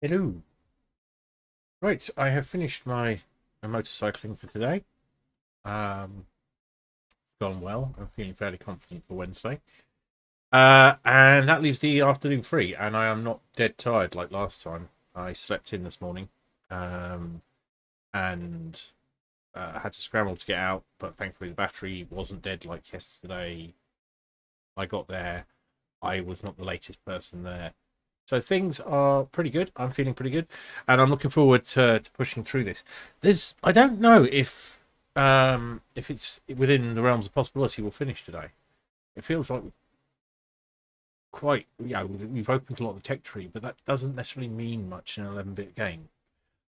Hello. Right, I have finished my motorcycling for today. It's gone well. I'm feeling fairly confident for Wednesday. And that leaves the afternoon free, and I am not dead tired like last time. I slept in this morning, and had to scramble to get out, but thankfully the battery wasn't dead like yesterday. I got there. I was not the latest person there. So things are pretty good. I'm feeling pretty good, and I'm looking forward to pushing through this. I don't know if it's within the realms of possibility we'll finish today. It feels like we've opened a lot of the tech tree, but that doesn't necessarily mean much in an 11-bit game.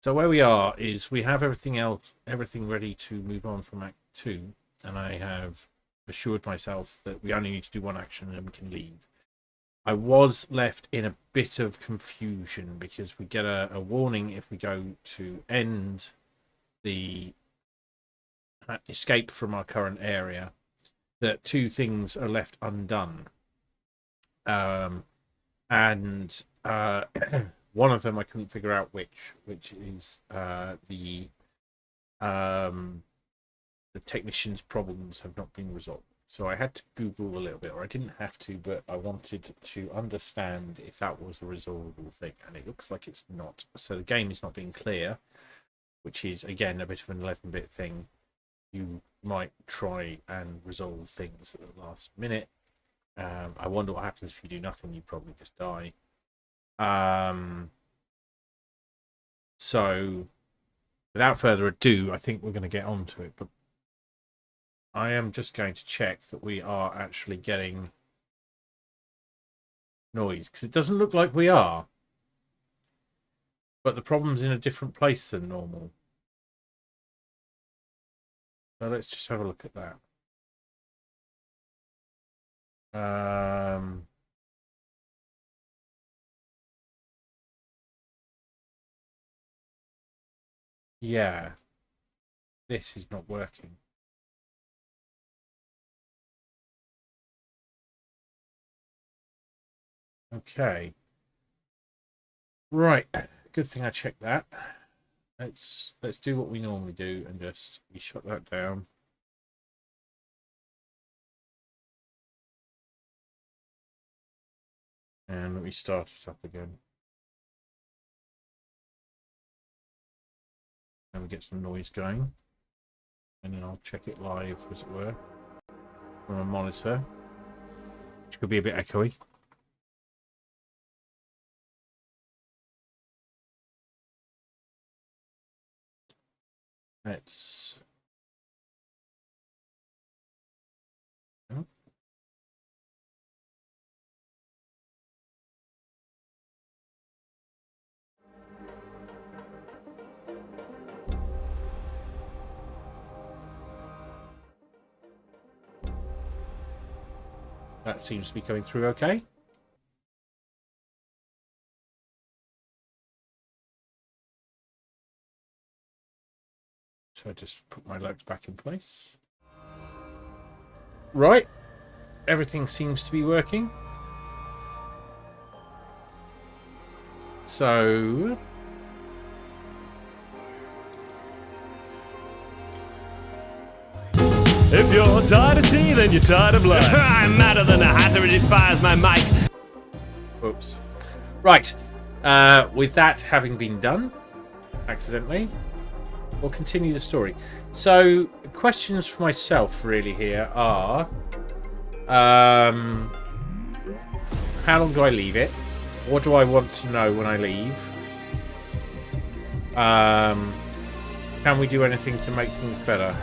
So where we are is we have everything ready to move on from Act 2. and I have assured myself that we only need to do one action and we can leave. I was left in a bit of confusion because we get a warning if we go to end the escape from our current area that two things are left undone. And one of them I couldn't figure out which is the technician's problems have not been resolved. So I had to Google a little bit, or I didn't have to, but I wanted to understand if that was a resolvable thing, and it looks like it's not. So the game is not being clear, which is, again, a bit of an 11-bit thing. You might try and resolve things at the last minute. I wonder what happens if you do nothing. You probably just die. So without further ado, I think we're going to get on to it, but I am just going to check that we are actually getting noise, because it doesn't look like we are. But the problem's in a different place than normal. So let's just have a look at that. Yeah. This is not working. Okay. Right. Good thing I checked that. Let's do what we normally do and just shut that down. And let me start it up again. And we get some noise going. And then I'll check it live, as it were, from a monitor, which could be a bit echoey. Let's... Oh. That seems to be coming through okay. So I just put my legs back in place. Right. Everything seems to be working. So... If you're tired of tea, then you're tired of life. I'm madder than a hatter and it fires my mic. Oops. Right. With that having been done, accidentally, we'll continue the story. So, questions for myself really here are... how long do I leave it? What do I want to know when I leave? Can we do anything to make things better?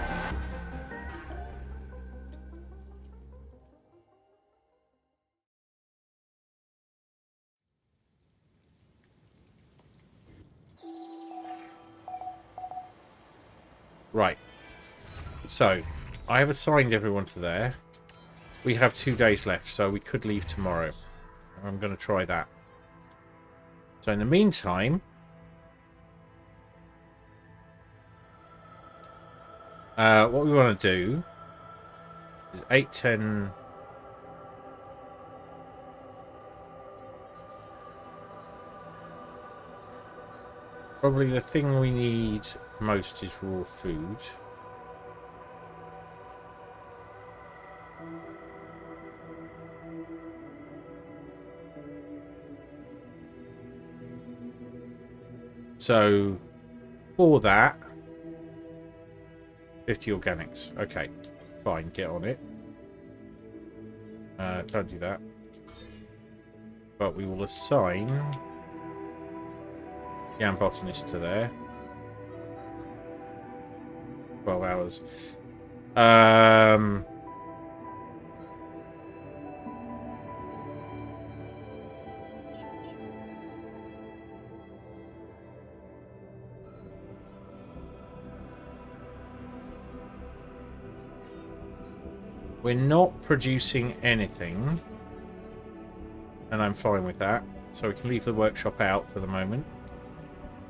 Right. So, I have assigned everyone to there. We have 2 days left, so we could leave tomorrow. I'm going to try that. So in the meantime... what we want to do is 8, 10... Probably the thing we need most is raw food. So, for that, 50 organics. Okay, fine, get on it. Don't do that. But we will assign Yam Botanist to there. 12 hours. We're not producing anything, and I'm fine with that. So we can leave the workshop out for the moment.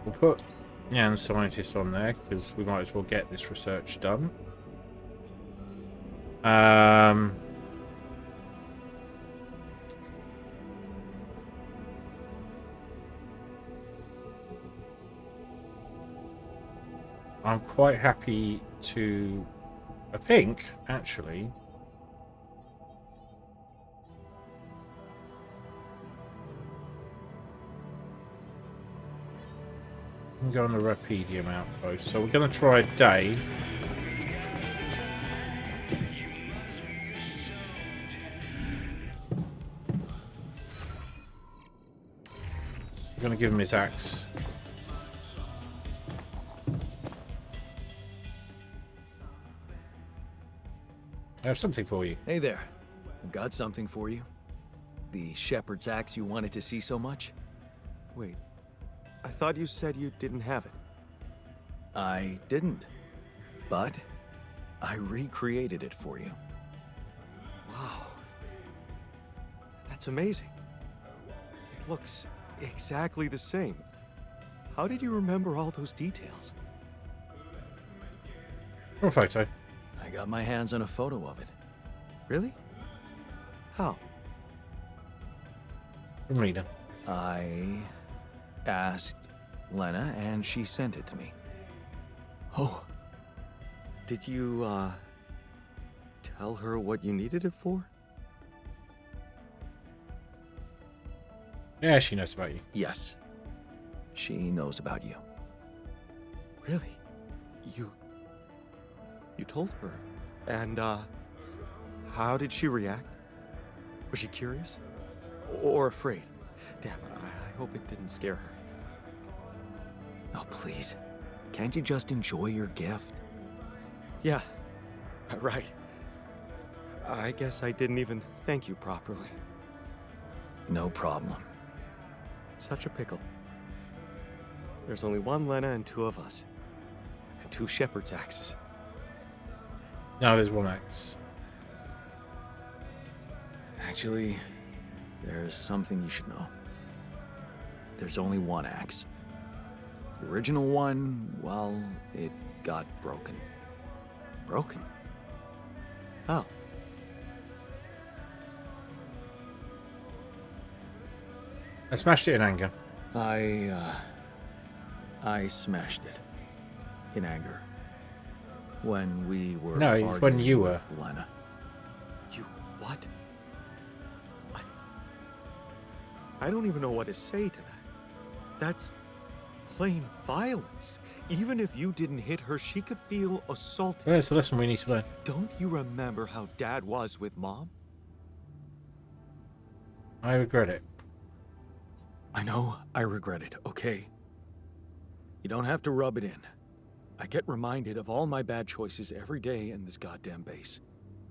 We'll put Jan Scientist on there, because we might as well get this research done. I'm quite happy to, I think, actually, I'm going to Rapidium outpost. So we're going to try a day. I'm going to give him his axe. I have something for you. Hey there. I've got something for you. The shepherd's axe you wanted to see so much? Wait, I thought you said you didn't have it. I didn't. But I recreated it for you. Wow. That's amazing. It looks exactly the same. How did you remember all those details? From a photo. I got my hands on a photo of it. Really? How? From Lena. I asked Lena and she sent it to me. Oh. Did you, tell her what you needed it for? Yeah, she knows about you. Yes. She knows about you. Really? You told her? And, how did she react? Was she curious? Or afraid? Damn, I hope it didn't scare her. Oh, please. Can't you just enjoy your gift? Yeah, right. I guess I didn't even thank you properly. No problem. It's such a pickle. There's only one Lena and two of us. And two shepherd's axes. No, there's one axe. Actually, there's something you should know. There's only one axe. The original one, well, it got broken. Broken? How? I smashed it in anger. I smashed it. In anger. When we were No, it's when you were. with Lena. You what? I don't even know what to say to that. That's plain violence. Even if you didn't hit her, she could feel assaulted. Well, that's the lesson we need to learn. Don't you remember how Dad was with Mom? I regret it. I know I regret it, okay? You don't have to rub it in. I get reminded of all my bad choices every day in this goddamn base.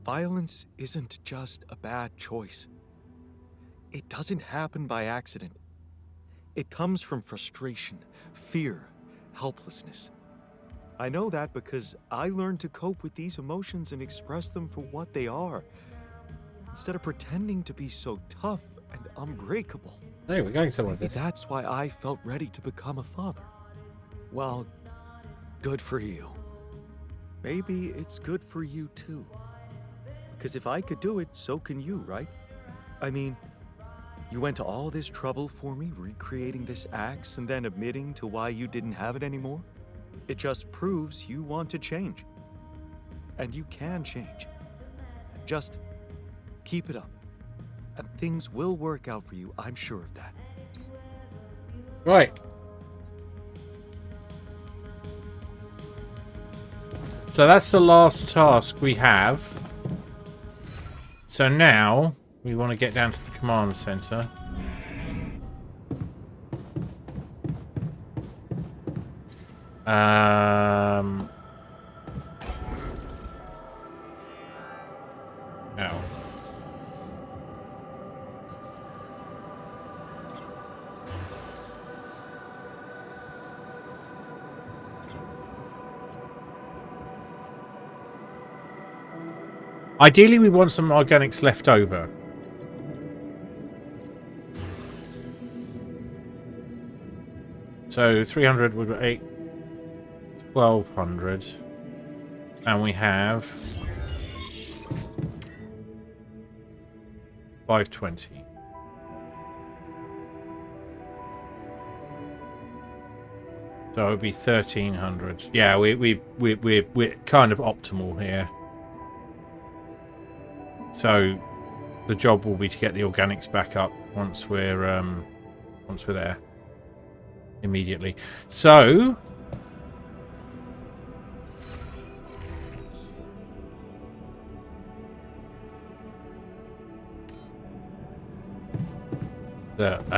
Violence isn't just a bad choice. It doesn't happen by accident. It comes from frustration, fear, helplessness. I know that because I learned to cope with these emotions and express them for what they are, instead of pretending to be so tough and unbreakable. Hey, we're going somewhere with Maybe this. that's why I felt ready to become a father. Well, good for you. Maybe it's good for you too. Because if I could do it, so can you, right? I mean, you went to all this trouble for me, recreating this axe and then admitting to why you didn't have it anymore? It just proves you want to change. And you can change. Just keep it up. And things will work out for you, I'm sure of that. Right. So that's the last task we have. So now we want to get down to the command center. Ow. Ideally, we want some organics left over. So 300 would be 1200. And we have 520. So it would be 1300. Yeah, we're kind of optimal here. So the job will be to get the organics back up once we're there immediately. So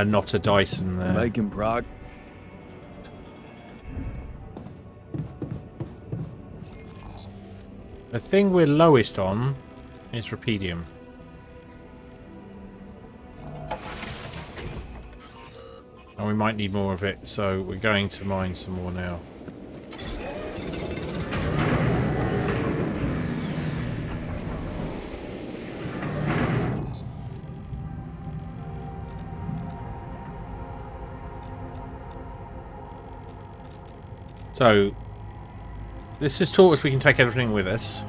not a Dyson there. Making prog. The thing we're lowest on is Rapidium. And we might need more of it, so we're going to mine some more now. So, this has taught us we can take everything with us.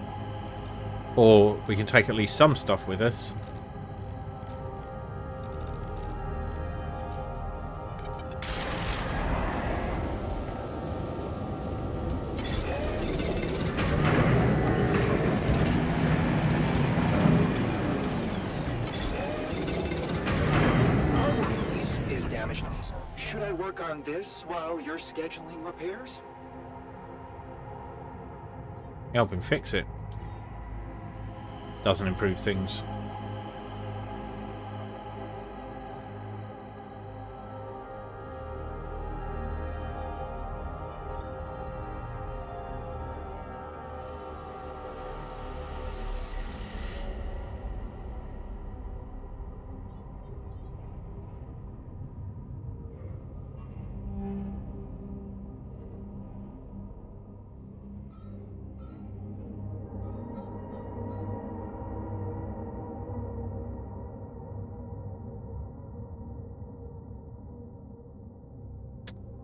Or we can take at least some stuff with us. Is damaged. Should I work on this while you're scheduling repairs? Help him fix it. Doesn't improve things.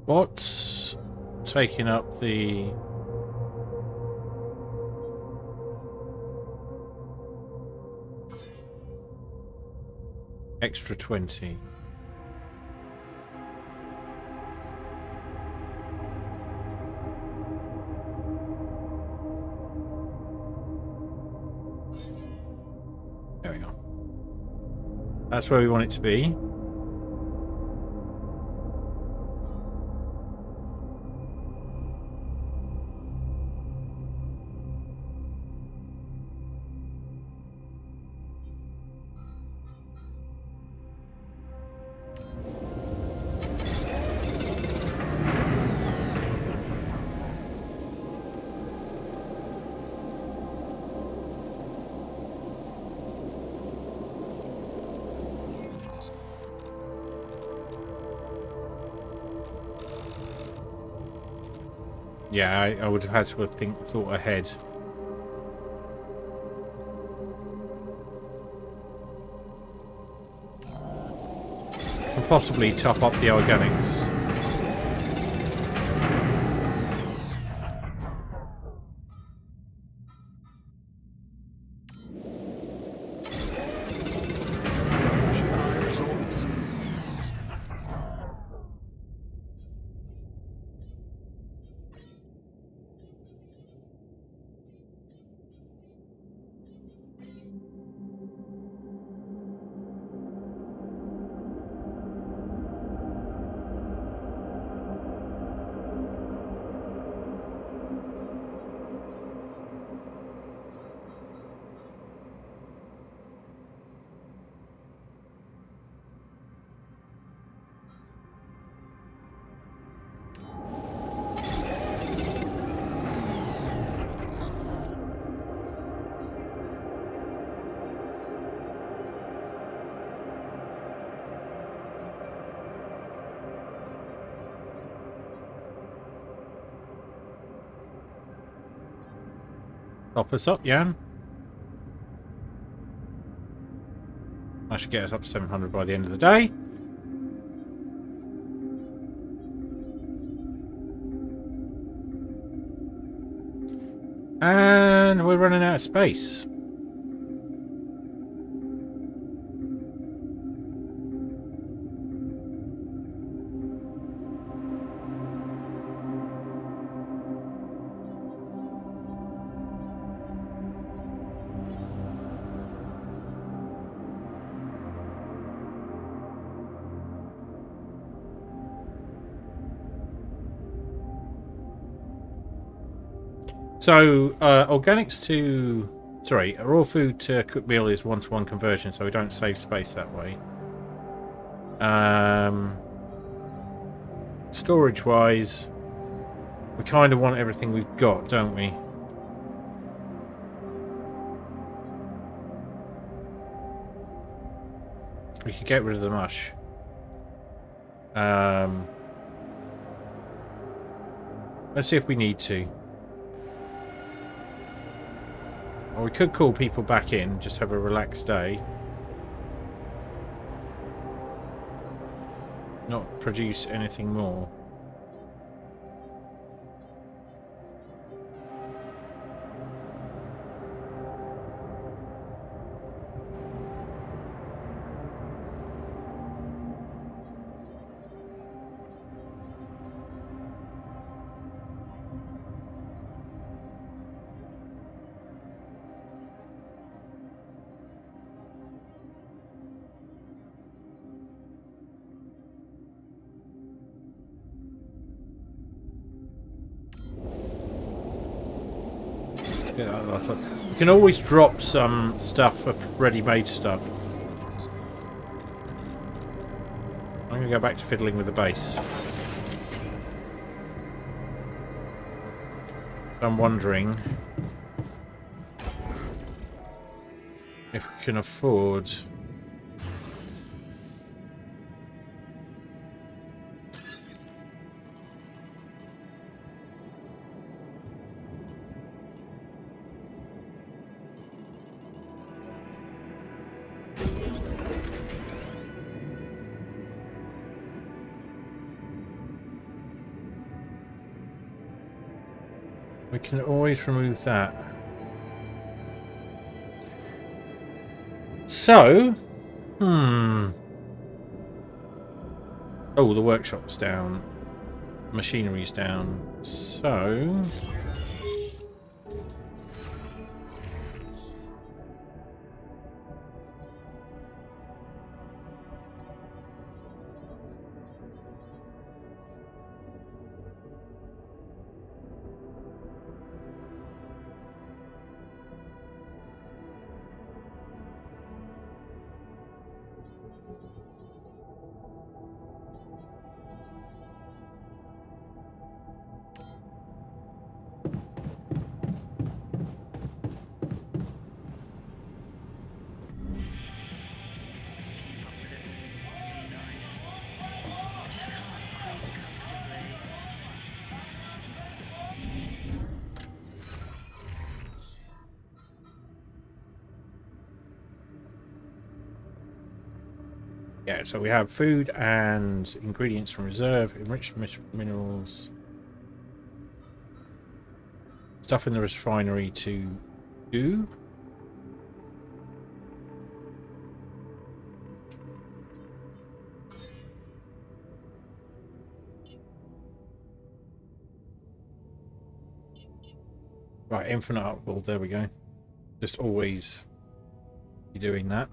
What's taking up the... extra 20? There we go. That's where we want it to be. Yeah, I would have had to have thought ahead. And possibly top up the organics. Should I resolve this? Top us up, Jan. That should get us up to 700 by the end of the day. And we're running out of space. So, organics to... Sorry, a raw food to cooked meal is 1-to-1 conversion, so we don't save space that way. Storage-wise, we kind of want everything we've got, don't we? We could get rid of the mush. Let's see if we need to. Or we could call people back in, just have a relaxed day. Not produce anything more. Yeah, that's what. You can always drop some stuff of ready-made stuff. I'm going to go back to fiddling with the base. I'm wondering if we can afford... We can always remove that. So, Oh, the workshop's down. Machinery's down. So... yeah, so we have food and ingredients from reserve, enriched minerals, stuff in the refinery to do. Right, infinite upbuild, there we go. Just always be doing that.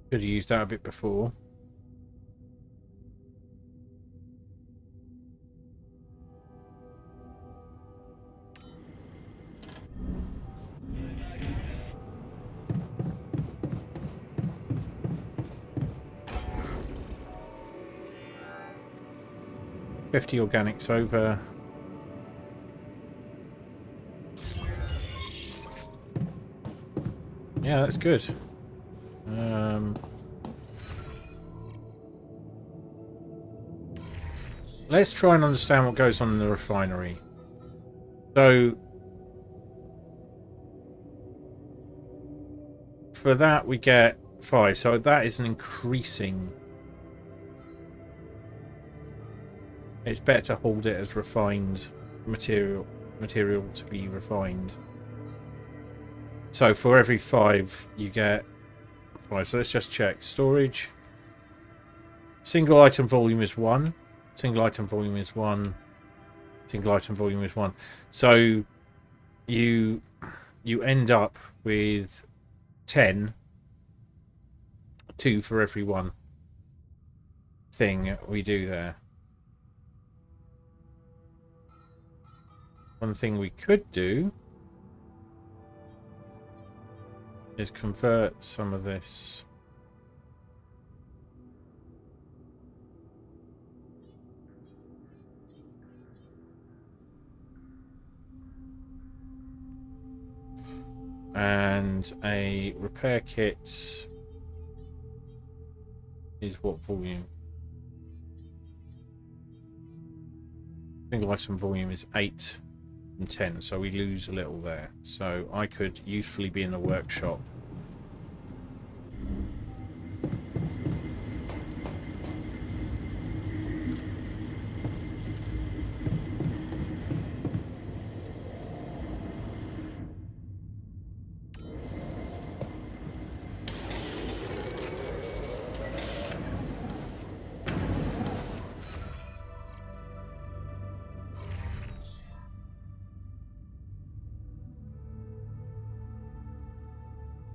Could have used that a bit before. $50 organics over. Yeah, that's good. Let's try and understand what goes on in the refinery. So, for that we get 5. So that is an increasing. It's better to hold it as refined material to be refined. So for every 5 you get 5. So let's just check. Storage. Single item volume is 1. Single item volume is 1. Single item volume is 1. So you end up with 10. 2 for every 1 thing we do there. One thing we could do is convert some of this and a repair kit is what volume? Single item volume is 8 and 10, so we lose a little there. So I could usefully be in the workshop.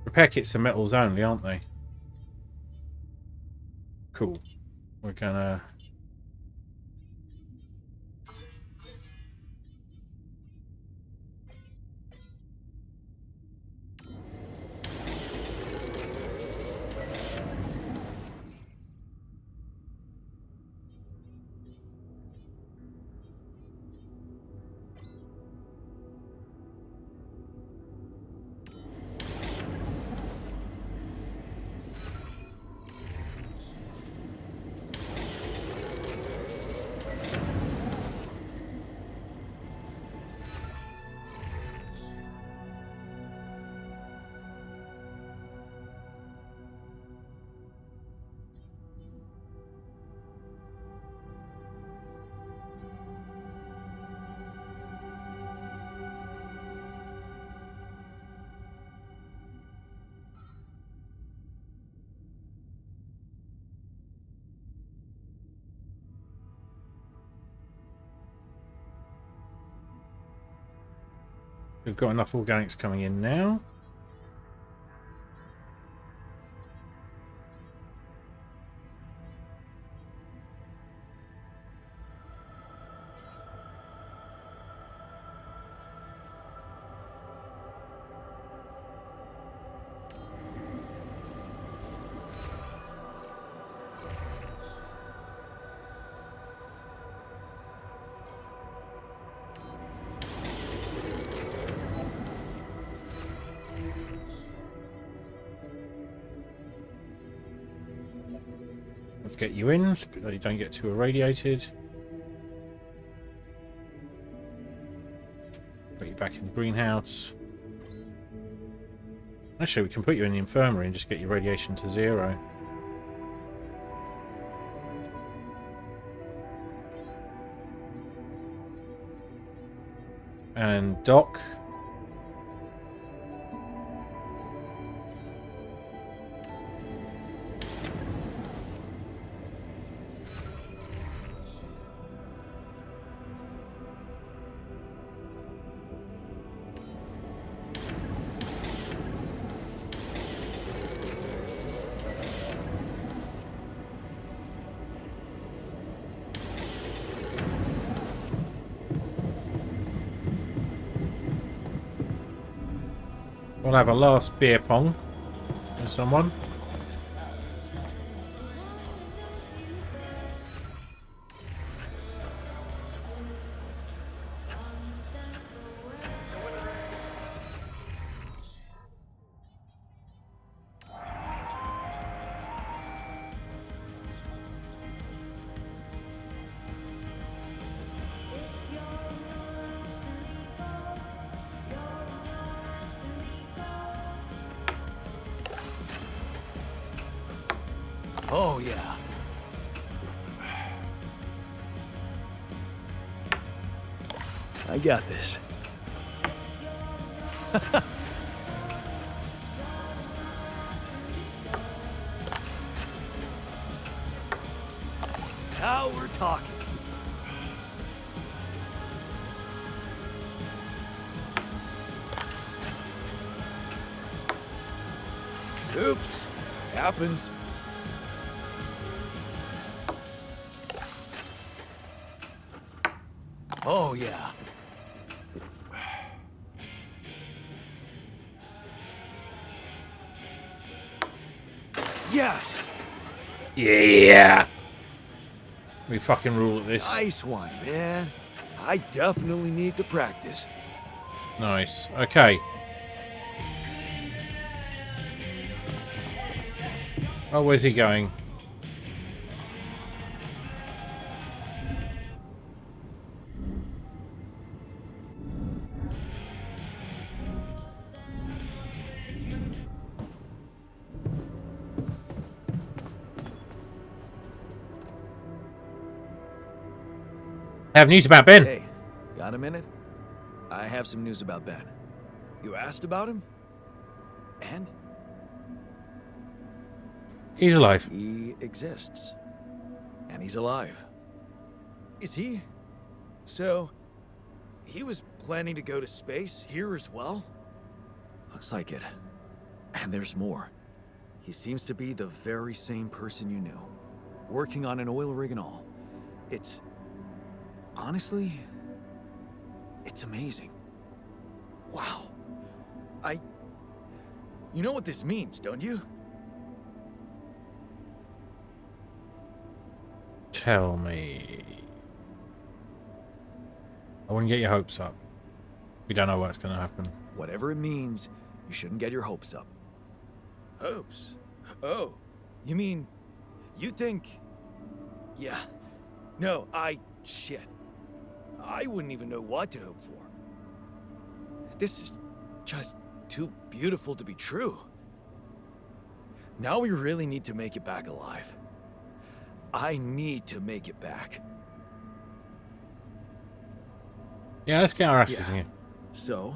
Repair kits are metals only, aren't they? Cool. We're gonna... We've got enough organics coming in now. Let's get you in so you don't get too irradiated. Put you back in the greenhouse. Actually, we can put you in the infirmary and just get your radiation to 0. And Doc. We'll have a last beer pong with someone. Oh, yeah. I got this. Now we're talking. Oops. Happens. Oh, yeah. Yes! Yeah. We fucking rule at this. Nice one, man. I definitely need to practice. Nice. Okay. Oh, where's he going? Have news about Ben. Hey, got a minute? I have some news about Ben. You asked about him? And? He's alive. He exists. And he's alive. Is he? So, he was planning to go to space here as well? Looks like it. And there's more. He seems to be the very same person you knew. Working on an oil rig and all. It's... honestly... it's amazing. Wow. You know what this means, don't you? Tell me. I wouldn't get your hopes up. We don't know what's going to happen. Whatever it means, you shouldn't get your hopes up. Hopes? Oh, you mean... you think... yeah. No, shit. I wouldn't even know what to hope for. This is just too beautiful to be true. Now we really need to make it back alive. I need to make it back. Yeah, let's get our asses in here. So,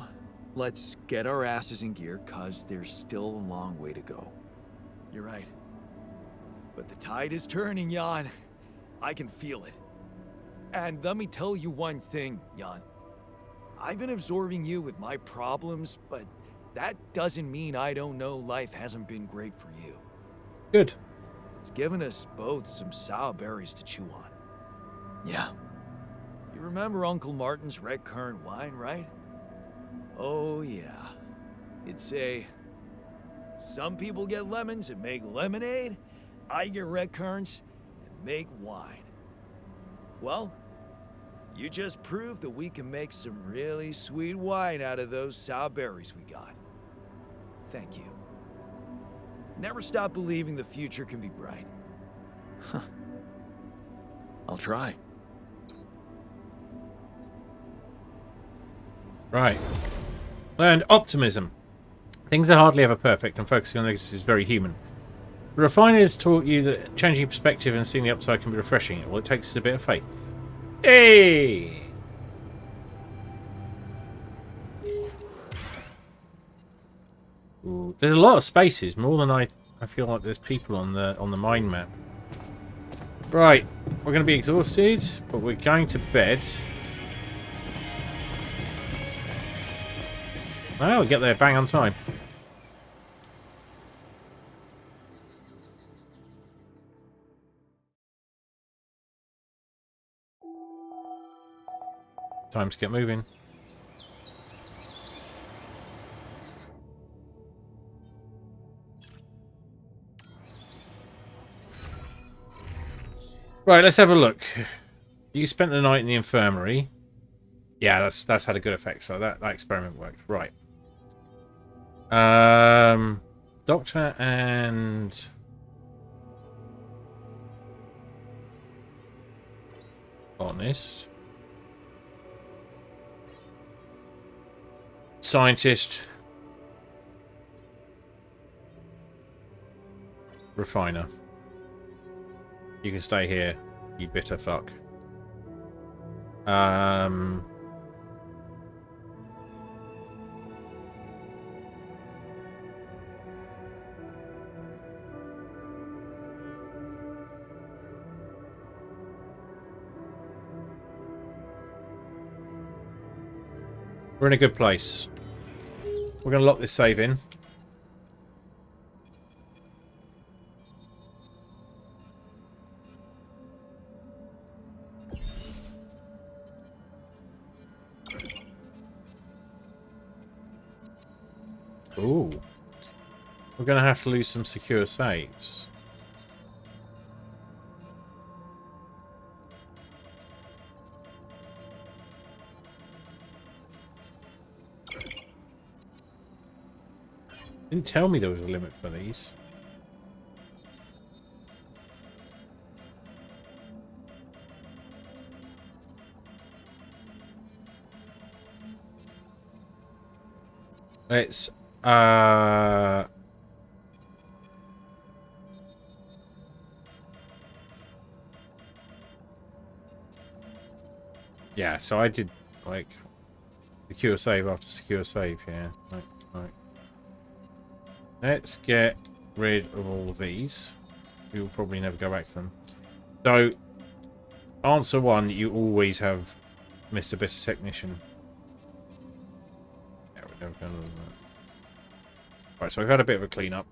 let's get our asses in gear, cause there's still a long way to go. You're right. But the tide is turning, Jan. I can feel it. And let me tell you one thing, Jan. I've been absorbing you with my problems, but that doesn't mean I don't know life hasn't been great for you. Good. It's given us both some sour berries to chew on. Yeah. You remember Uncle Martin's red currant wine, right? Oh, yeah. It'd say, some people get lemons and make lemonade. I get red currants and make wine. Well, you just proved that we can make some really sweet wine out of those sour berries we got. Thank you. Never stop believing the future can be bright. Huh. I'll try. Right. Learned optimism. Things are hardly ever perfect, and focusing on negatives is very human. The refiner has taught you that changing perspective and seeing the upside can be refreshing. All it takes is a bit of faith. Hey! Ooh, there's a lot of spaces, more than I feel like there's people on the mind map. Right, we're going to be exhausted, but we're going to bed. Well, we get there bang on time. Time to get moving. Right, let's have a look. You spent the night in the infirmary. Yeah, that's had a good effect. So that experiment worked. Right. Doctor and honest. Scientist. Refiner. You can stay here, you bitter fuck. We're in a good place. We're going to lock this save in. Ooh. We're going to have to lose some secure saves. Didn't tell me there was a limit for these. Let's yeah, so I did like secure save after secure save here. Right. Let's get rid of all of these. We will probably never go back to them. So, answer one, you always have Mr. Bitter Technician. Yeah, we're never going to... Right, so we've had a bit of a clean up.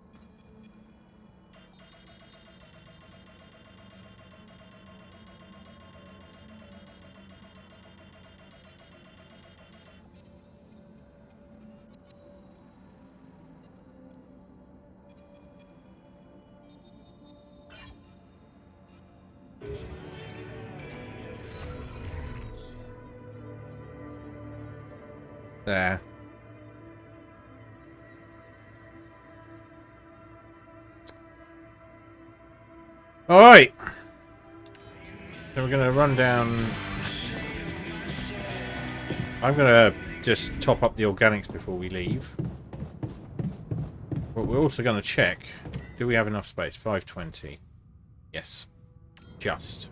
There. Alright. So we're going to run down... I'm going to just top up the organics before we leave. But we're also going to check. Do we have enough space? 520. Yes. Just.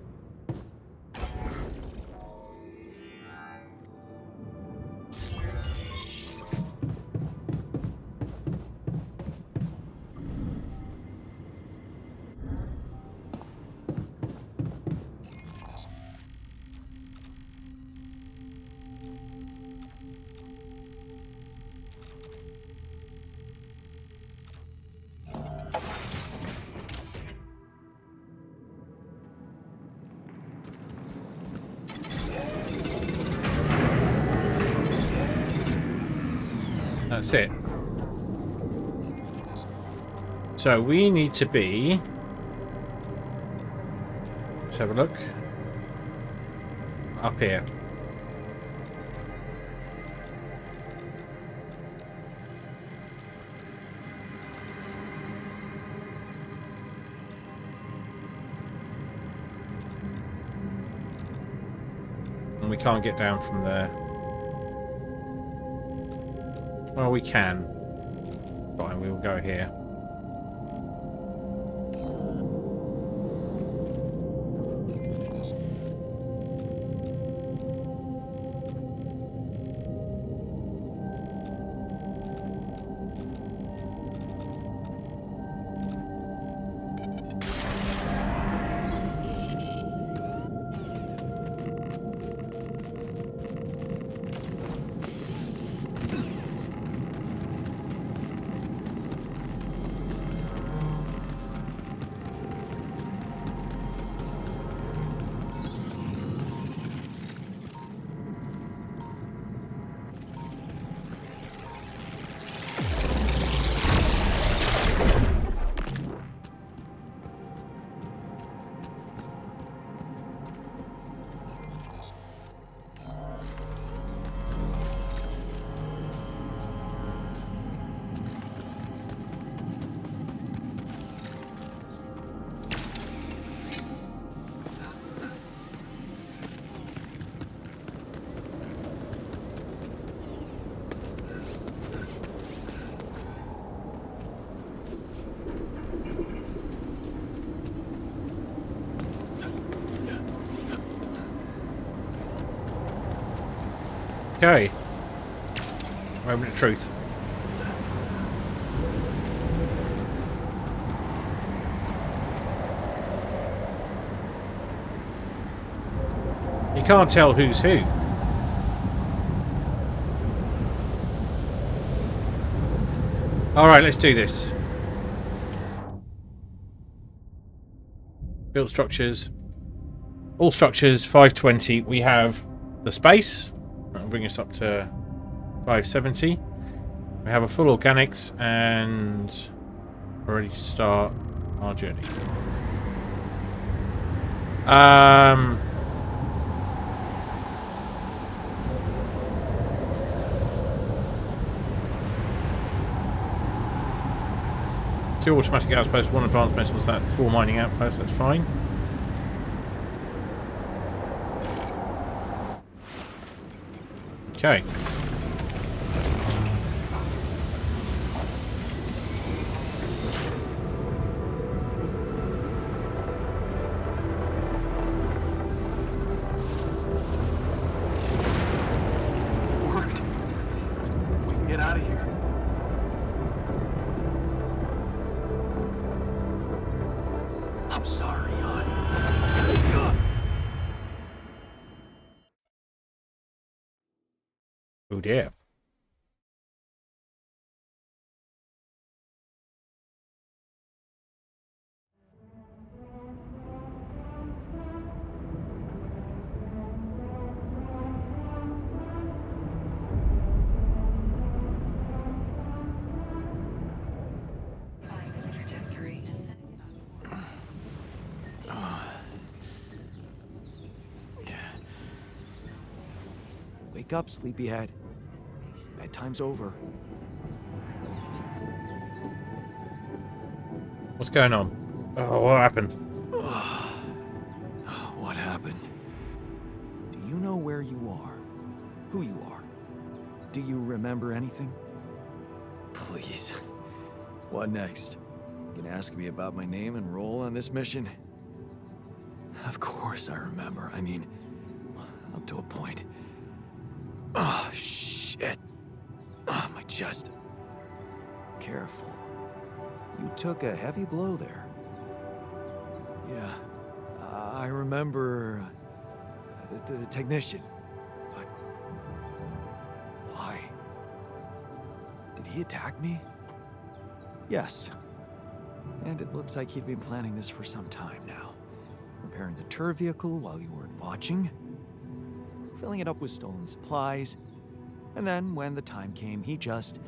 That's it. So we need to be... Let's have a look. Up here. And we can't get down from there. Well, we can. Fine, we will go here. Okay. Moment of truth. You can't tell who's who. Alright, let's do this. Built structures. All structures, 520. We have the space. That'll bring us up to 570. We have a full organics and we're ready to start our journey. Two automatic outposts, one advanced metals, that 4 mining outposts, that's fine. Okay. It worked. We can get out of here. I'm sorry, hon. Oh dear. Wake up, sleepyhead. Bedtime's over. What's going on? Oh, what happened? What happened? Do you know where you are? Who you are? Do you remember anything? Please. What next? You gonna ask me about my name and role on this mission? Of course I remember. I mean, up to a point. Oh, shit. Oh, my chest. Careful. You took a heavy blow there. Yeah. I remember the technician. But why? Did he attack me? Yes. And it looks like he'd been planning this for some time now. Repairing the tour vehicle while you weren't watching. Filling it up with stolen supplies. And then, when the time came, he just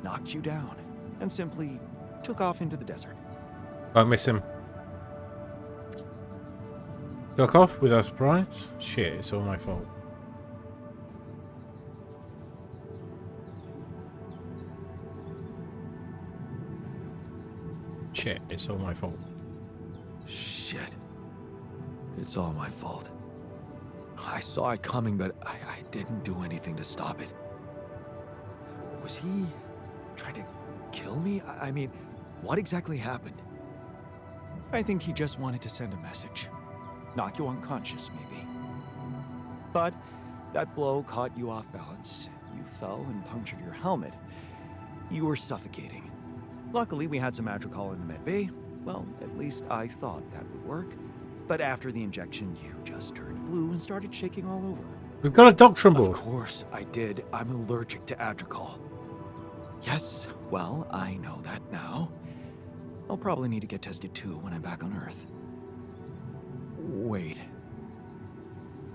knocked you down and simply took off into the desert. Won't miss him. Took off without surprise? Shit, it's all my fault. Shit, it's all my fault. Shit. It's all my fault. I saw it coming, but I didn't do anything to stop it. Was he trying to kill me? I mean, what exactly happened? I think he just wanted to send a message. Knock you unconscious, maybe. But that blow caught you off balance. You fell and punctured your helmet. You were suffocating. Luckily, we had some Madrigal in the med bay. Well, at least I thought that would work. But after the injection, you just turned blue and started shaking all over. We've got a doctor on board. Of course I did. I'm allergic to Adrical. Yes, well, I know that now. I'll probably need to get tested too when I'm back on Earth. Wait.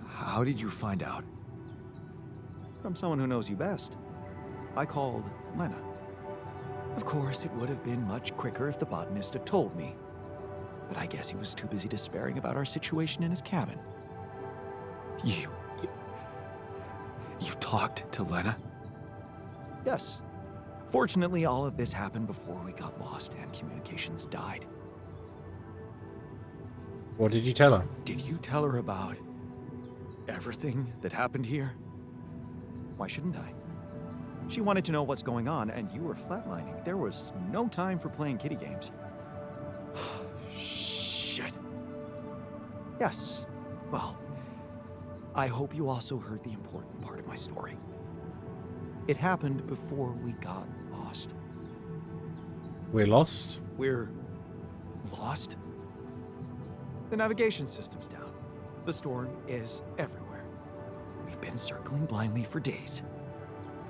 How did you find out? From someone who knows you best. I called Lena. Of course, it would have been much quicker if the botanist had told me. But I guess he was too busy despairing about our situation in his cabin. You talked to Lena? Yes. Fortunately, all of this happened before we got lost and communications died. What did you tell her? Did you tell her about everything that happened here? Why shouldn't I? She wanted to know what's going on, and you were flatlining. There was no time for playing kiddie games. Shit. Yes. Well, I hope you also heard the important part of my story. It happened before we got lost. We're lost. We're lost? The navigation system's down. The storm is everywhere. We've been circling blindly for days.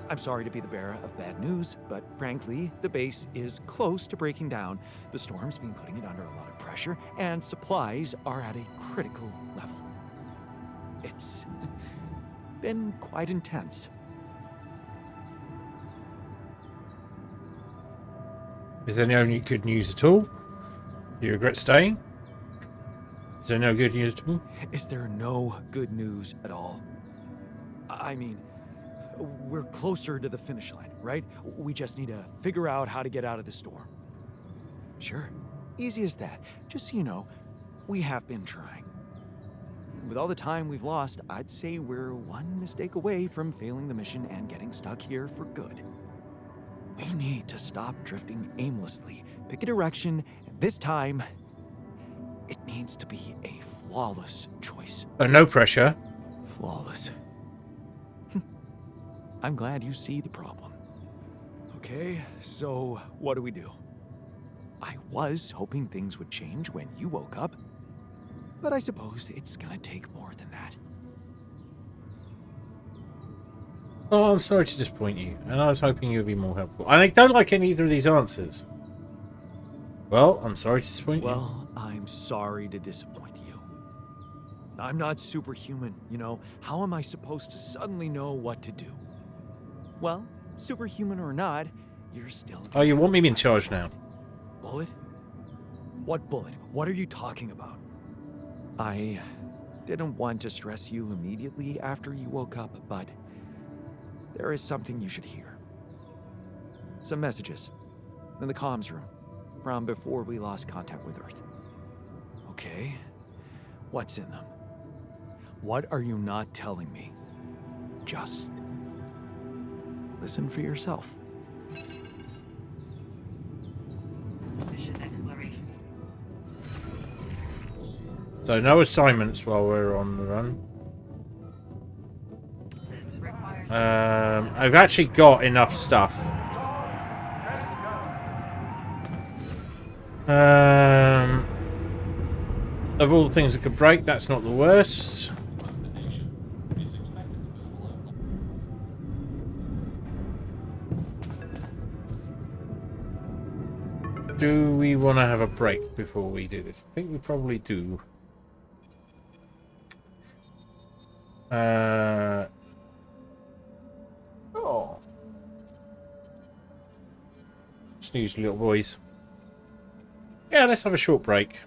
I'm sorry to be the bearer of bad news, but frankly, the base is close to breaking down. The storm's been putting it under a lot of pressure, and supplies are at a critical level. It's been quite intense. Is there no good news at all? Do you regret staying? Is there no good news at all? Is there no good news at all? I mean, we're closer to the finish line, right? We just need to figure out how to get out of the storm. Sure, easy as that. Just so you know, we have been trying. With all the time we've lost, I'd say we're one mistake away from failing the mission and getting stuck here for good. We need to stop drifting aimlessly, pick a direction, and this time, it needs to be a flawless choice. No pressure. Flawless. I'm glad you see the problem. Okay, so what do we do? I was hoping things would change when you woke up, but I suppose it's gonna take more than that. Oh, I'm sorry to disappoint you, and I was hoping you would be more helpful. I don't like either of these answers. Well, I'm sorry to disappoint you. Well, I'm sorry to disappoint you. I'm not superhuman, you know. How am I supposed to suddenly know what to do? Well, superhuman or not, you're still... Oh, you want me in charge now? Bullet? What bullet? What are you talking about? I didn't want to stress you immediately after you woke up, but there is something you should hear. Some messages in the comms room from before we lost contact with Earth. Okay, what's in them? What are you not telling me? Just listen for yourself. Mission exploration. So no assignments while we're on the run. This requires I've actually got enough stuff. Of all the things that could break, that's not the worst. Do we want to have a break before we do this? I think we probably do. Oh. Snooze, little boys. Yeah, let's have a short break.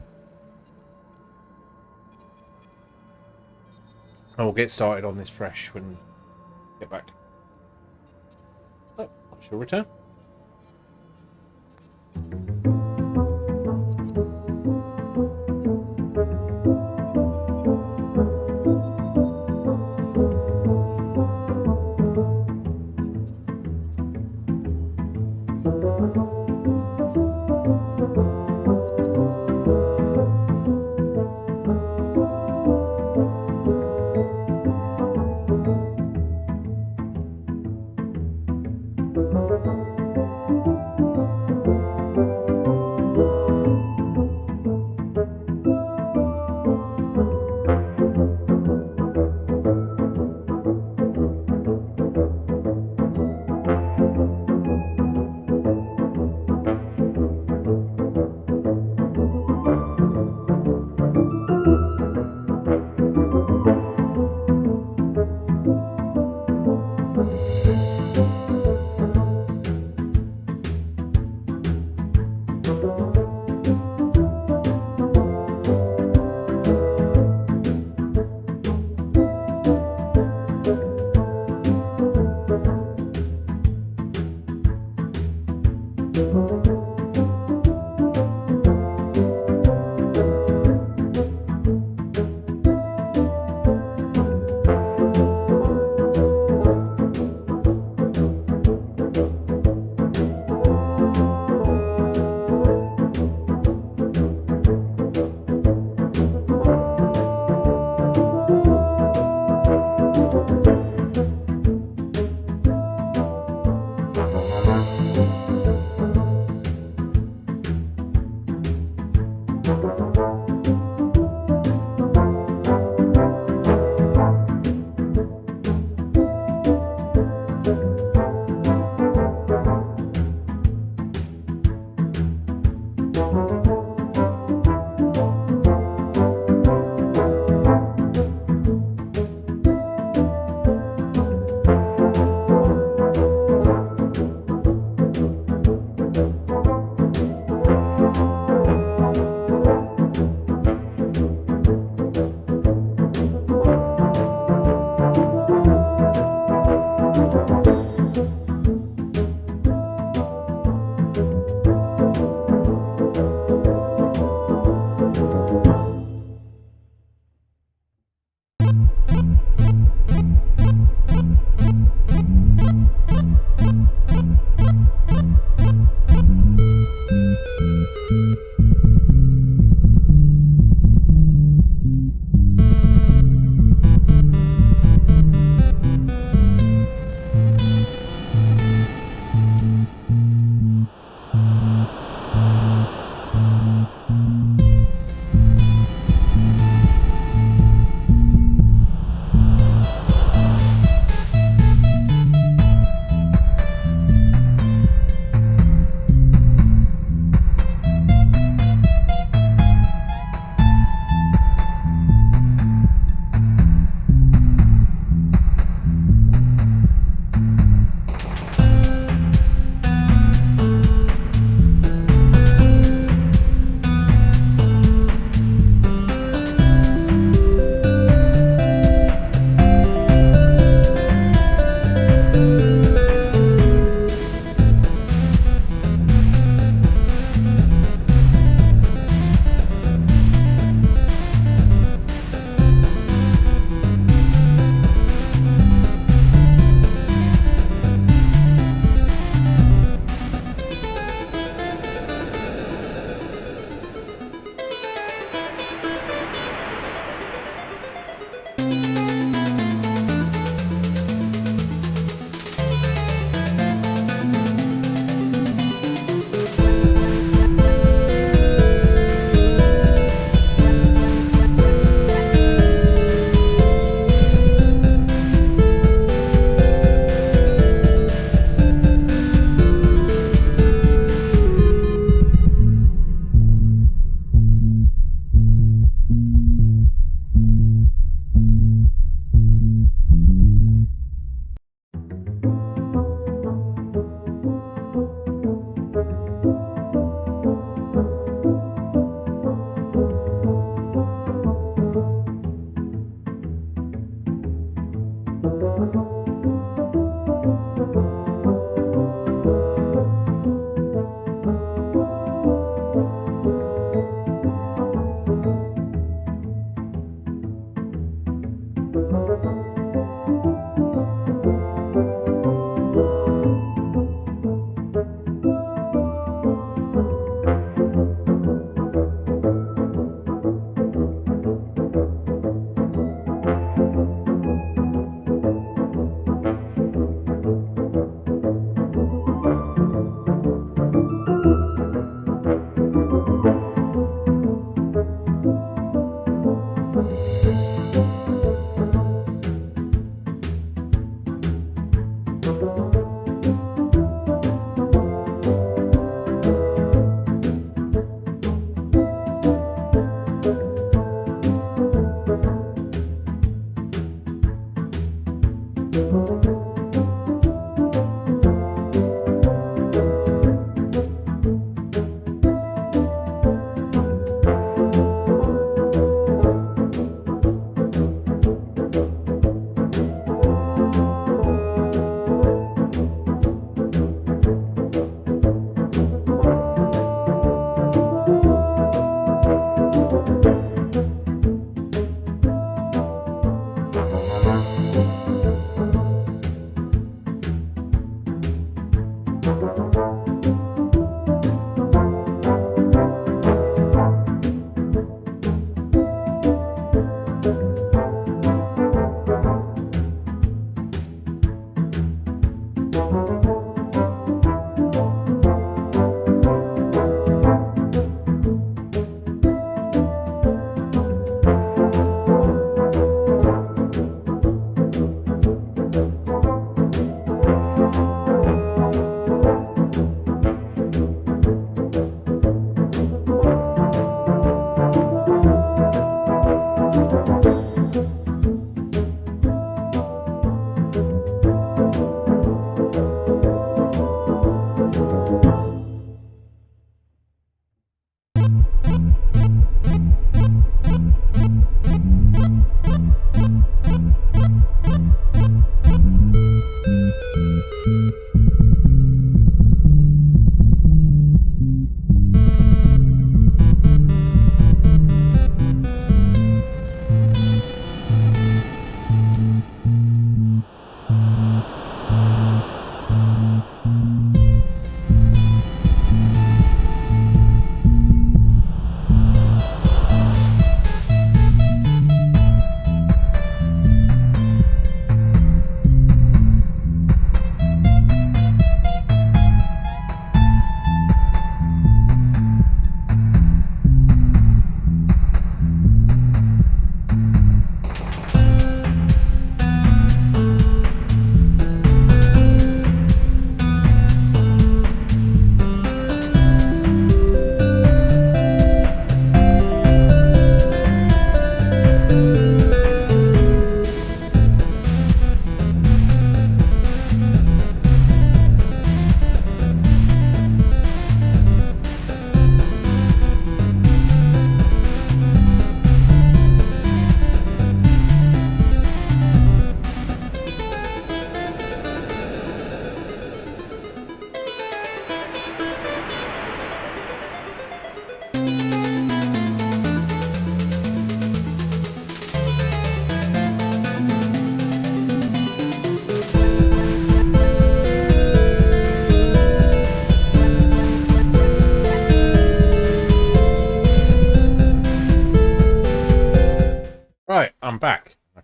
And we'll get started on this fresh when we get back. Oh, I shall return.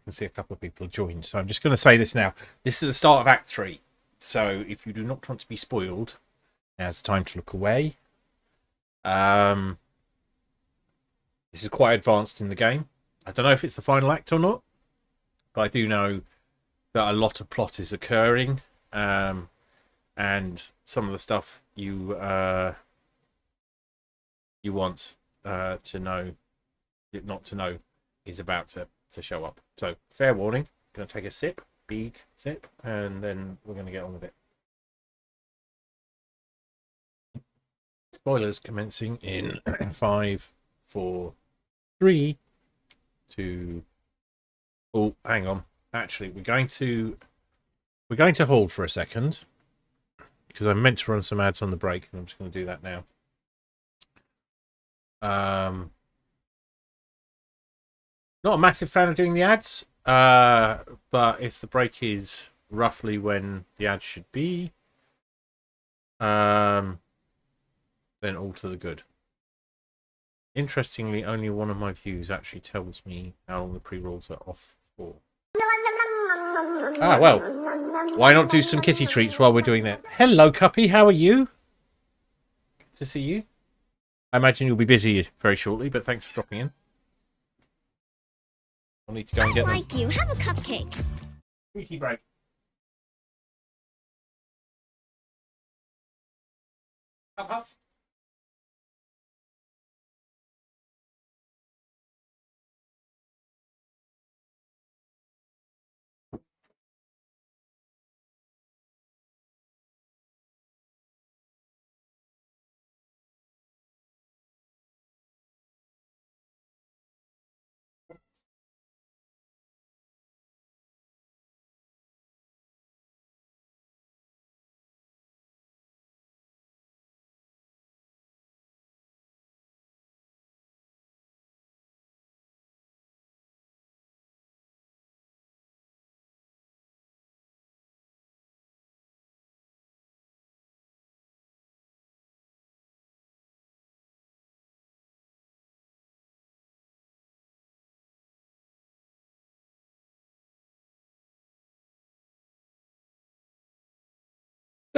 can see a couple of people have joined. So I'm just going to say this now. This is the start of Act 3. So if you do not want to be spoiled, now's the time to look away. This is quite advanced in the game. I don't know if it's the final act or not, but I do know that a lot of plot is occurring, and some of the stuff you want to know, not to know, is about to show up. So fair warning. I'm going to take a sip, big sip, and then we're going to get on with it. Spoilers commencing in 5, 4, 3, 2. Oh, hang on. Actually, we're going to hold for a second because I meant to run some ads on the break, and I'm just going to do that now. Not a massive fan of doing the ads, but if the break is roughly when the ads should be, then all to the good. Interestingly, only one of my views actually tells me how long the pre-rolls are off for. Ah, well, why not do some kitty treats while we're doing that? Hello, Cuppy, how are you? Good to see you. I imagine you'll be busy very shortly, but thanks for dropping in. I'll need to go and get them. Like you, have a cupcake. Sweetie break. Up.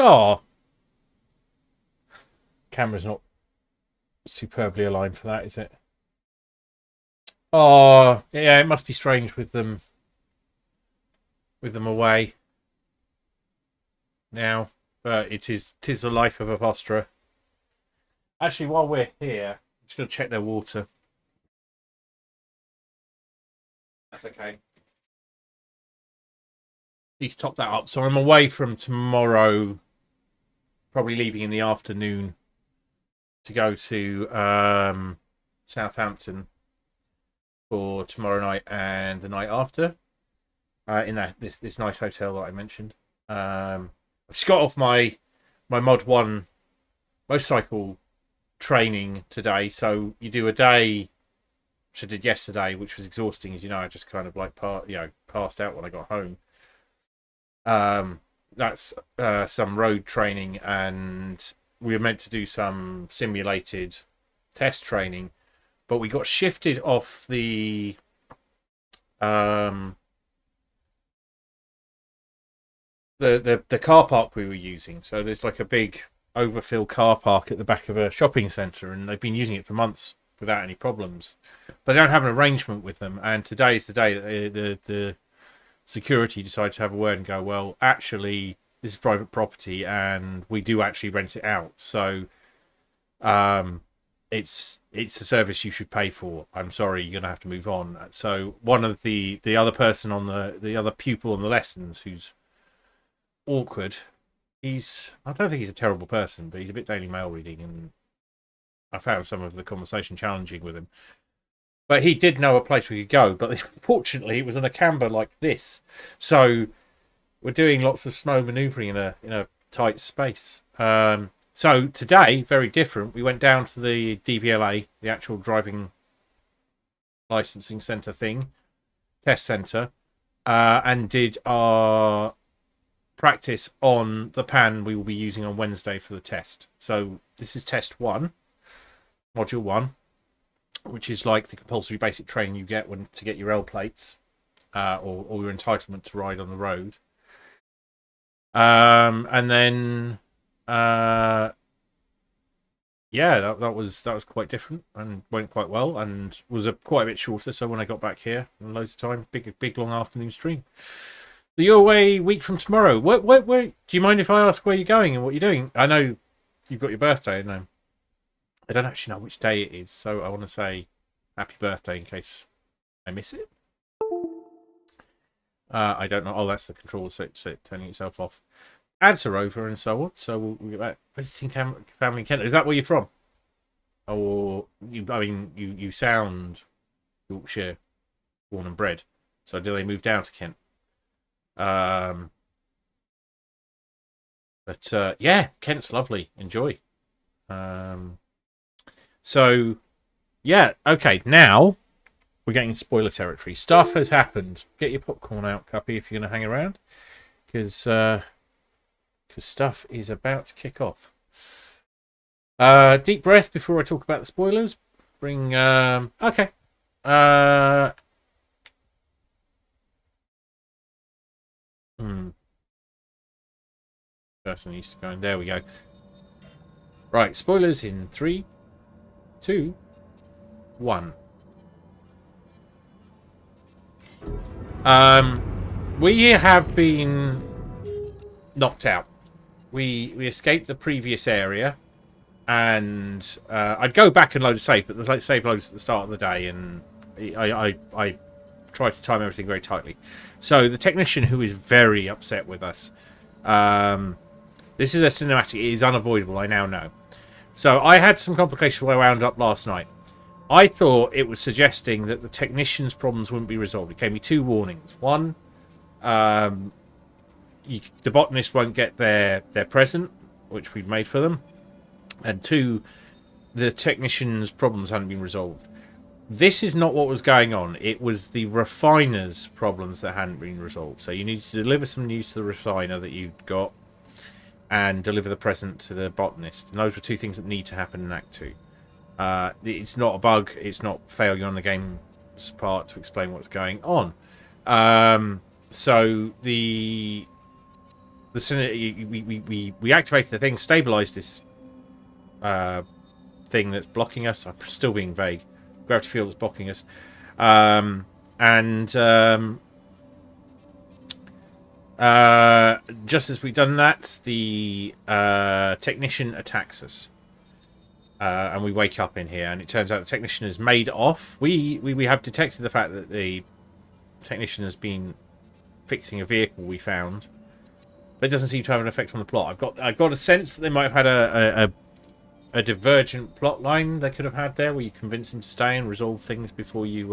Oh, camera's not superbly aligned for that, is it? Oh, yeah, it must be strange with them away now, but tis the life of a fosterer. Actually, while we're here, I'm just going to check their water. That's okay. Need to top that up. So I'm away from tomorrow, probably leaving in the afternoon to go to Southampton for tomorrow night and the night after, in this nice hotel that I mentioned. I've just got off my Mod 1 motorcycle training today, so you do a day, which I did yesterday, which was exhausting, as you know. I just kind of like passed out when I got home. That's some road training, and we were meant to do some simulated test training, but we got shifted off the car park we were using. So there's like a big overfill car park at the back of a shopping centre, and they've been using it for months without any problems. But they don't have an arrangement with them, and today is the day that the security decided to have a word and go, well, actually, this is private property, and we do actually rent it out. So it's a service you should pay for. I'm sorry, you're gonna have to move on. So one of the other person on the other pupil on the lessons who's awkward, I don't think he's a terrible person, but he's a bit Daily Mail reading, and I found some of the conversation challenging with him. But he did know a place we could go, but unfortunately it was on a camber like this. So we're doing lots of snow manoeuvring in a tight space. So today, very different. We went down to the DVLA, the actual driving licensing centre thing, test centre, and did our practice on the pan we will be using on Wednesday for the test. So this is test 1, module 1, which is like the compulsory basic training you get to get your L plates. or your entitlement to ride on the road. And then yeah, that was quite different and went quite well, and was quite a bit shorter. So when I got back here, loads of time, big long afternoon stream. So you're away a week from tomorrow. Where? Do you mind if I ask where you're going and what you're doing? I know you've got your birthday, and I don't actually know which day it is, so I want to say happy birthday in case I miss it. I don't know. Oh, that's the controller, so it's turning itself off. Ads are over and so on, so we'll get back. Visiting family in Kent. Is that where you're from? Or you sound Yorkshire born and bred. So do they move down to Kent? But yeah, Kent's lovely. Enjoy. So yeah, okay. Now we're getting spoiler territory. Stuff has happened. Get your popcorn out, Cuppy, if you're going to hang around, because stuff is about to kick off. Deep breath before I talk about the spoilers. Bring okay. Person used to going. There we go. Right, spoilers in 3, 2, 1. We have been knocked out. We escaped the previous area, and I'd go back and load a save, but the save loads at the start of the day, and I tried to time everything very tightly. So the technician, who is very upset with us, this is a cinematic. It is unavoidable, I now know. So I had some complications where I wound up last night. I thought it was suggesting that the technician's problems wouldn't be resolved. It gave me 2 warnings. One, the botanist won't get their present, which we'd made for them. And 2, the technician's problems hadn't been resolved. This is not what was going on. It was the refiner's problems that hadn't been resolved. So you need to deliver some news to the refiner that you'd got, and deliver the present to the botanist. And those were 2 things that need to happen in Act 2. It's not a bug. It's not failure on the game's part to explain what's going on. So we activated the thing, stabilized this thing that's blocking us. I'm still being vague. Gravity field that's blocking us, just as we've done that, the technician attacks us, and we wake up in here, and it turns out the technician is made off. We have detected the fact that the technician has been fixing a vehicle we found, but it doesn't seem to have an effect on the plot. I've got a sense that they might have had a divergent plot line they could have had there, where you convince them to stay and resolve things before you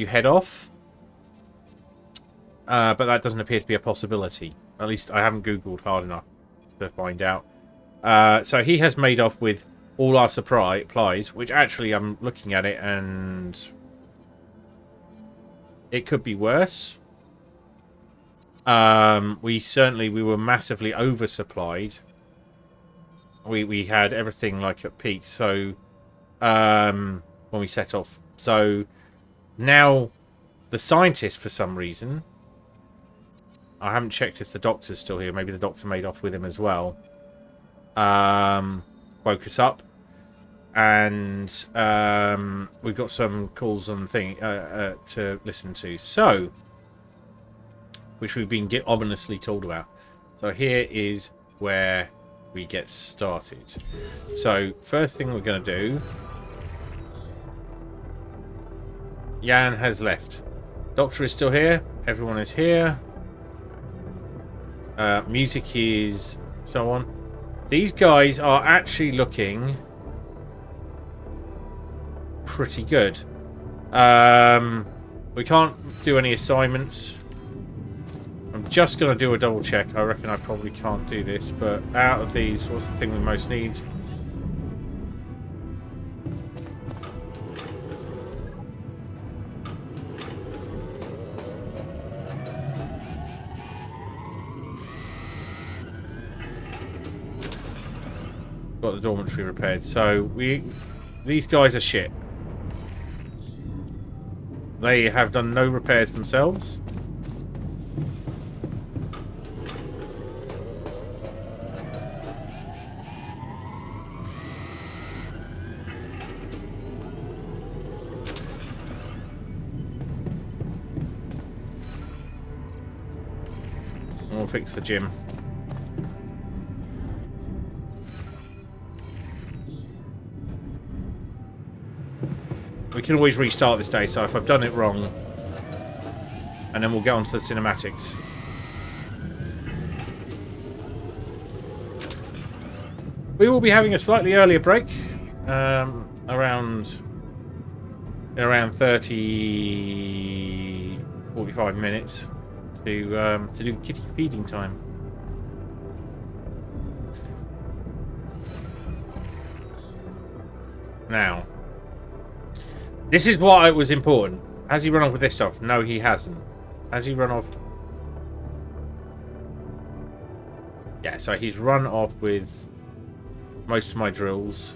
head off. But that doesn't appear to be a possibility. At least I haven't Googled hard enough to find out. So he has made off with all our supplies, which actually I'm looking at it and it could be worse. We were massively oversupplied. We had everything like at peak. So when we set off, so now the scientist, for some reason, I haven't checked if the doctor's still here. Maybe the doctor made off with him as well. Woke us up, and we've got some calls on the thing to listen to. So, which we've been ominously told about. So here is where we get started. So first thing we're going to do. Jan has left. Doctor is still here. Everyone is here. Music is so on. These guys are actually looking pretty good. We can't do any assignments. I'm just going to do a double check. I reckon I probably can't do this, but out of these, what's the thing we most need? Got the dormitory repaired. So these guys are shit. They have done no repairs themselves. We'll fix the gym. We can always restart this day, so if I've done it wrong, and then we'll get on to the cinematics. We will be having a slightly earlier break, around 45 minutes to do kitty feeding time. Now, this is why it was important. Has he run off with this stuff? No, he hasn't. Has he run off? Yeah, so he's run off with most of my drills.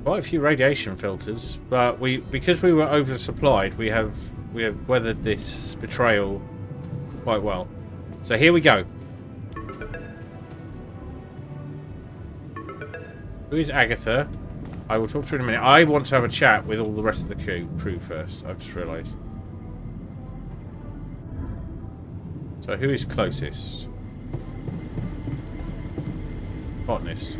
Quite a few radiation filters, but because we were oversupplied, we have weathered this betrayal quite well. So here we go. Who is Agatha? I will talk to her in a minute. I want to have a chat with all the rest of the crew first. I've just realised. So who is closest? Botanist.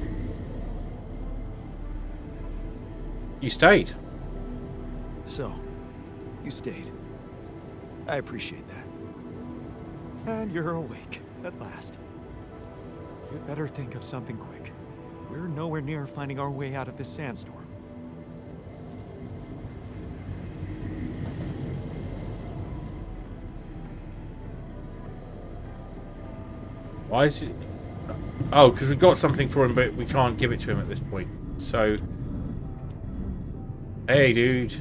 You stayed. So, you stayed. I appreciate that. And you're awake, at last. You'd better think of something quick. We're nowhere near finding our way out of this sandstorm. Why is it? Oh, because we've got something for him, but we can't give it to him at this point. So, hey, dude,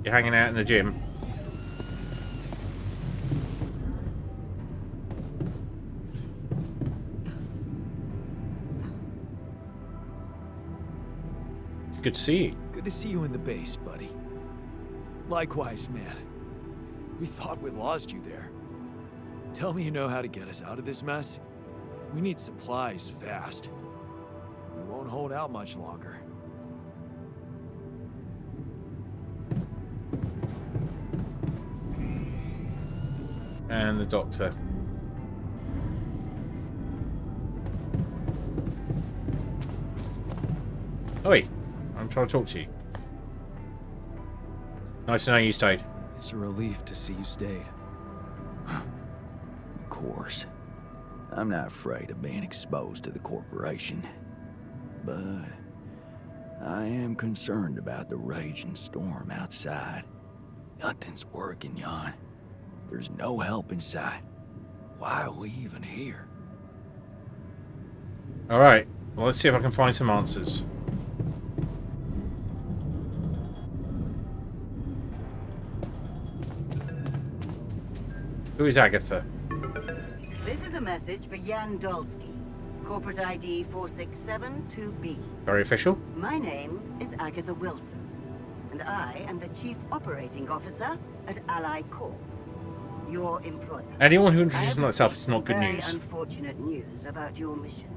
you're hanging out in the gym. Good to see you. Good to see you in the base, buddy. Likewise, man. We thought we'd lost you there. Tell me you know how to get us out of this mess. We need supplies fast. We won't hold out much longer. And the doctor. Oi, I'm trying to talk to you. Nice to know you stayed. It's a relief to see you stayed. Of course. I'm not afraid of being exposed to the corporation. But I am concerned about the raging storm outside. Nothing's working, Jan. There's no help in sight. Why are we even here? Alright, well, let's see if I can find some answers. Who is Agatha? This is a message for Jan Dolsky, corporate ID 4672B. Very official. My name is Agatha Wilson, and I am the Chief Operating Officer at Ally Corp, your employer. Anyone who I introduces have themselves, it's not good very news. unfortunate news about your mission.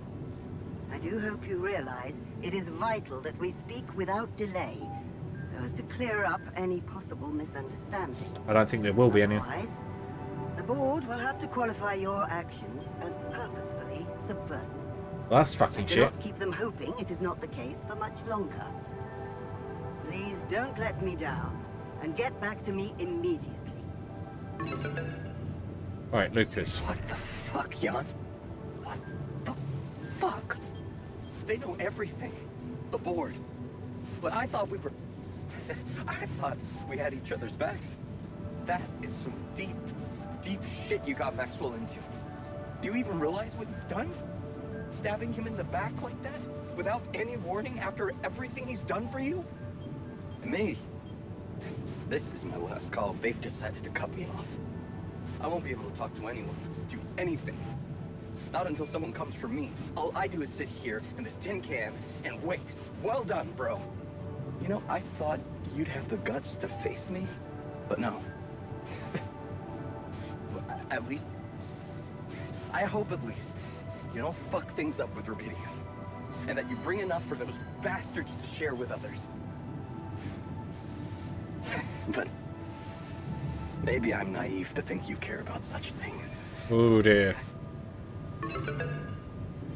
I do hope you realize it is vital that we speak without delay, so as to clear up any possible misunderstandings. I don't think there will be any. Otherwise, the board will have to qualify your actions as purposefully subversive. Well, that's fucking I shit. cannot keep them hoping it is not the case for much longer. Please don't let me down, and get back to me immediately. Right, Lucas. What the fuck, Jan? What the fuck? They know everything. The board. But I thought we were... I thought we had each other's backs. That is some deep, deep shit you got Maxwell into. Do you even realize what you've done? Stabbing him in the back like that? Without any warning after everything he's done for you? Me? This is my last call. They've decided to cut me off. I won't be able to talk to anyone, do anything. Not until someone comes for me. All I do is sit here in this tin can and wait. Well done, bro. You know, I thought you'd have the guts to face me, but no. At least, I hope at least, you don't fuck things up with Rubidium. And that you bring enough for those bastards to share with others. But maybe I'm naive to think you care about such things. Oh dear.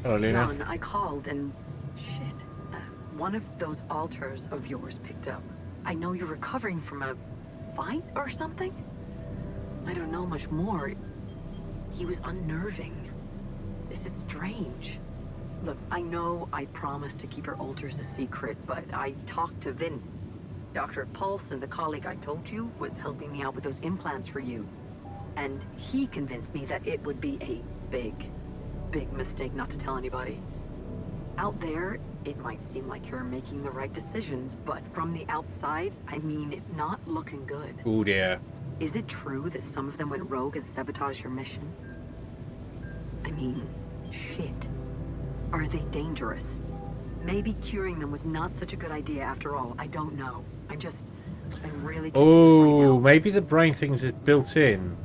Hello, Lena. Ron, I called and... shit. One of those altars of yours picked up. I know you're recovering from a fight or something? I don't know much more. He was unnerving. This is strange. Look, I know I promised to keep her altars a secret, but I talked to Vin. Dr. Paulson, the colleague I told you, was helping me out with those implants for you. And he convinced me that it would be a big mistake not to tell anybody. Out there, it might seem like you're making the right decisions, but from the outside, I mean, it's not looking good. Oh dear. Is it true that some of them went rogue and sabotaged your mission? I mean, shit. Are they dangerous? Maybe curing them was not such a good idea after all. I don't know. I'm really confused right Oh, now. maybe the brain things is built in.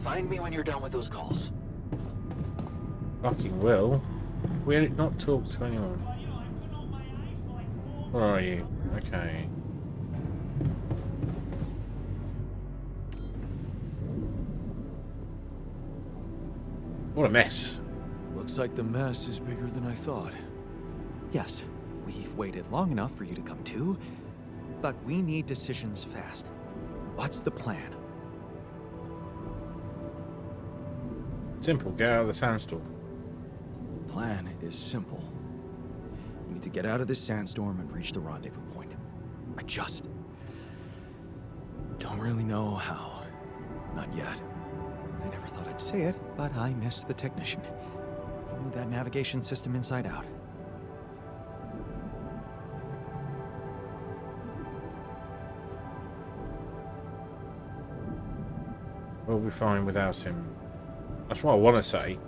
Find me when you're done with those calls. Fucking will. We not talk to anyone. Where are you? Okay. What a mess. Looks like the mess is bigger than I thought. Yes, we've waited long enough for you to come to, but we need decisions fast. What's the plan? Simple. Get out of the sandstorm. Plan is simple. We need to get out of this sandstorm and reach the rendezvous point. I just don't really know how. Not yet. I never thought I'd say it, but I miss the technician. He knew that navigation system inside out. We'll be fine without him. That's what I want to say.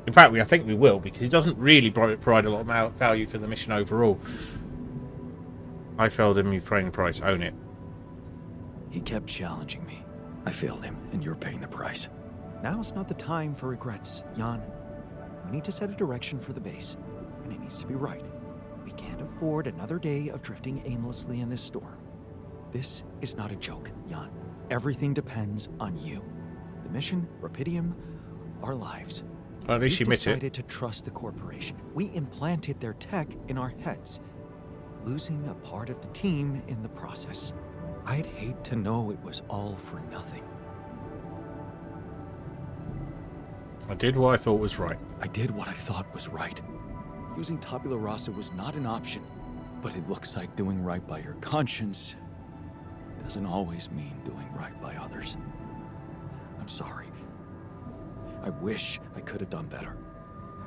In fact, I think we will, because he doesn't really provide a lot of value for the mission overall. I failed him, you're paying the price. Own it. He kept challenging me. I failed him, and you're paying the price. Now's not the time for regrets, Jan. We need to set a direction for the base, and it needs to be right. We can't afford another day of drifting aimlessly in this storm. This is not a joke, Jan. Everything depends on you. The mission, Rapidium, our lives. Well, at least you We admit it. decided to trust the corporation. We implanted their tech in our heads, losing a part of the team in the process. I'd hate to know it was all for nothing. I did what I thought was right. I did what I thought was right. Using tabula rasa was not an option, but it looks like doing right by your conscience doesn't always mean doing right by others. I'm sorry. I wish I could have done better.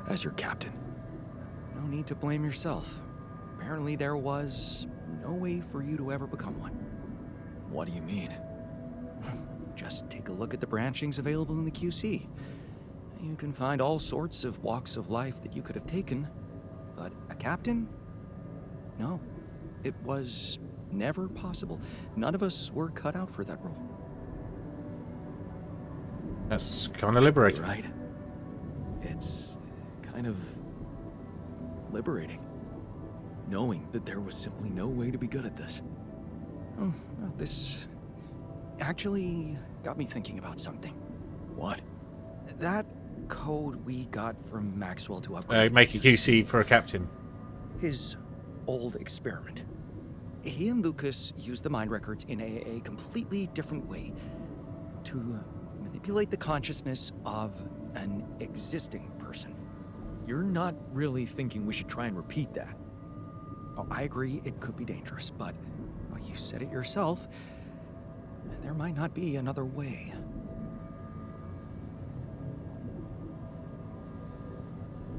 As your captain, no need to blame yourself. Apparently there was no way for you to ever become one. What do you mean? Just take a look at the branchings available in the QC. You can find all sorts of walks of life that you could have taken, but a captain? No, it was never possible. None of us were cut out for that role. That's kind of liberating. Right? It's kind of liberating, knowing that there was simply no way to be good at this. Oh, well, this actually got me thinking about something. What? That code we got from Maxwell to upgrade. Make a QC for a captain. His old experiment. He and Lucas used the mind records in a completely different way to manipulate the consciousness of an existing person. You're not really thinking we should try and repeat that. Oh, I agree it could be dangerous, but well, you said it yourself. There might not be another way.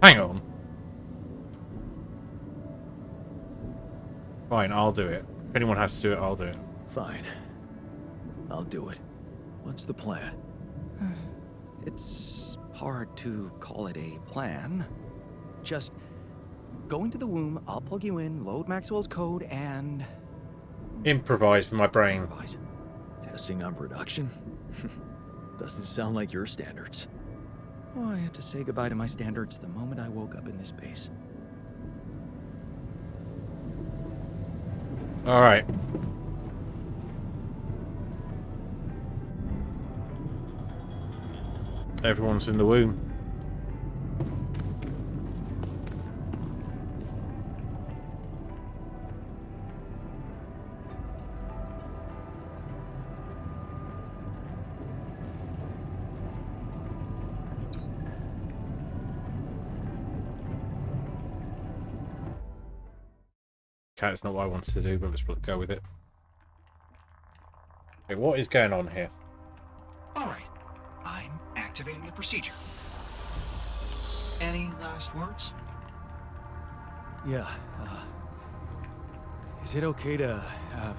Hang on. Fine, I'll do it. If anyone has to do it, I'll do it. Fine. I'll do it. What's the plan? It's hard to call it a plan. Just go into the womb, I'll plug you in, load Maxwell's code, and... Improvise in my brain. improvise. Testing on production? Doesn't sound like your standards. Oh, I had to say goodbye to my standards the moment I woke up in this base. Alright. Everyone's in the womb. Okay, it's not what I wanted to do, but let's go with it. Okay, what is going on here? All right, I'm activating the procedure. Any last words? Yeah, is it okay to have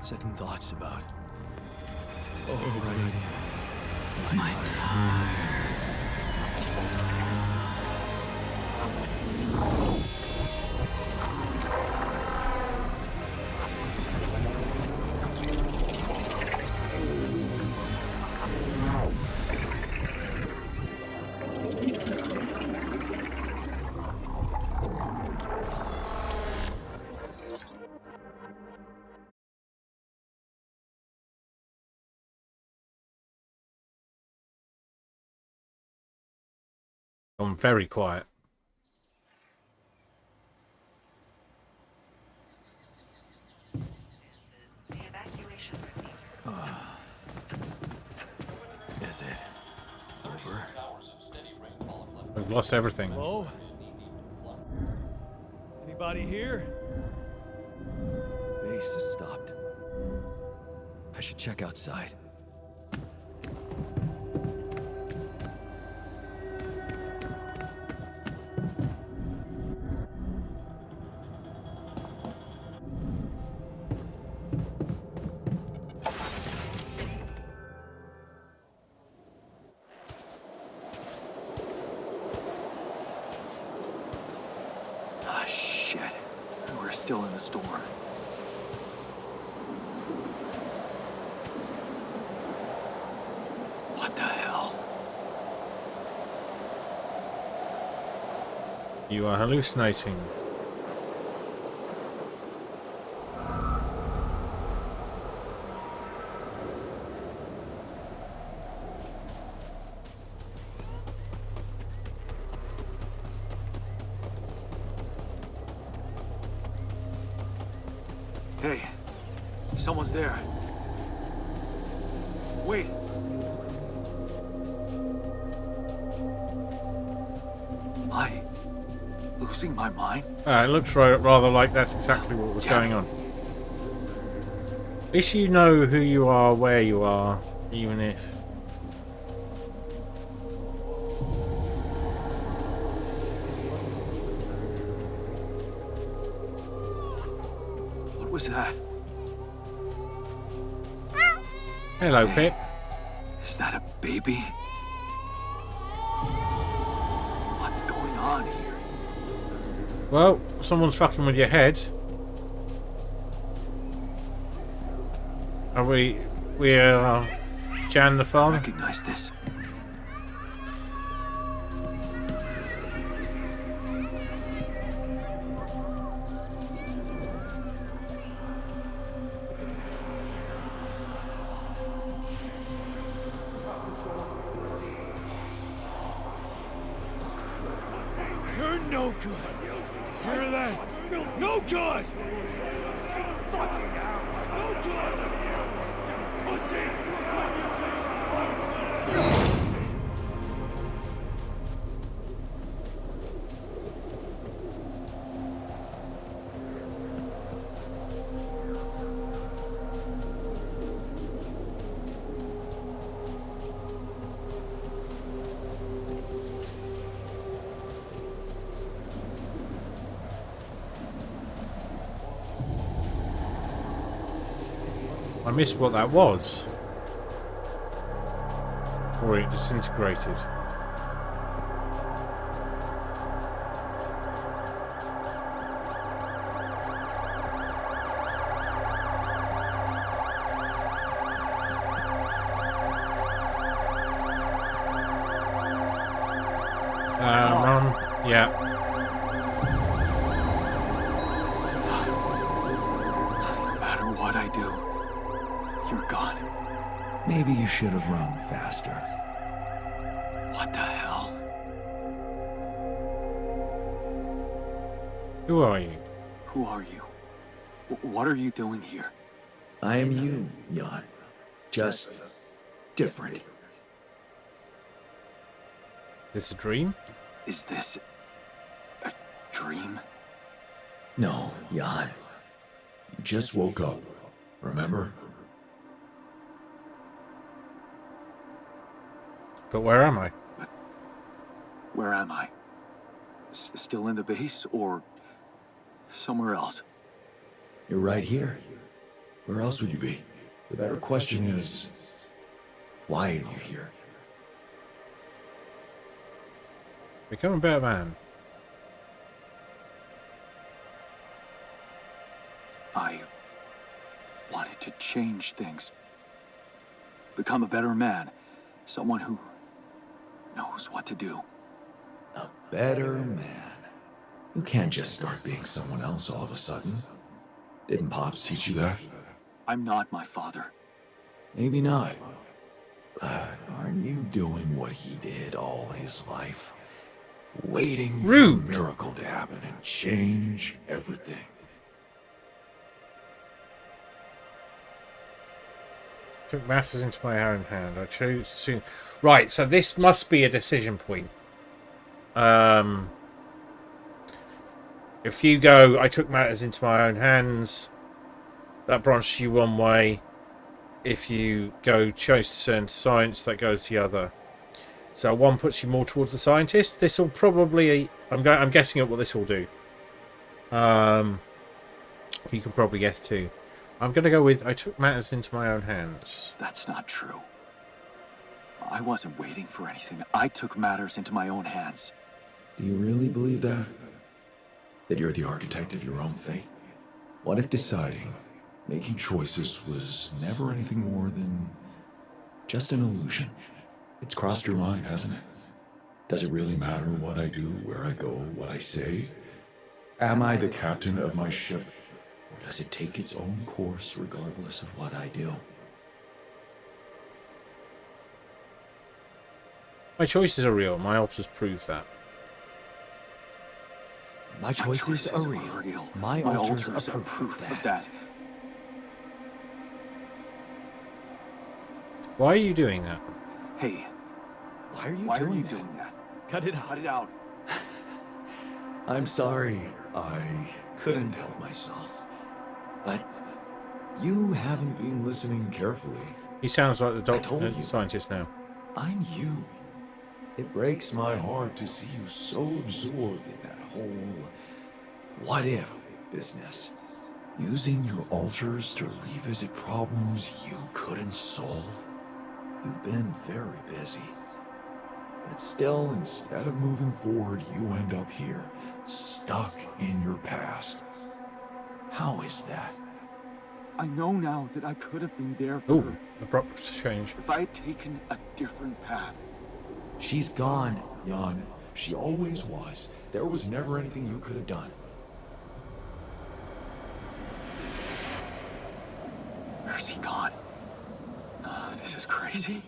second thoughts about... overriding my heart? I'm very quiet. The evacuation procedure. Is it over? We've lost everything. Hello? Anybody here? Base has stopped. I should check outside. Ah, shit. We're still in the storm. What the hell? You are hallucinating. Hey, someone's there. Wait. Am I losing my mind? It looks rather like that's exactly what was going on. At least you know who you are, where you are, even if... What was that? Hello, Pip. Is that a baby? What's going on here? Well, someone's fucking with your head. Are we're Jan the I farm? recognize this. You're no good. Hear that? No good! No good! I missed what that was. Or it disintegrated. Yeah. No matter what I do, you're gone. Maybe you should have run faster. What the hell? Who are you? Who are you? What are you doing here? I am you, Jan. Just different. This a dream? Is this a dream? No, Jan. You just woke up. Remember? But where am I? Where am I? Still in the base or somewhere else? You're right here. Where else would you be? The better question is, why are you here? Become a better man. I wanted to change things. Become a better man. Someone who knows what to do. A better man. You can't just start being someone else all of a sudden. Didn't Pops teach you that? I'm not my father. Maybe not. But aren't you doing what he did all his life? Waiting Rude. for a miracle to happen and change everything. Took matters into my own hand. I chose to. Right, so this must be a decision point. If you go, I took matters into my own hands, that branches you one way. If you go, chose to turn to science, that goes the other. So one puts you more towards the scientist. This will probably, I'm guessing at what this will do. You can probably guess too. I'm going to go with, I took matters into my own hands. That's not true. I wasn't waiting for anything. I took matters into my own hands. Do you really believe that? That you're the architect of your own fate? What if deciding, making choices was never anything more than just an illusion? It's crossed your mind, hasn't it? Does it really matter what I do, where I go, what I say? Am I the captain of my ship? Or does it take its own course regardless of what I do? My choices are real. My alters prove that. My choices are real. My altars are proof of that. Why are you doing that? Hey, Why are you why doing are you that? doing that? Cut it out. Cut it out. I'm sorry. I couldn't help myself. But you haven't been listening carefully. He sounds like the told doctor, you. scientist now. I'm you. It breaks my heart to see you so absorbed in that whole what if business. Using your altars to revisit problems you couldn't solve. You've been very busy. But still, instead of moving forward, you end up here, stuck in your past. How is that? I know now that I could have been there for Oh, her abrupt change. if I had taken a different path. She's gone, Jan. She always was. There was never anything you could have done. Where's he gone? Oh, this is crazy.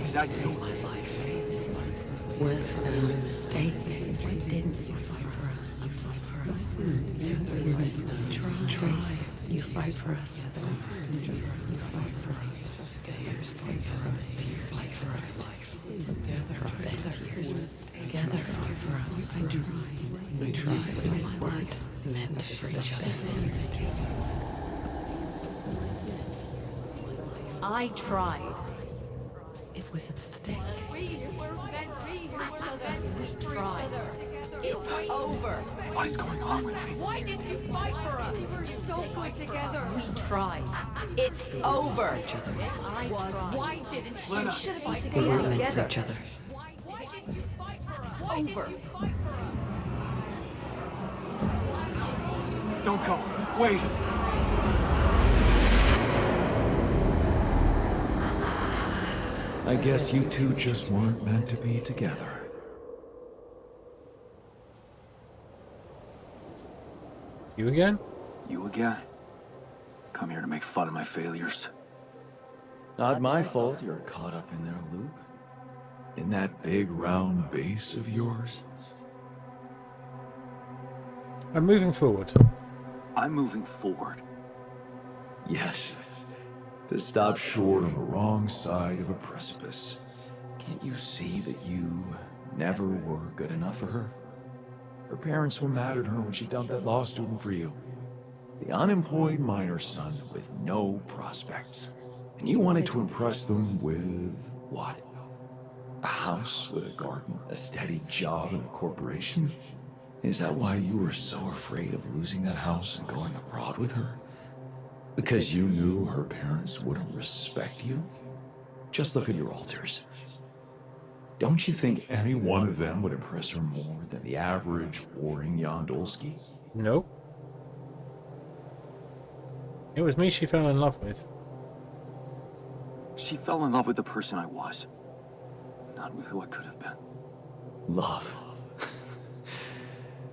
Is that you? Was a mistake. Didn't you fight for us? You fight for us. Try. You fight for us. You fight for us. Tears fight for us. You fight for us. Together. Our best years together for us. I tried. With what meant for each other. I tried. It was a mistake. We tried. It's over. What is going on with me? Why didn't you fight for us? We were so good together. We tried. It's over. I was. Why didn't you? Lena. We should have We stayed weren't meant for together. each other. Why didn't you fight for us? Over. Don't go. Wait. I guess you two just weren't meant to be together. You again? You again? Come here to make fun of my failures. Not my fault you're caught up in their loop. In that big round base of yours. I'm moving forward. I'm moving forward. Yes. To stop short on the wrong side of a precipice. Can't you see that you never were good enough for her? Her parents were mad at her when she dumped that law student for you. The unemployed miner's son with no prospects. And you wanted to impress them with what? A house with a garden, a steady job in a corporation? Is that why you were so afraid of losing that house and going abroad with her? Because you knew her parents wouldn't respect you? Just look at your altars. Don't you think any one of them would impress her more than the average warring Yondolski? Nope. It was me she fell in love with. She fell in love with the person I was, not with who I could have been. Love.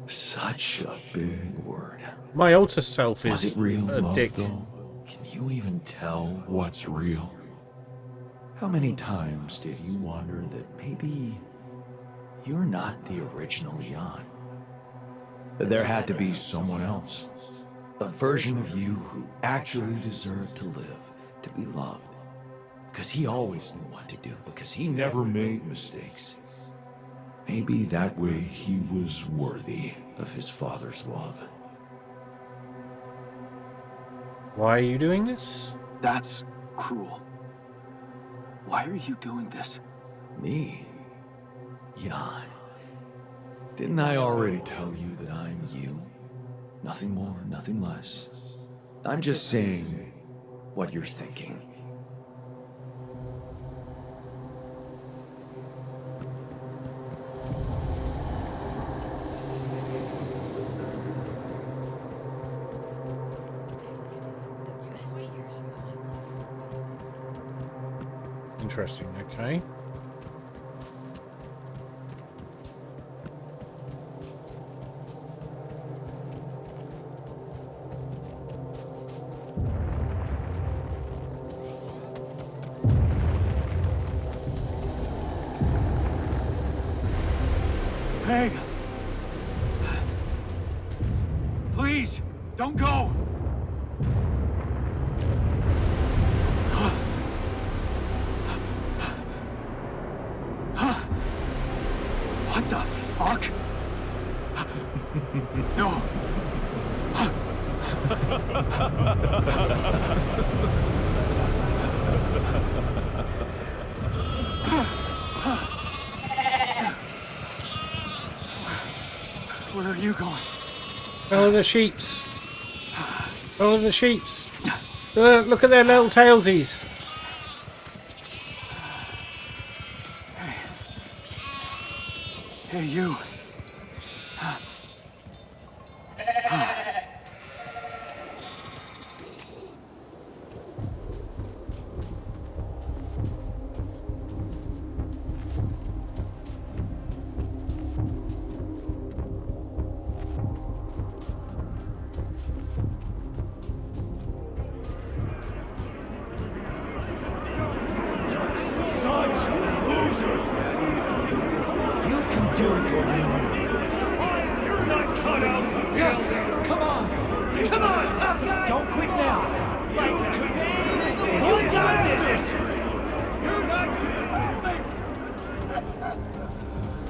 Such a big word. My alter self Was is it real a love, dick. though? Can you even tell what's real? How many times did you wonder that maybe you're not the original Jan? That there had to be someone else. A version of you who actually deserved to live, to be loved. Because he always knew what to do, because he never made mistakes. Maybe that way he was worthy of his father's love. Why are you doing this? That's cruel. Why are you doing this? Me? Jan. Didn't I already tell you that I'm you? Nothing more, nothing less. I'm just saying what you're thinking. Interesting, okay. Hey! Please, don't go! What the fuck? No. Where are you going? Follow the sheeps. Follow the sheeps. Look at their little tailsies. Hey, you.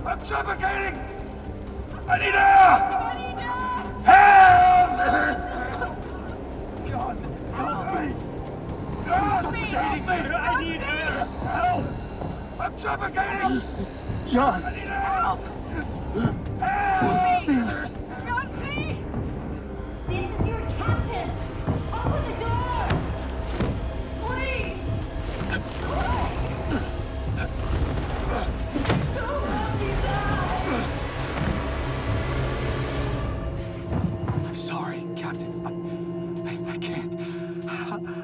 I'm suffocating! I need air! Help! God, help me! God, help me! I need air! Help! I'm suffocating! John, I need help! This is your captain! Open the door! Please! Don't let me die! I'm sorry, Captain. I can't.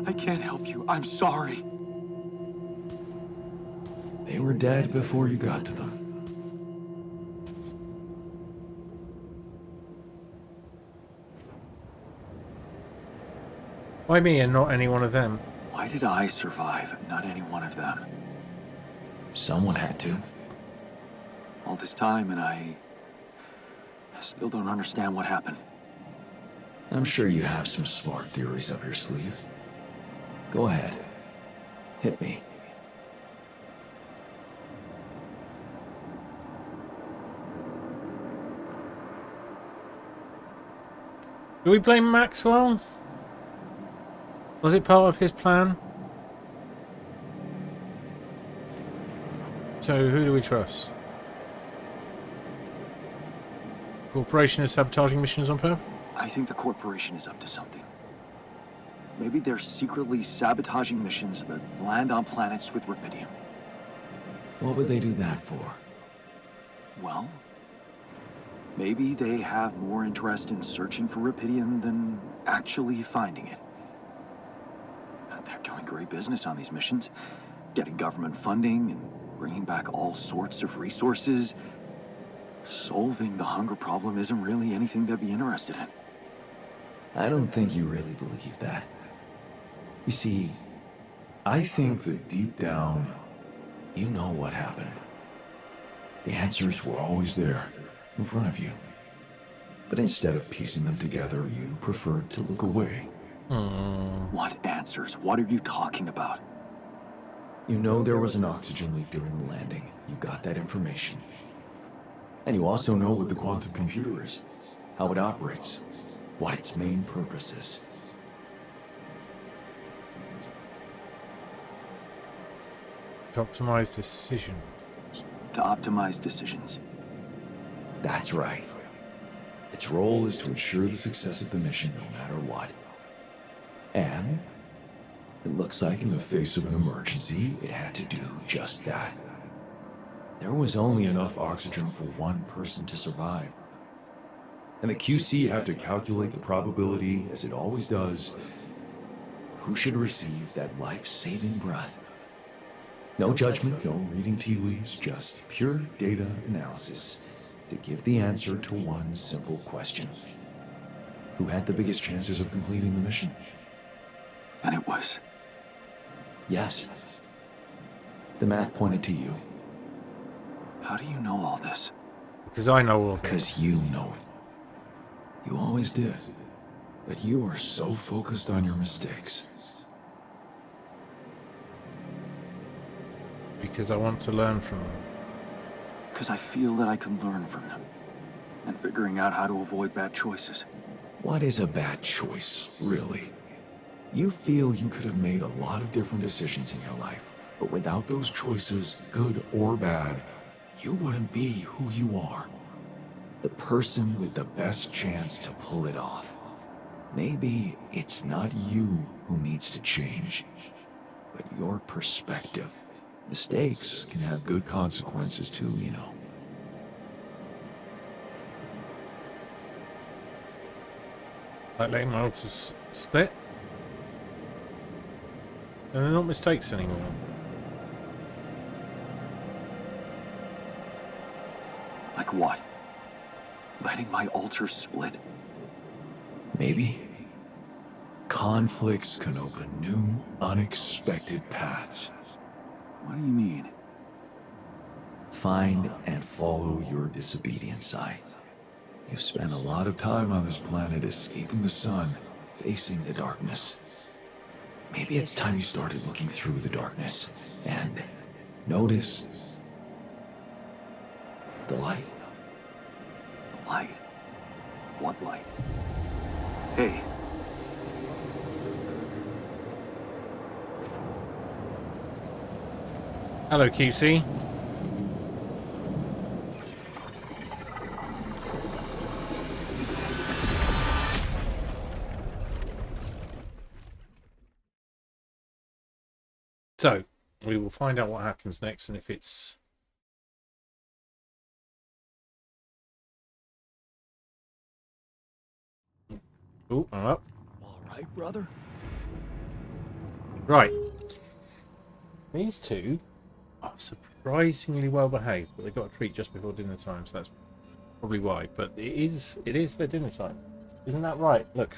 I can't help you. I'm sorry. They were dead before you got to them. Why me and not any one of them? Why did I survive, not any one of them? Someone had to. All this time, and I still don't understand what happened. I'm sure you have some smart theories up your sleeve. Go ahead. Hit me. Do we blame Maxwell? Was it part of his plan? So who do we trust? Corporation is sabotaging missions on purpose? I think the corporation is up to something. Maybe they're secretly sabotaging missions that land on planets with rubidium. What would they do that for? Well, maybe they have more interest in searching for rubidium than actually finding it. They're doing great business on these missions, getting government funding and bringing back all sorts of resources. Solving the hunger problem isn't really anything they'd be interested in. I don't think you really believe that. You see, I think that deep down, you know what happened. The answers were always there, in front of you. But instead of piecing them together, you preferred to look away. What answers? What are you talking about? You know there was an oxygen leak during the landing. You got that information. And you also know what the quantum computer is, how it operates, what its main purpose is. To optimize decision. To optimize decisions. That's right. Its role is to ensure the success of the mission no matter what. And it looks like in the face of an emergency, it had to do just that. There was only enough oxygen for one person to survive. And the QC had to calculate the probability, as it always does, who should receive that life-saving breath. No judgment, no reading tea leaves, just pure data analysis to give the answer to one simple question. Who had the biggest chances of completing the mission? And it was. Yes. The math pointed to you. How do you know all this? Because I know all of it. Because you know it. You always did. But you are so focused on your mistakes. Because I want to learn from them. Because I feel that I can learn from them. And figuring out how to avoid bad choices. What is a bad choice, really? You feel you could have made a lot of different decisions in your life, but without those choices, good or bad, you wouldn't be who you are. The person with the best chance to pull it off. Maybe it's not you who needs to change, but your perspective. Mistakes can have good consequences too, you know. Like letting my alters split. And they're not mistakes anymore. Like what? Letting my altar split? Maybe. Conflicts can open new, unexpected paths. What do you mean? Find and follow your disobedient side. You've spent a lot of time on this planet escaping the sun, facing the darkness. Maybe it's time you started looking through the darkness and notice the light. The light? What light? Hey. Hello, QC. So we will find out what happens next, and if it's oh, I'm up. All right, brother. Right. These two are surprisingly well behaved, but they got a treat just before dinner time, so that's probably why. But it is their dinner time. Isn't that right? Look.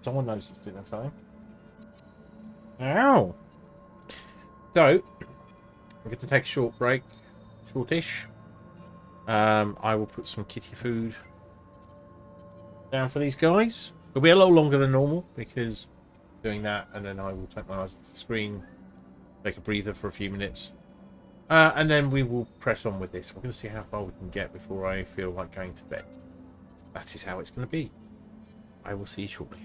Someone knows it's dinner time. Ow! So, I'm going to take a short break. Shortish. I will put some kitty food down for these guys. It'll be a little longer than normal because doing that, and then I will take my eyes off the screen, take a breather for a few minutes, and then we will press on with this. We're going to see how far we can get before I feel like going to bed. That is how it's going to be. I will see you shortly.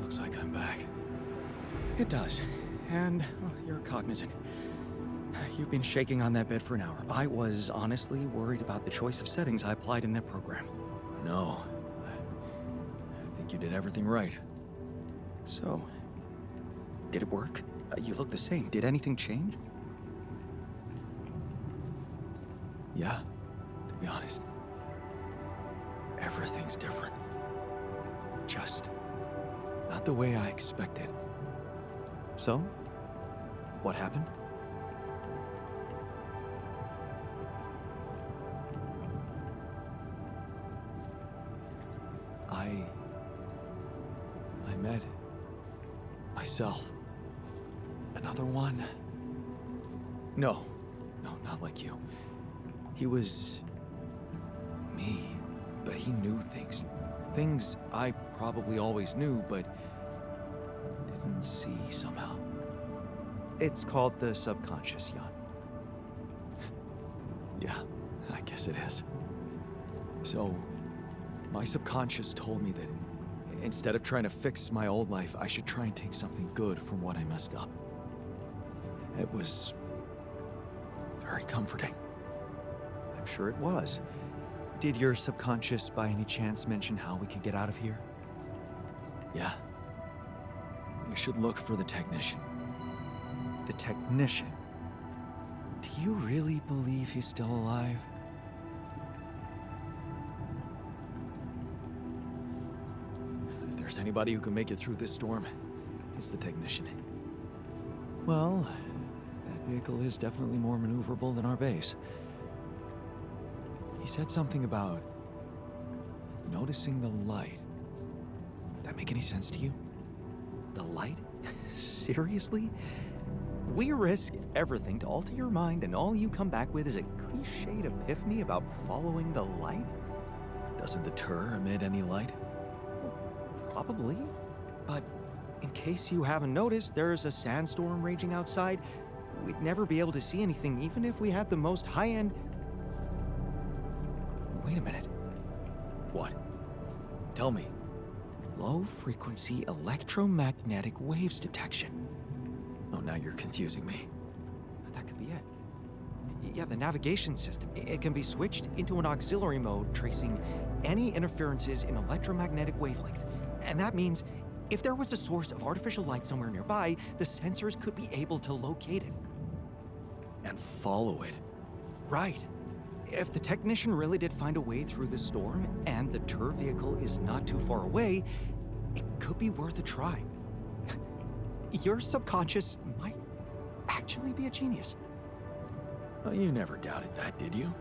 Looks like I'm back. It does. And you're cognizant. You've been shaking on that bed for an hour. I was honestly worried about the choice of settings I applied in that program. No. I think you did everything right. So, did it work? You look the same. Did anything change? Yeah, to be honest. Everything's different. Just not the way I expected. So, what happened? I met myself. Another one. No, not like you. He was me, but he knew things. Things I probably always knew, but didn't see somehow. It's called the subconscious, Jan. Yeah, I guess it is. So, my subconscious told me that instead of trying to fix my old life, I should try and take something good from what I messed up. It was very comforting. I'm sure it was. Did your subconscious by any chance mention how we could get out of here? Yeah. We should look for the technician. The technician? Do you really believe he's still alive? If there's anybody who can make it through this storm, it's the technician. Well, that vehicle is definitely more maneuverable than our base. He said something about noticing the light. That make any sense to you? The light? Seriously? We risk everything to alter your mind, and all you come back with is a cliched epiphany about following the light? Doesn't the tur emit any light? Probably. But in case you haven't noticed, there's a sandstorm raging outside. We'd never be able to see anything, even if we had the most high-end... Wait a minute. What? Tell me. Low-frequency electromagnetic waves detection. Oh, now you're confusing me. That could be it. Yeah, the navigation system. It can be switched into an auxiliary mode, tracing any interferences in electromagnetic wavelength. And that means if there was a source of artificial light somewhere nearby, the sensors could be able to locate it. And follow it. Right. If the technician really did find a way through the storm, and the tur vehicle is not too far away, it could be worth a try. Your subconscious might actually be a genius. Well, you never doubted that, did you?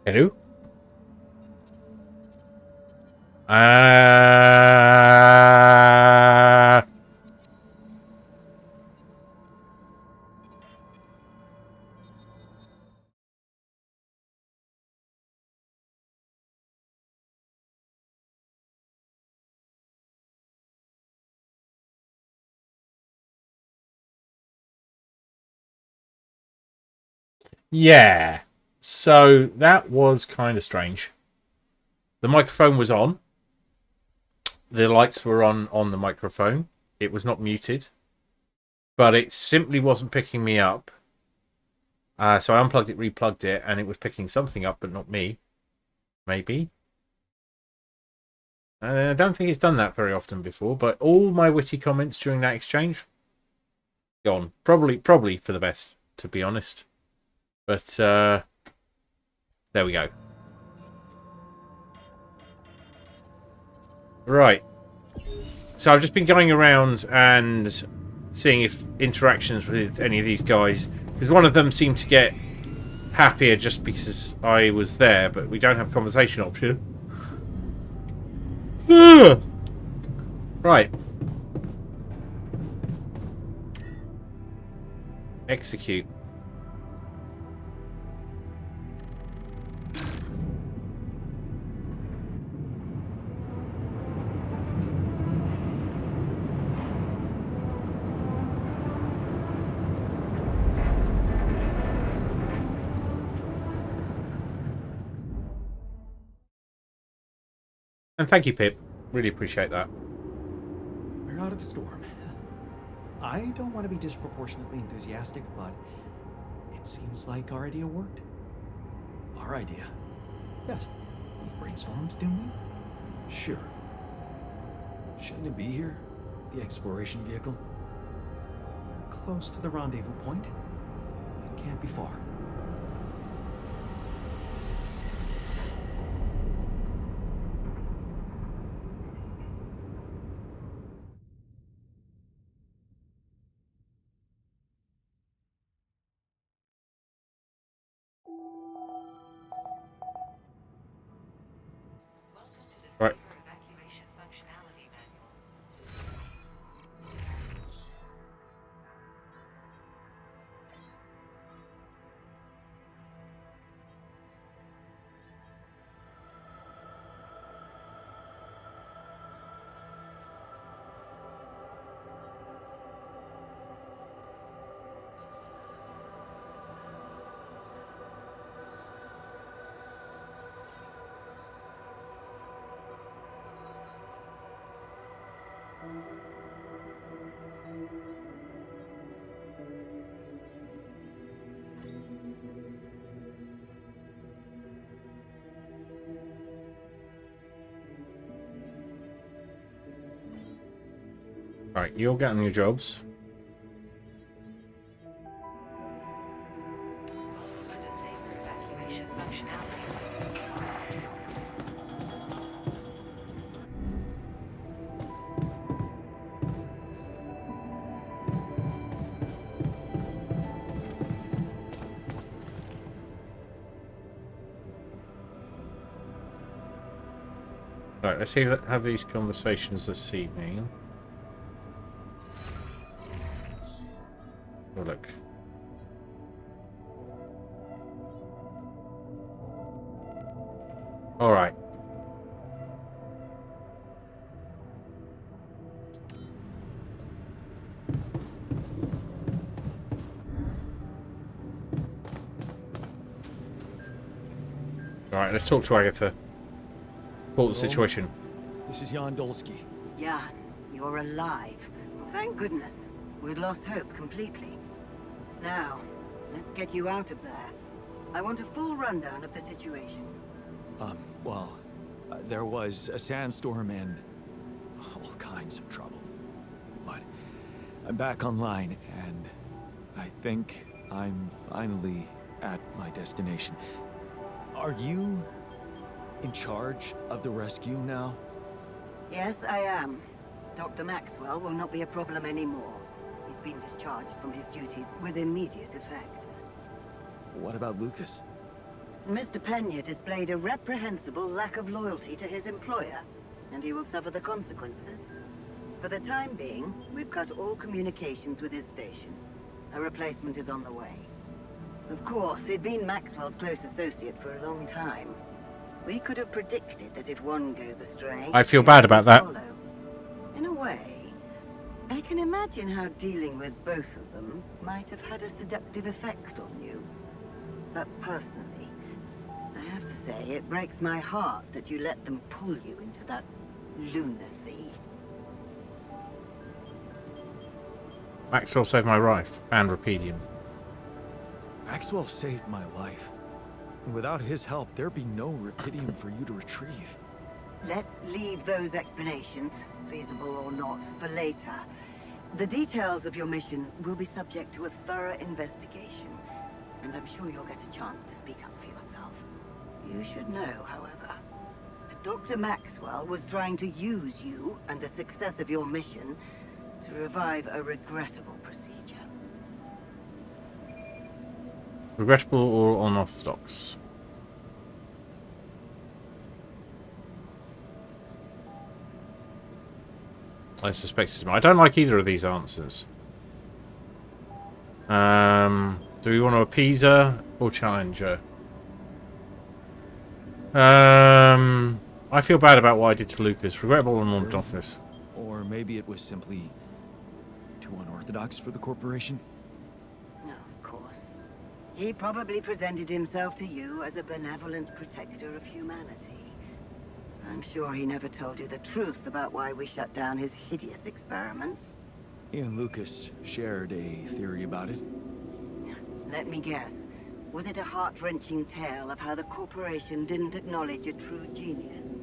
Hello? Yeah. So that was kind of strange. The microphone was on. The lights were on the microphone. It was not muted. But it simply wasn't picking me up. So I unplugged it, replugged it, and it was picking something up, but not me. Maybe. I don't think it's done that very often before, but all my witty comments during that exchange, gone. Probably for the best. to be honest. But there we go. Right. So I've just been going around and seeing if interactions with any of these guys, because one of them seemed to get happier just because I was there, but we don't have conversation option. Right. Execute. And thank you, Pip. Really appreciate that. We're out of the storm. I don't want to be disproportionately enthusiastic, but it seems like our idea worked. Our idea? Yes. We brainstormed, didn't we? Sure. Shouldn't it be here? The exploration vehicle? We're close to the rendezvous point. It can't be far. Right. Right, you're getting your jobs. Right, let's have these conversations this evening. Oh, look. All right. All right, let's talk to Agatha. What the situation? This is Jan Dolsky. Jan, you're alive. Thank goodness. We'd lost hope completely. Now, let's get you out of there. I want a full rundown of the situation. There was a sandstorm and all kinds of trouble. But I'm back online, and I think I'm finally at my destination. Are you in charge of the rescue now? Yes, I am. Dr. Maxwell will not be a problem anymore. He's been discharged from his duties with immediate effect. What about Lucas? Mr. Pena displayed a reprehensible lack of loyalty to his employer, and he will suffer the consequences. For the time being, we've cut all communications with his station. A replacement is on the way. Of course, he'd been Maxwell's close associate for a long time. We could have predicted that if one goes astray... I feel bad about that. Follow. In a way, I can imagine how dealing with both of them might have had a seductive effect on you. But personally, I have to say, it breaks my heart that you let them pull you into that lunacy. Maxwell saved my life and Repedium. Maxwell saved my life. Without his help, there'd be no Repedium for you to retrieve. Let's leave those explanations, feasible or not, for later. The details of your mission will be subject to a thorough investigation, and I'm sure you'll get a chance to speak up for yourself. You should know, however, that Dr. Maxwell was trying to use you and the success of your mission to revive a regrettable procedure. Regrettable or unorthodox? I suspected. I don't like either of these answers. Do we want to appease her or challenge her? I feel bad about what I did to Lucas. Regrettable and unorthodox. Or maybe it was simply too unorthodox for the corporation? No, of course. He probably presented himself to you as a benevolent protector of humanity. I'm sure he never told you the truth about why we shut down his hideous experiments. He and Lucas shared a theory about it. Let me guess. Was it a heart-wrenching tale of how the corporation didn't acknowledge a true genius?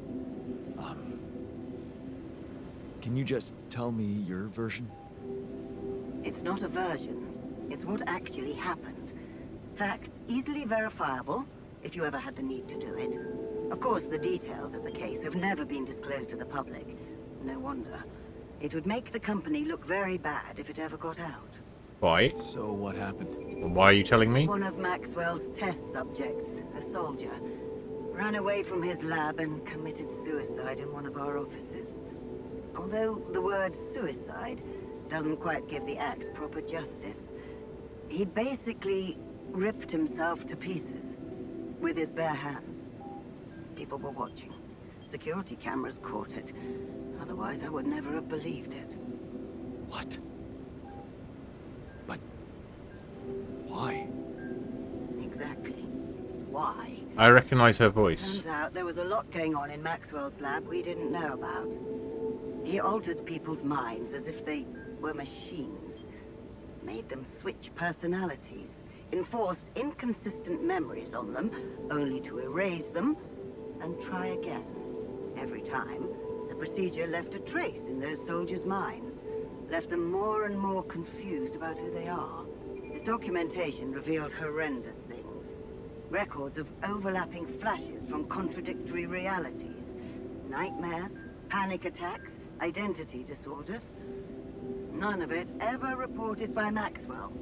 Can you just tell me your version? It's not a version. It's what actually happened. Facts easily verifiable, if you ever had the need to do it. Of course, the details of the case have never been disclosed to the public. No wonder. It would make the company look very bad if it ever got out. Why? So what happened? Why are you telling me? One of Maxwell's test subjects, a soldier, ran away from his lab and committed suicide in one of our offices. Although the word suicide doesn't quite give the act proper justice, he basically ripped himself to pieces with his bare hands. People were watching. Security cameras caught it. Otherwise, I would never have believed it. What? But why? Exactly. Why? I recognize her voice. Turns out there was a lot going on in Maxwell's lab we didn't know about. He altered people's minds as if they were machines. Made them switch personalities. Enforced inconsistent memories on them, only to erase them and try again. Every time, the procedure left a trace in those soldiers' minds. Left them more and more confused about who they are. His documentation revealed horrendous things. Records of overlapping flashes from contradictory realities. Nightmares, panic attacks, identity disorders. None of it ever reported by Maxwell.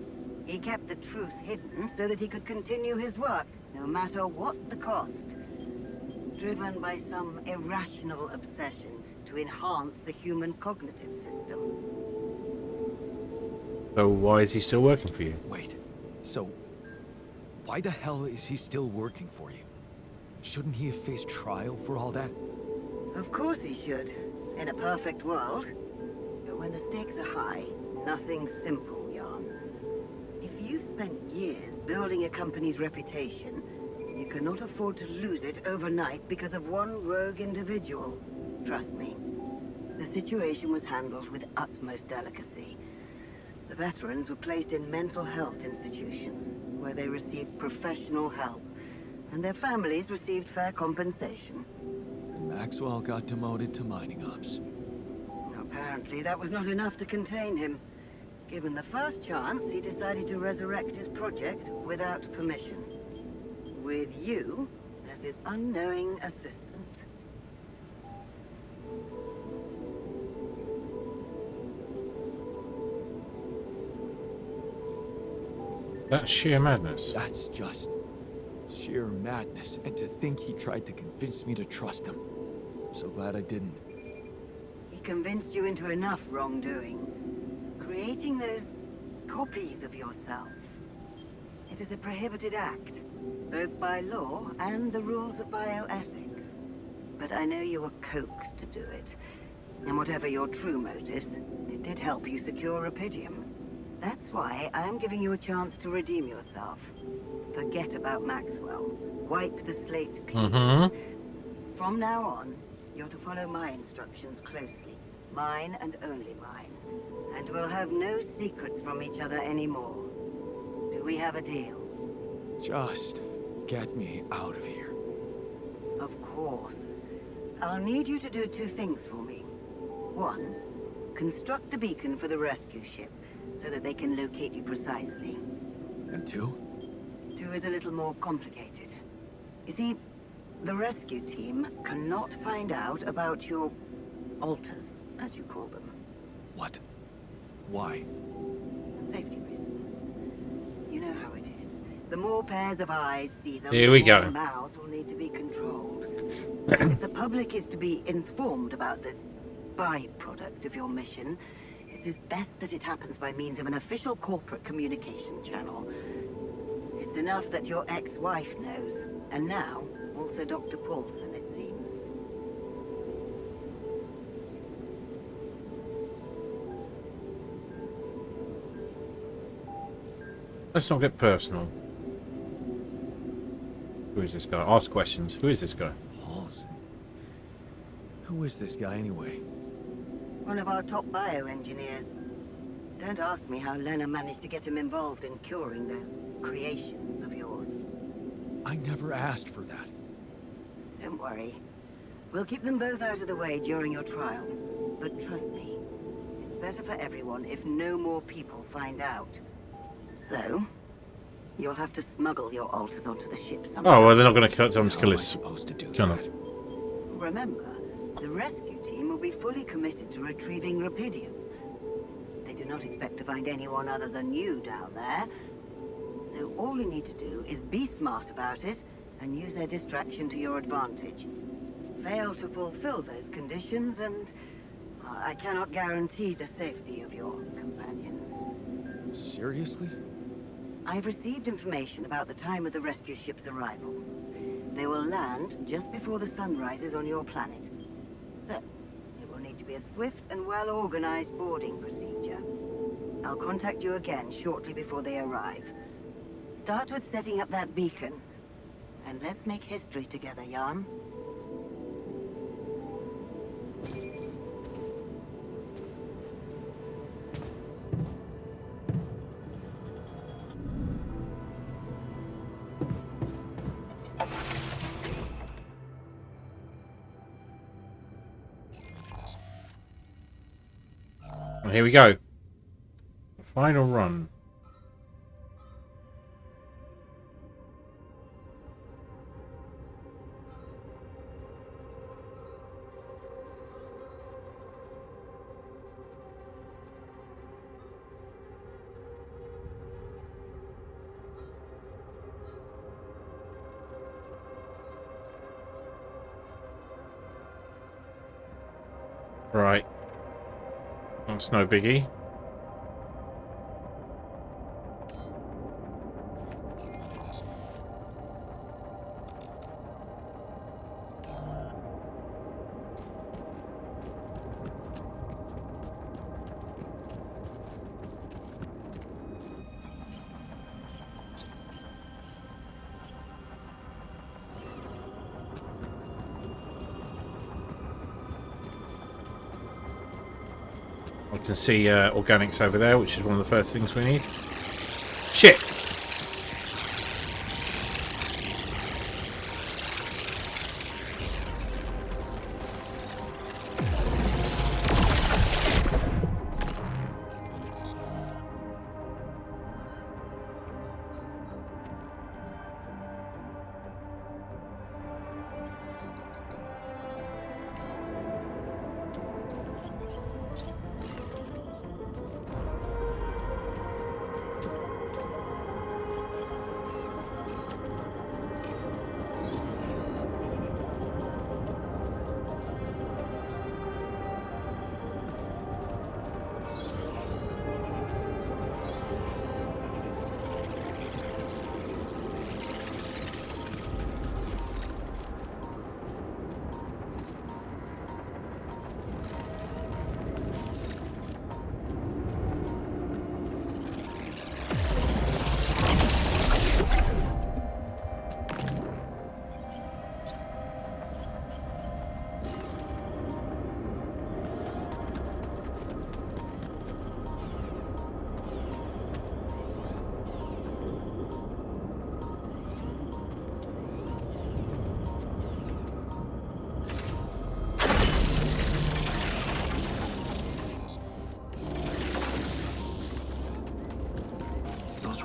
He kept the truth hidden so that he could continue his work, no matter what the cost. Driven by some irrational obsession to enhance the human cognitive system. So why is he still working for you? Wait, so why the hell is he still working for you? Shouldn't he have faced trial for all that? Of course he should, in a perfect world. But when the stakes are high, nothing's simple, Jan. If you've spent years building a company's reputation, you cannot afford to lose it overnight because of one rogue individual. Trust me. The situation was handled with utmost delicacy. The veterans were placed in mental health institutions, where they received professional help, and their families received fair compensation. And Maxwell got demoted to mining ops. Apparently, that was not enough to contain him. Given the first chance, he decided to resurrect his project without permission. With you as his unknowing assistant. That's sheer madness. That's just sheer madness. And to think he tried to convince me to trust him. I'm so glad I didn't. He convinced you into enough wrongdoing. Creating those copies of yourself. It is a prohibited act, both by law and the rules of bioethics. But I know you were coaxed to do it. And whatever your true motives, it did help you secure Rapidium. That's why I am giving you a chance to redeem yourself. Forget about Maxwell. Wipe the slate clean. From now on, you're to follow my instructions closely. Mine and only mine. And we'll have no secrets from each other anymore. Do we have a deal? Just get me out of here. Of course. I'll need you to do two things for me. One, construct a beacon for the rescue ship so that they can locate you precisely. And 2? 2 is a little more complicated. You see, the rescue team cannot find out about your alters, as you call them. What? Why? Safety reasons. You know how it is. The more pairs of eyes see them, Here we the more go. mouths will need to be controlled. And if the public is to be informed about this byproduct of your mission, it is best that it happens by means of an official corporate communication channel. It's enough that your ex-wife knows, and now also Dr. Paulson, it seems. Let's not get personal. Who is this guy? Ask questions. Who is this guy? Paulson. Who is this guy anyway? One of our top bioengineers. Don't ask me how Lena managed to get him involved in curing those creations of yours. I never asked for that. Don't worry. We'll keep them both out of the way during your trial. But trust me, it's better for everyone if no more people find out. So, you'll have to smuggle your alters onto the ship somehow. Oh, well, they're not going to kill him to kill How am I his... supposed to do John. that? Remember, the rescue team will be fully committed to retrieving Rapidium. They do not expect to find anyone other than you down there. So all you need to do is be smart about it and use their distraction to your advantage. Fail to fulfill those conditions and I cannot guarantee the safety of your companions. Seriously? I've received information about the time of the rescue ship's arrival. They will land just before the sun rises on your planet. So, it will need to be a swift and well-organized boarding procedure. I'll contact you again shortly before they arrive. Start with setting up that beacon. And let's make history together, Jan. Well, here we go. Final run. Right. That's no biggie. I can see organics over there, which is one of the first things we need. Shit!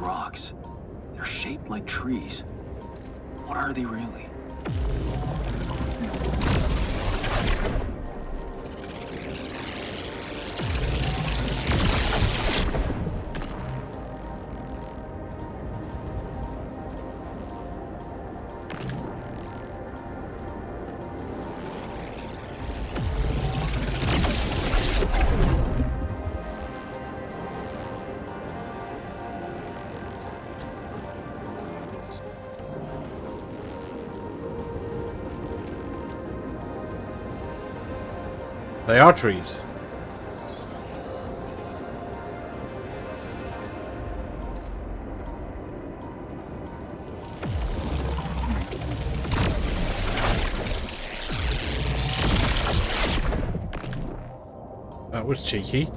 rocks. They're shaped like trees. What are they really? They are trees. That was cheeky.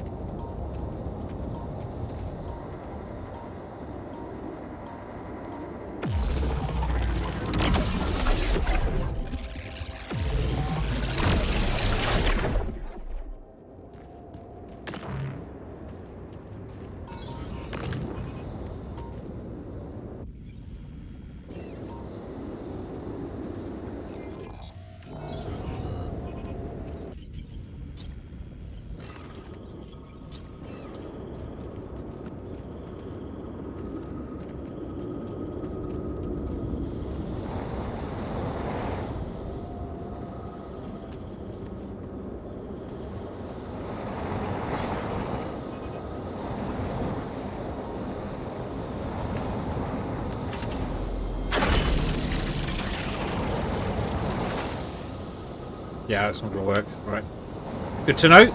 Yeah, it's not going to work. Right. Good to know.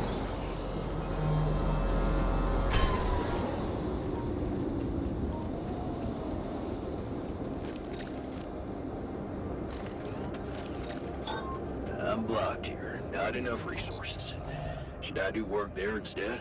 I'm blocked here. Not enough resources. Should I do work there instead?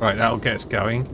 Right, that'll get us going.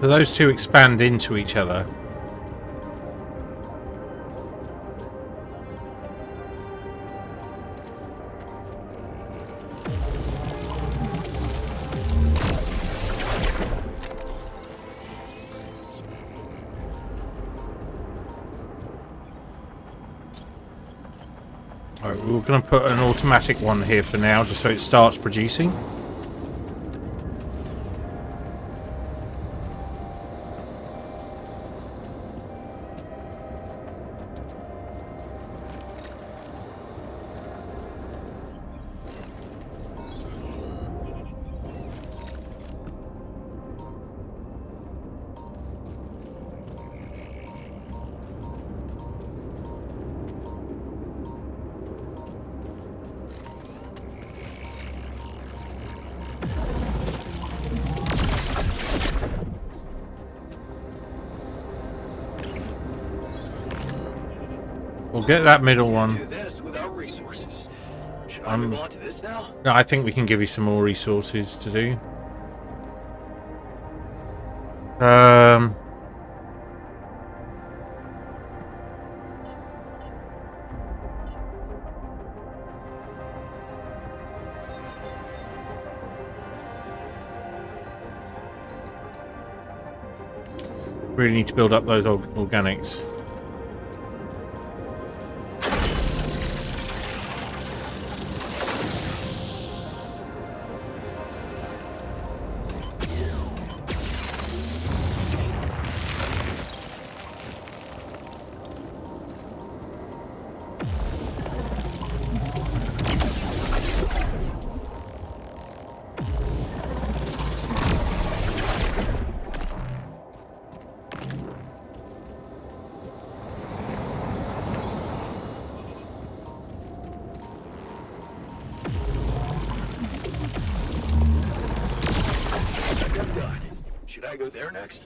So those two expand into each other. Alright, we're going to put an automatic one here for now, just so it starts producing. We'll get that middle one. Do this without resources. Should I I'm- move on to this now? No, I think we can give you some more resources to do. Really need to build up those organics. I'm done. Should I go there next?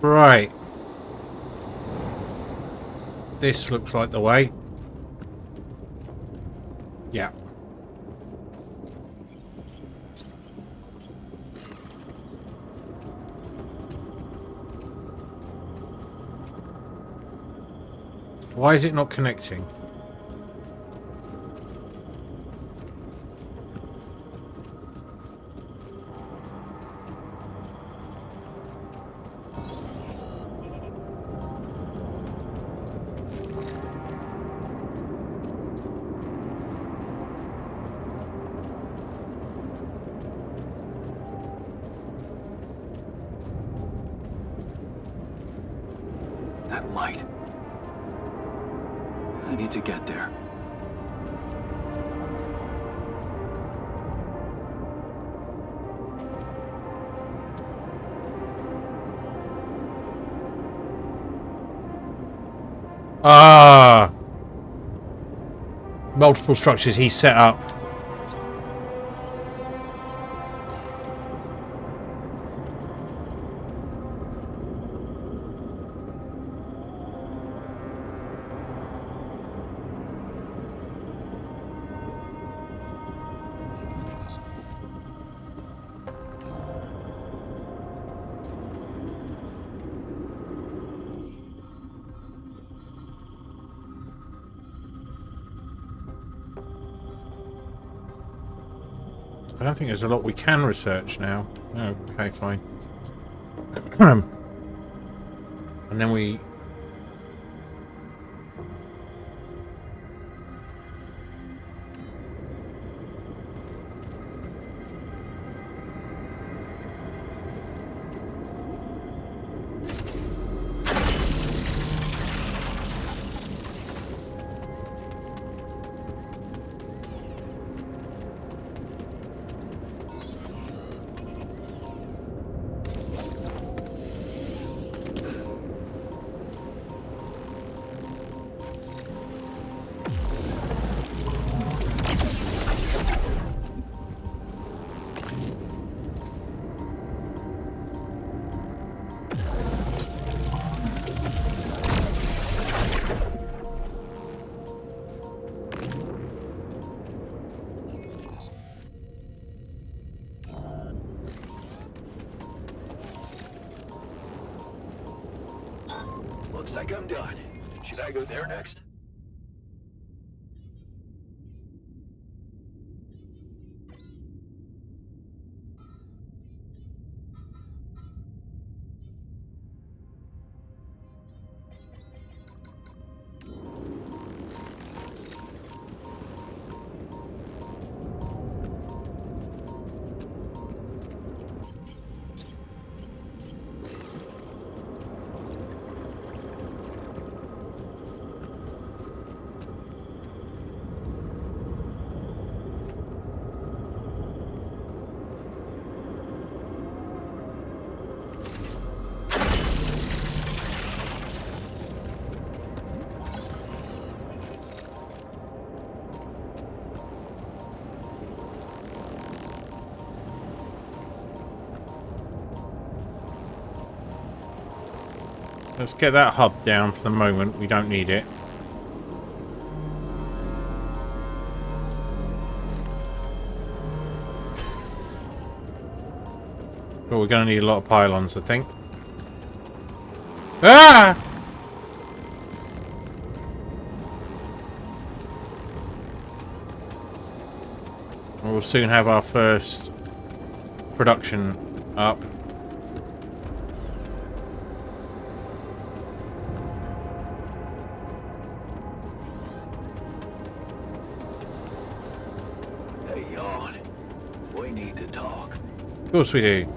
Right. This looks like the way. Yeah. Why is it not connecting? That light. I need to get there. Ah! Multiple structures he set up. I don't think there's a lot we can research now. Oh, okay, fine. And then we... Looks like I'm done. Should I go there next? Let's get that hub down for the moment. We don't need it. But we're going to need a lot of pylons, I think. Ah! We'll soon have our first production up. Hey, Yawn. We need to talk. Of course we do.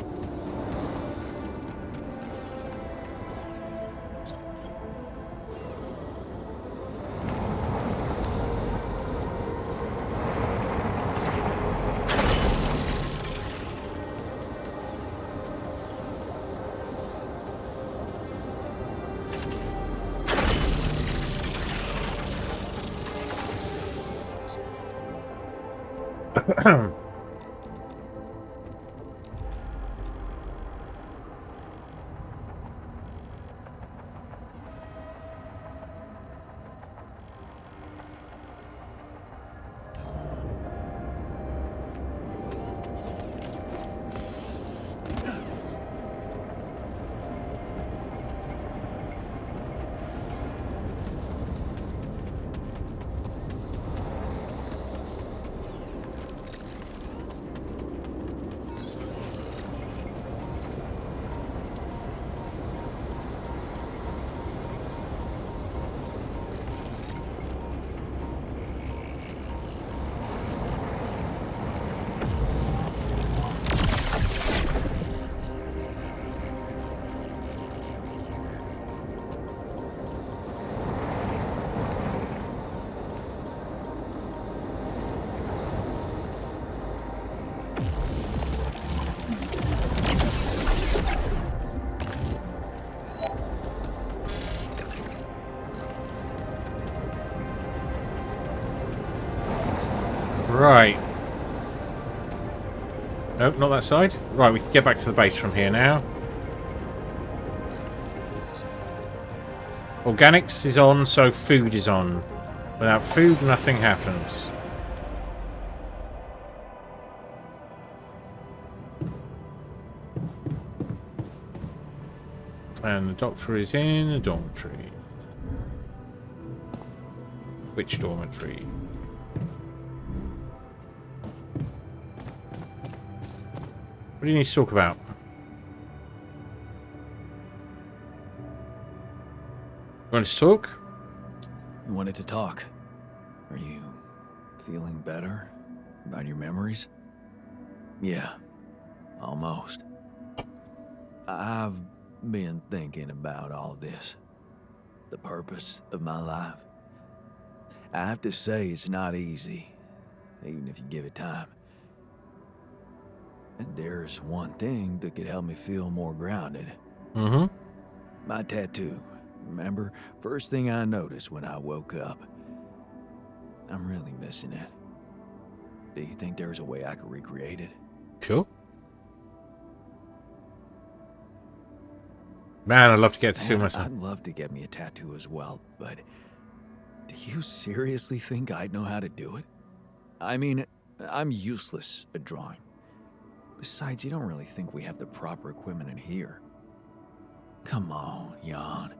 Right. Nope, not that side. Right, we can get back to the base from here now. Organics is on, so food is on. Without food, nothing happens. And the doctor is in a dormitory. Which dormitory? What do you need to talk about? You want to talk? You wanted to talk. Are you feeling better about your memories? Yeah, almost. I've been thinking about all this. The purpose of my life. I have to say it's not easy, even if you give it time. And there's one thing that could help me feel more grounded. Mm-hmm. My tattoo. Remember? First thing I noticed when I woke up. I'm really missing it. Do you think there's a way I could recreate it? Sure. Man, I'd love to get to see myself. I'd love to get me a tattoo as well, but do you seriously think I'd know how to do it? I mean, I'm useless at drawing. Besides, you don't really think we have the proper equipment in here. Come on, Jan.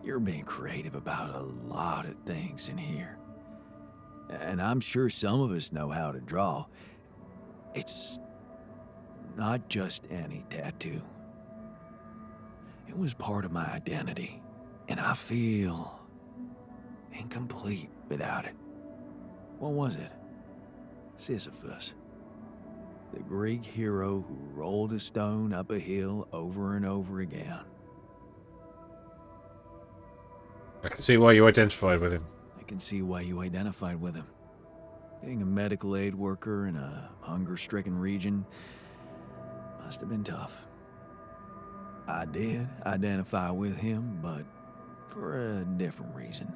You're being creative about a lot of things in here. And I'm sure some of us know how to draw. It's not just any tattoo. It was part of my identity, and I feel incomplete without it. What was it? Sisyphus. The Greek hero who rolled a stone up a hill over and over again. I can see why you identified with him. I can see why you identified with him. Being a medical aid worker in a hunger-stricken region must have been tough. I did identify with him, but for a different reason.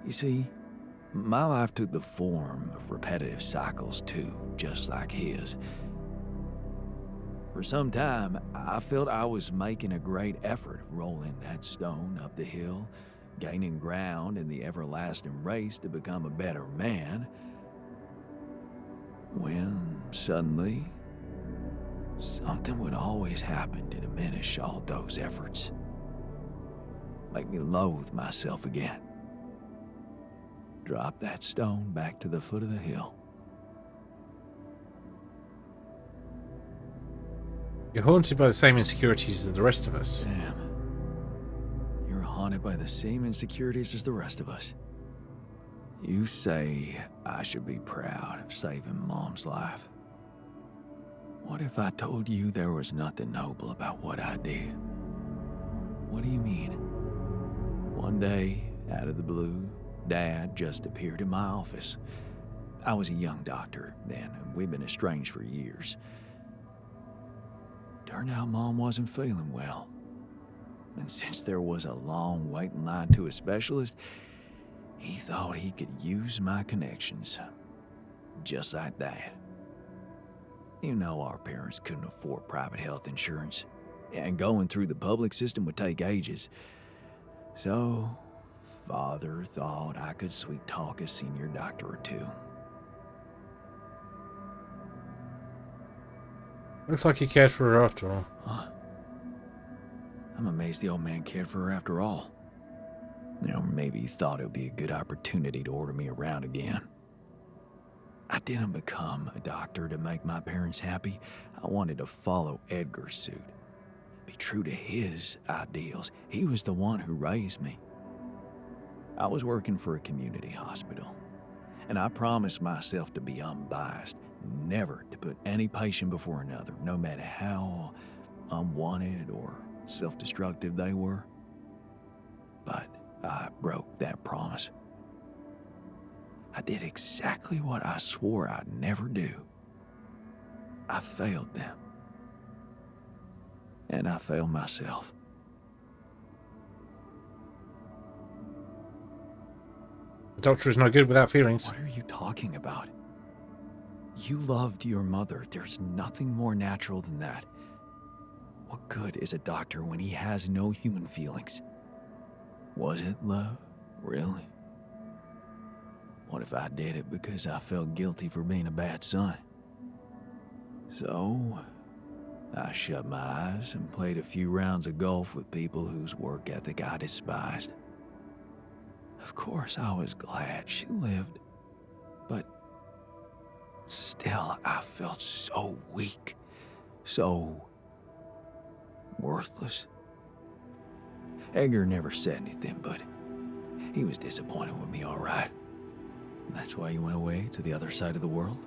You see, my life took the form of repetitive cycles too, just like his. For some time, I felt I was making a great effort rolling that stone up the hill, gaining ground in the everlasting race to become a better man, when suddenly, something would always happen to diminish all those efforts. Make me loathe myself again. Drop that stone back to the foot of the hill. You're haunted by the same insecurities as the rest of us. Damn. You're haunted by the same insecurities as the rest of us. You say I should be proud of saving Mom's life. What if I told you there was nothing noble about what I did? What do you mean? One day, out of the blue, Dad just appeared in my office. I was a young doctor then, and we'd been estranged for years. Turned out Mom wasn't feeling well. And since there was a long waiting line to a specialist, he thought he could use my connections. Just like that. You know our parents couldn't afford private health insurance, and going through the public system would take ages. So, Father thought I could sweet-talk a senior doctor or two. Looks like he cared for her after all. Huh? I'm amazed the old man cared for her after all. You know, maybe he thought it would be a good opportunity to order me around again. I didn't become a doctor to make my parents happy. I wanted to follow Edgar's suit. Be true to his ideals. He was the one who raised me. I was working for a community hospital, and I promised myself to be unbiased, never to put any patient before another, no matter how unwanted or self-destructive they were. But I broke that promise. I did exactly what I swore I'd never do. I failed them. And I failed myself. The doctor is no good without feelings. What are you talking about? You loved your mother. There's nothing more natural than that. What good is a doctor when he has no human feelings? Was it love? Really? What if I did it because I felt guilty for being a bad son? So, I shut my eyes and played a few rounds of golf with people whose work ethic I despised. Of course, I was glad she lived, but still, I felt so weak, so worthless. Edgar never said anything, but he was disappointed with me, all right. And that's why you went away to the other side of the world?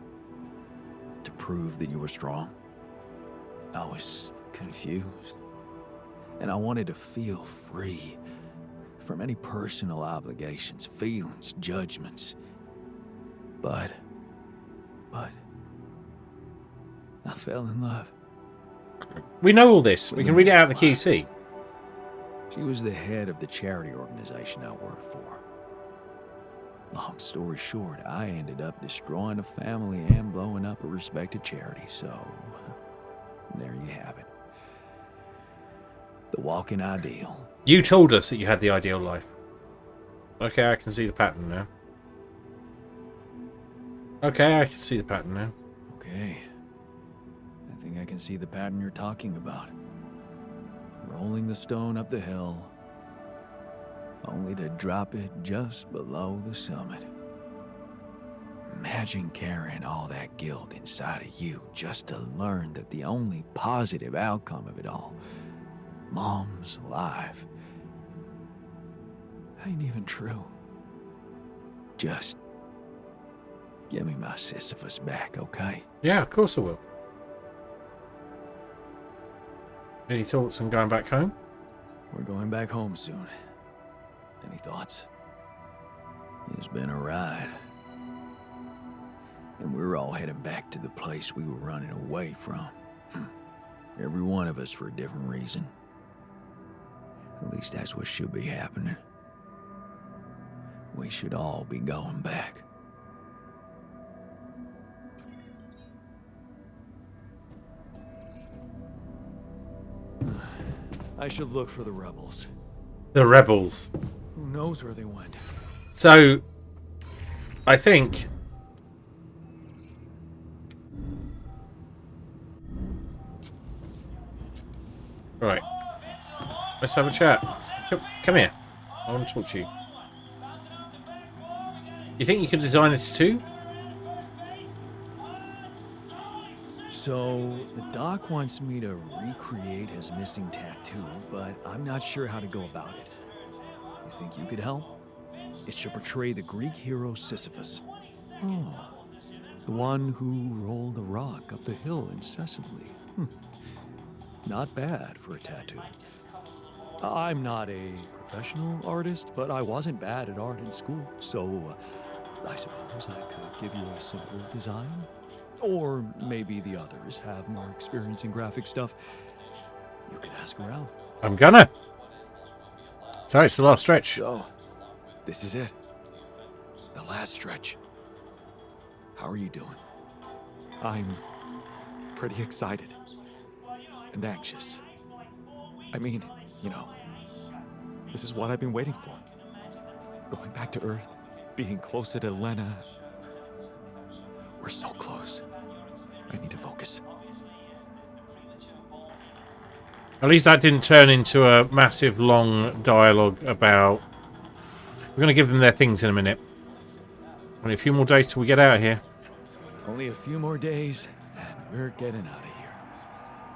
To prove that you were strong? I was confused, and I wanted to feel free from any personal obligations, feelings, judgments. But I fell in love. We know all this. We can read it out of the QC. She was the head of the charity organization I worked for. Long story short, I ended up destroying a family and blowing up a respected charity, so there you have it. The walking ideal. You told us that you had the ideal life. Okay, I can see the pattern now. Okay, I can see the pattern now. Okay. I think I can see the pattern you're talking about. Rolling the stone up the hill, only to drop it just below the summit. Imagine carrying all that guilt inside of you just to learn that the only positive outcome of it all, Mom's life, ain't even true. Just give me my Sisyphus back, okay? Yeah, of course I will. Any thoughts on going back home? We're going back home soon. Any thoughts? It's been a ride. And we're all heading back to the place we were running away from. Every one of us for a different reason. At least that's what should be happening. We should all be going back. I should look for the rebels. The rebels. Who knows where they went? So, I think... Right. Let's have a chat. Come here. I want to talk to you. You think you could design a tattoo? So, the doc wants me to recreate his missing tattoo, but I'm not sure how to go about it. You think you could help? It should portray the Greek hero Sisyphus. Oh, the one who rolled a rock up the hill incessantly. Not bad for a tattoo. I'm not a professional artist, but I wasn't bad at art in school, so I suppose I could give you a simple design. Or maybe the others have more experience in graphic stuff. You could ask around. I'm gonna. Sorry, it's the last stretch. So, this is it. The last stretch. How are you doing? I'm pretty excited. And anxious. I mean, you know, this is what I've been waiting for. Going back to Earth, being closer to Lena. We're so close. I need to focus. At least that didn't turn into a massive long dialogue about... We're going to give them their things in a minute. Only a few more days till we get out of here. Only a few more days, and we're getting out of here.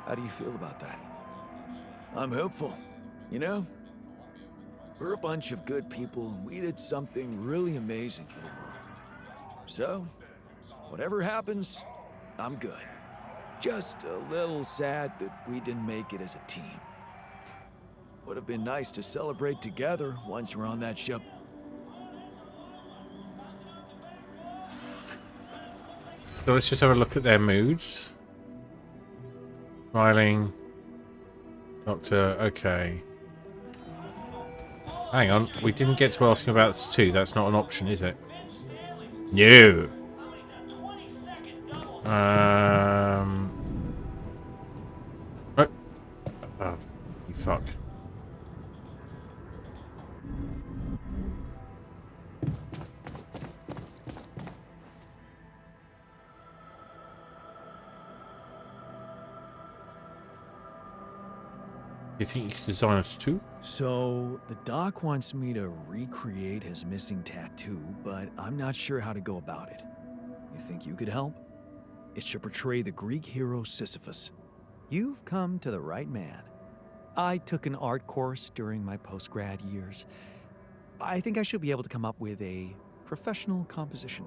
How do you feel about that? I'm hopeful. You know, we're a bunch of good people, and we did something really amazing for the world. So, whatever happens, I'm good. Just a little sad that we didn't make it as a team. Would have been nice to celebrate together once we're on that ship. So let's just have a look at their moods. Smiling. Doctor, okay. Hang on, we didn't get to asking about the two. That's not an option, is it? No. What? Oh, you fuck. Do you think you could design us too? So, the doc wants me to recreate his missing tattoo, but I'm not sure how to go about it. You think you could help? It should portray the Greek hero Sisyphus. You've come to the right man. I took an art course during my post-grad years. I think I should be able to come up with a professional composition.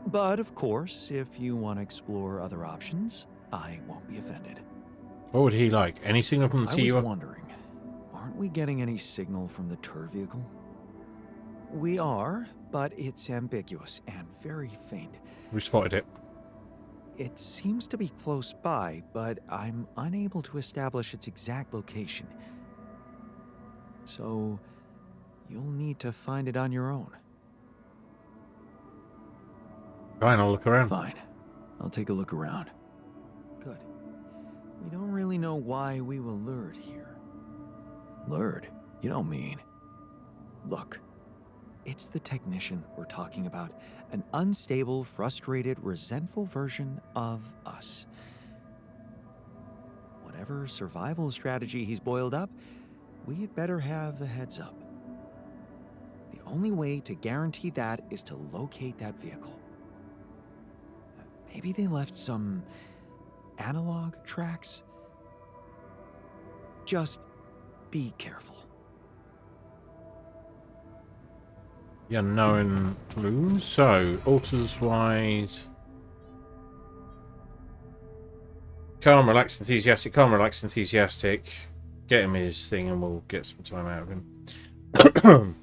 But of course, if you want to explore other options, I won't be offended. What would he like? Any signal from the I TU? was wondering, aren't we getting any signal from the tour vehicle? We are, but it's ambiguous and very faint. We spotted it. It seems to be close by, but I'm unable to establish its exact location. So, you'll need to find it on your own. Fine, I'll look around. Fine. I'll take a look around. Good. We don't really know why we were lured here. Lured? You don't mean... Look, it's the technician we're talking about. An unstable, frustrated, resentful version of us. Whatever survival strategy he's boiled up, we had better have a heads up. The only way to guarantee that is to locate that vehicle. Maybe they left some analog tracks? Just be careful. The unknown looms. So, alters wise. Calm, relaxed, enthusiastic. Calm, relaxed, enthusiastic. Get him his thing and we'll get some time out of him.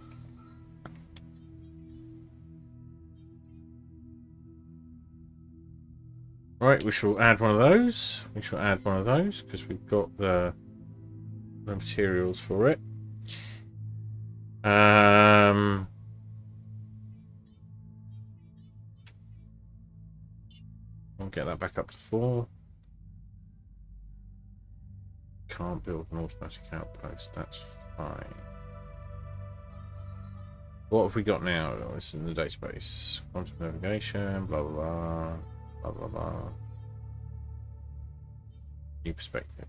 Right, we shall add one of those. We shall add one of those because we've got the materials for it. We'll get that back up to 4. Can't build an automatic outpost. That's fine. What have we got now? Oh, it's in the database. Quantum navigation, blah, blah, blah. Blah, blah, blah. New perspective.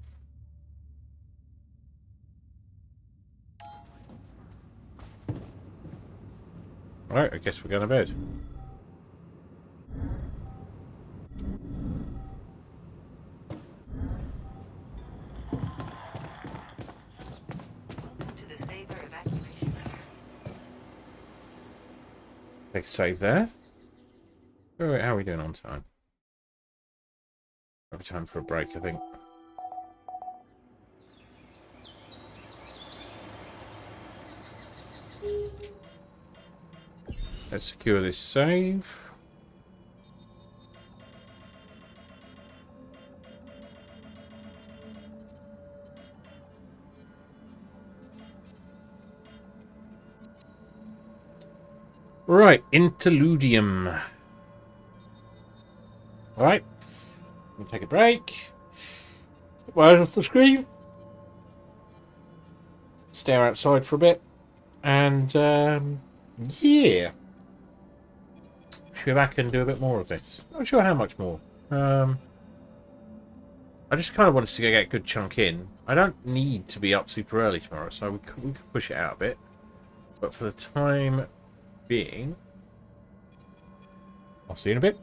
Alright, I guess we're going to bed. Take a save there. Wait, how are we doing on time? Probably time for a break, I think. Let's secure this save. Right, interludium. Alright, we'll take a break. Right off the screen. Stare outside for a bit. And, yeah. Should be back and do a bit more of this. Not sure how much more. I just kind of wanted to get a good chunk in. I don't need to be up super early tomorrow, so we could push it out a bit. But for the time being, I'll see you in a bit.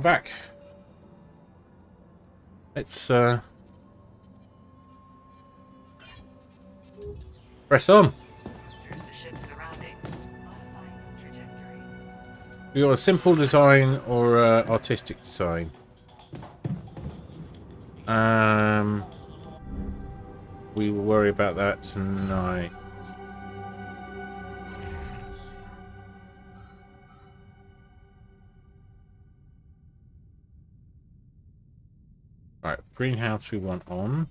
back. Let's press on. We got a simple design or artistic design. We will worry about that tonight. Right, greenhouse we want on.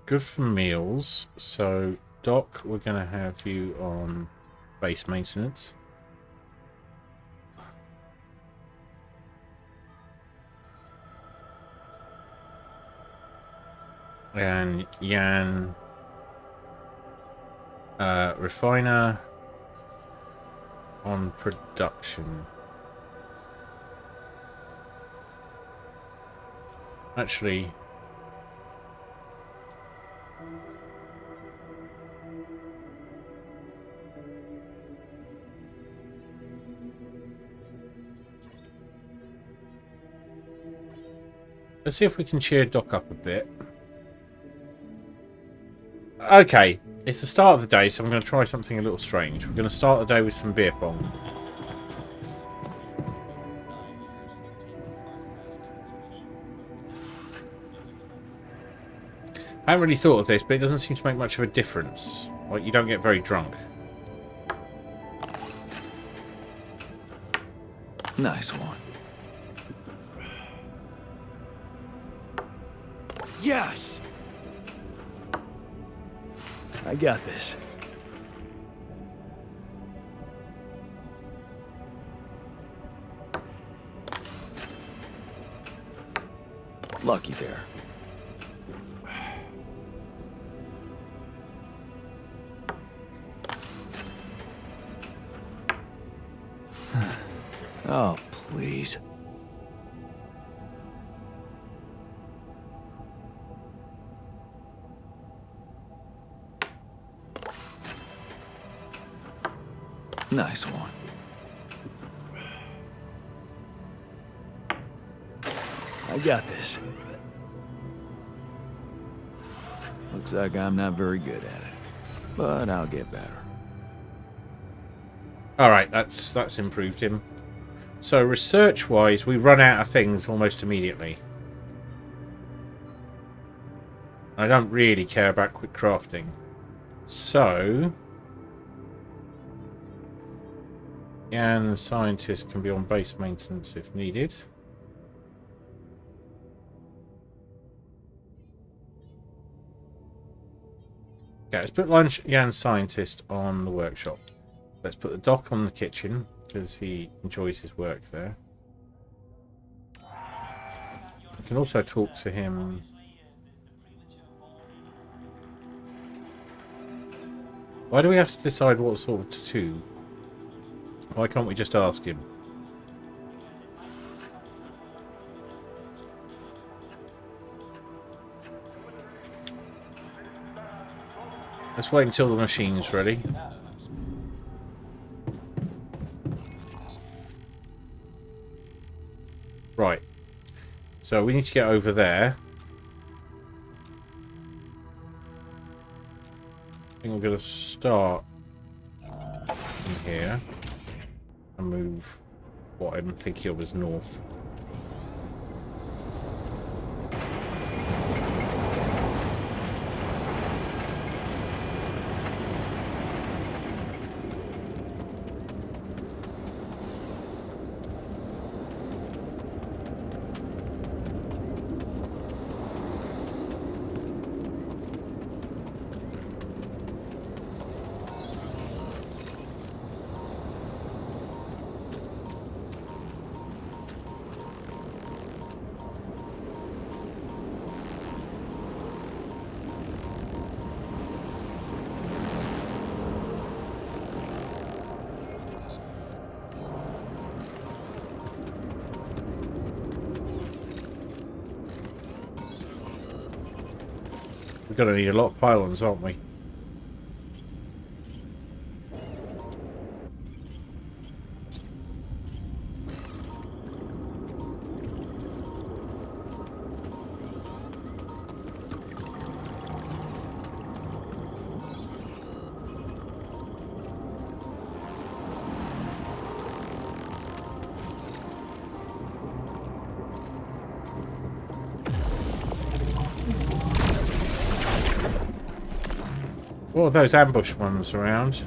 Good for meals. So, Doc, we're going to have you on base maintenance. And Yan, refiner on production. Actually, let's see if we can cheer Doc up a bit. Okay, it's the start of the day, so I'm going to try something a little strange. We're going to start the day with some beer pong. I haven't really thought of this, but it doesn't seem to make much of a difference. Like, you don't get very drunk. Nice one. Yes! I got this. Lucky there. Oh, please. Nice one. I got this. Looks like I'm not very good at it, but I'll get better. Alright, that's improved him. So research-wise, we run out of things almost immediately. I don't really care about quick crafting. So and the scientist can be on base maintenance if needed. Okay, let's put Jan's scientist on the workshop. Let's put the Doc on the kitchen because he enjoys his work there. I can also talk to him. Why do we have to decide what sort of tattoo? Why can't we just ask him? Let's wait until the machine's ready. Right. So we need to get over there. I think we're going to start in here and move what I'm thinking of as north. We're going to need a lot of pylons, aren't we? What are those ambush ones around?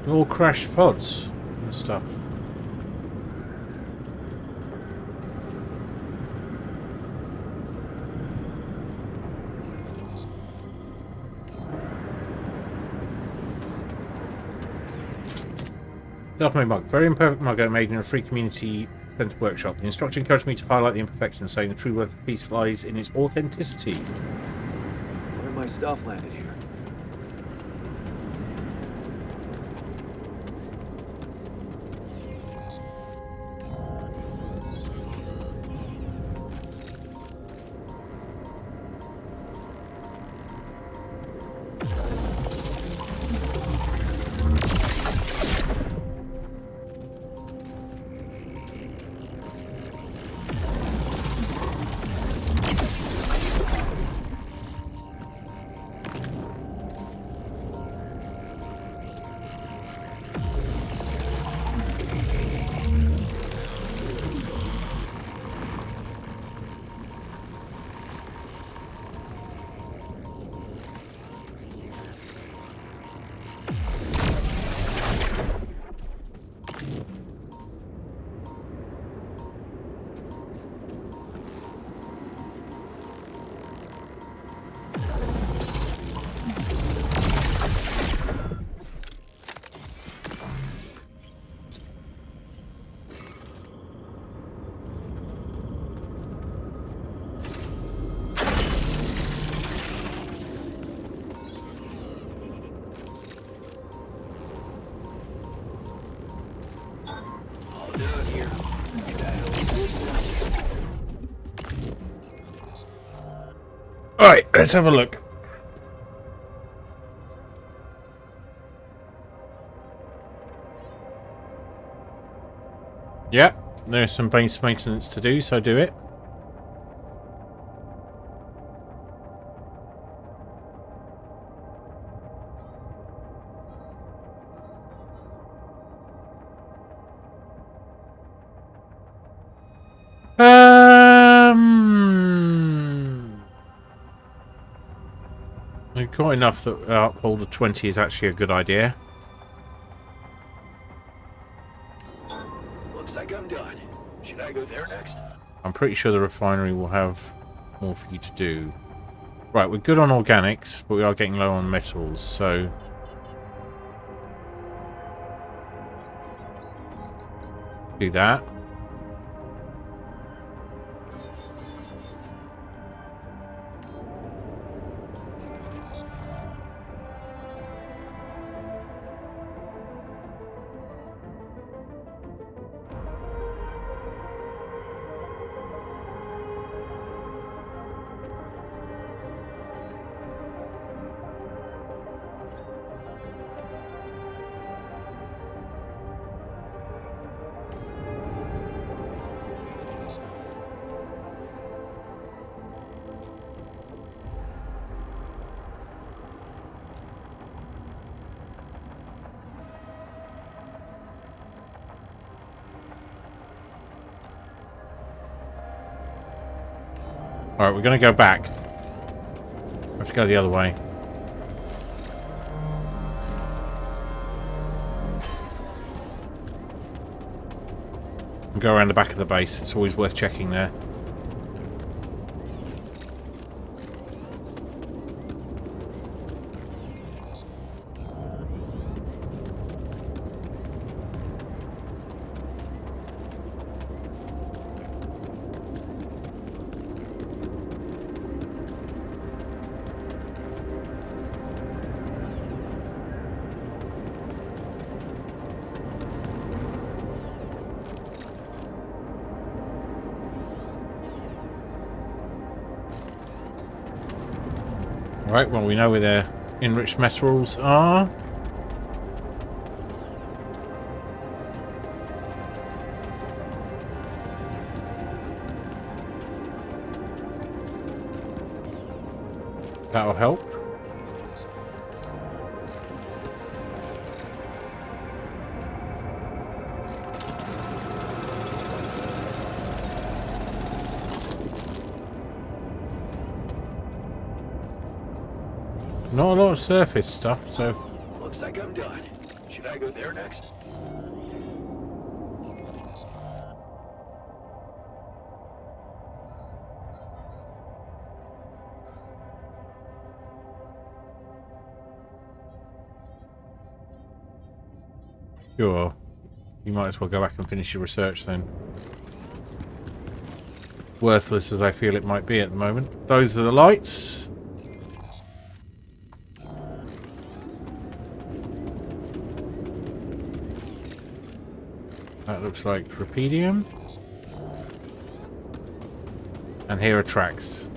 All crashed pods and stuff. Self-made mug. Very imperfect mug I made in a free community centre workshop. The instructor encouraged me to highlight the imperfections, saying the true worth of the piece lies in its authenticity. Where my stuff landed here? Alright, let's have a look. Yep, there's some base maintenance to do, so do it. We've got enough that uphold of 20 is actually a good idea. Looks like I'm done. Should I go there next? I'm pretty sure the refinery will have more for you to do. Right, we're good on organics, but we are getting low on metals, so... do that. Alright, we're going to go back. We have to go the other way. And go around the back of the base. It's always worth checking there. Right, well, we know where the enriched metals are. That'll help. Not a lot of surface stuff, so... Looks like I'm done. Should I go there next? Sure. You might as well go back and finish your research then. Worthless as I feel it might be at the moment. Those are the lights. That looks like rupidium. And here are tracks.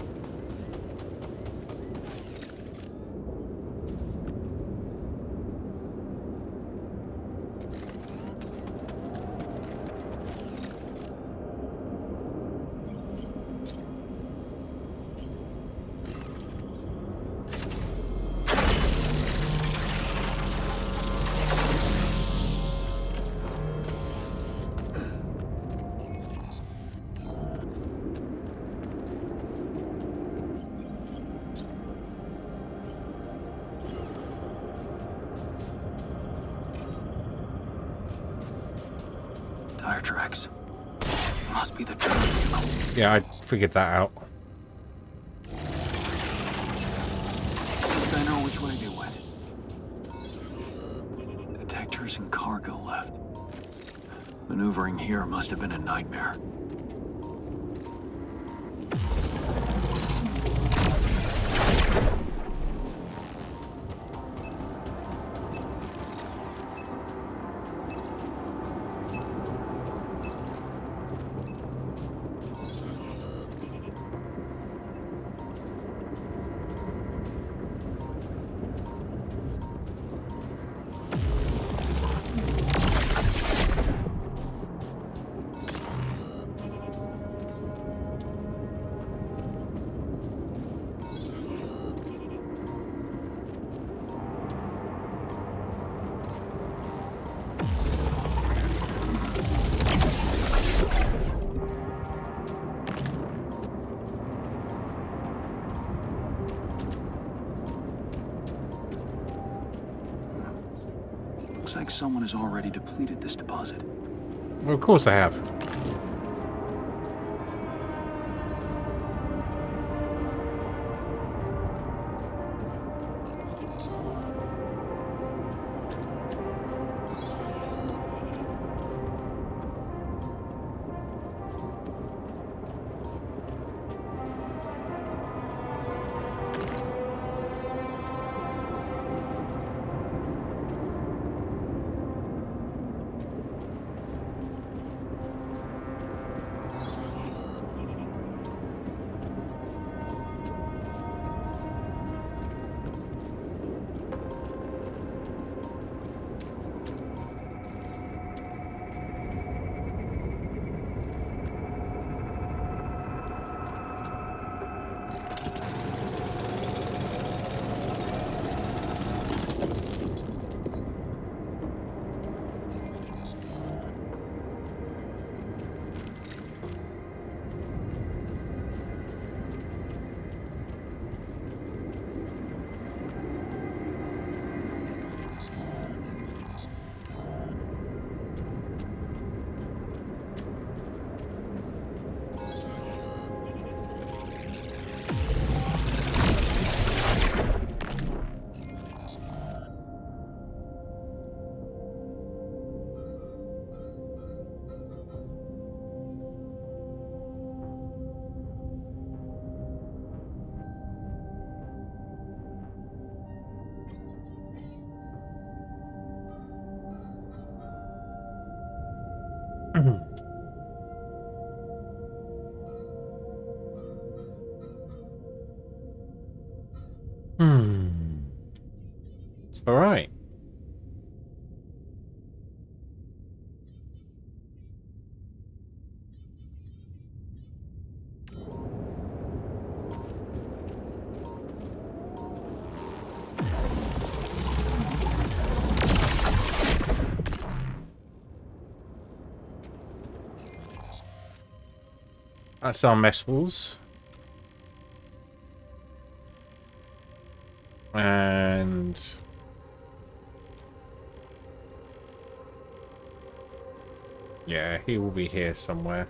Tire tracks. Must be the truck vehicle. Yeah, I figured that out. Think I know which way they went. Detectors and cargo left. Maneuvering here must have been a nightmare. Looks like someone has already depleted this deposit. Well, of course I have. It's all right. That's our messals. And yeah, he will be here somewhere.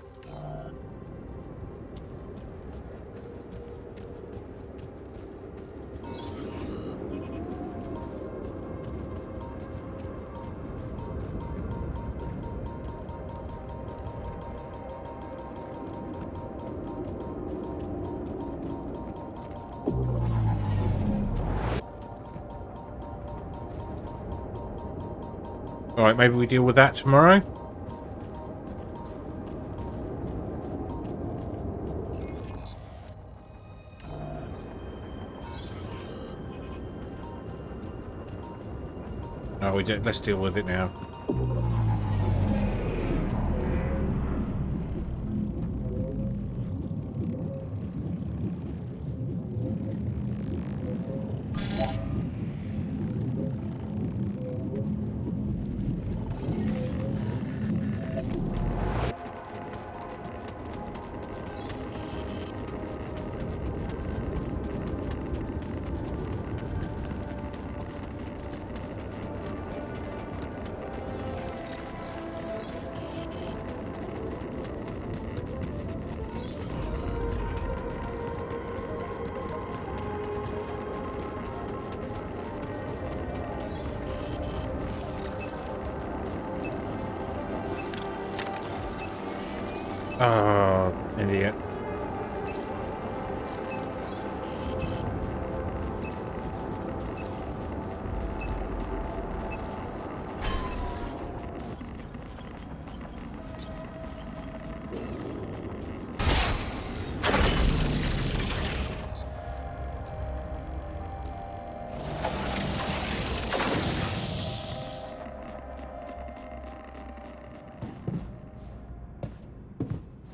All right, maybe we deal with that tomorrow. No, we don't. Let's deal with it now. Oh, idiot.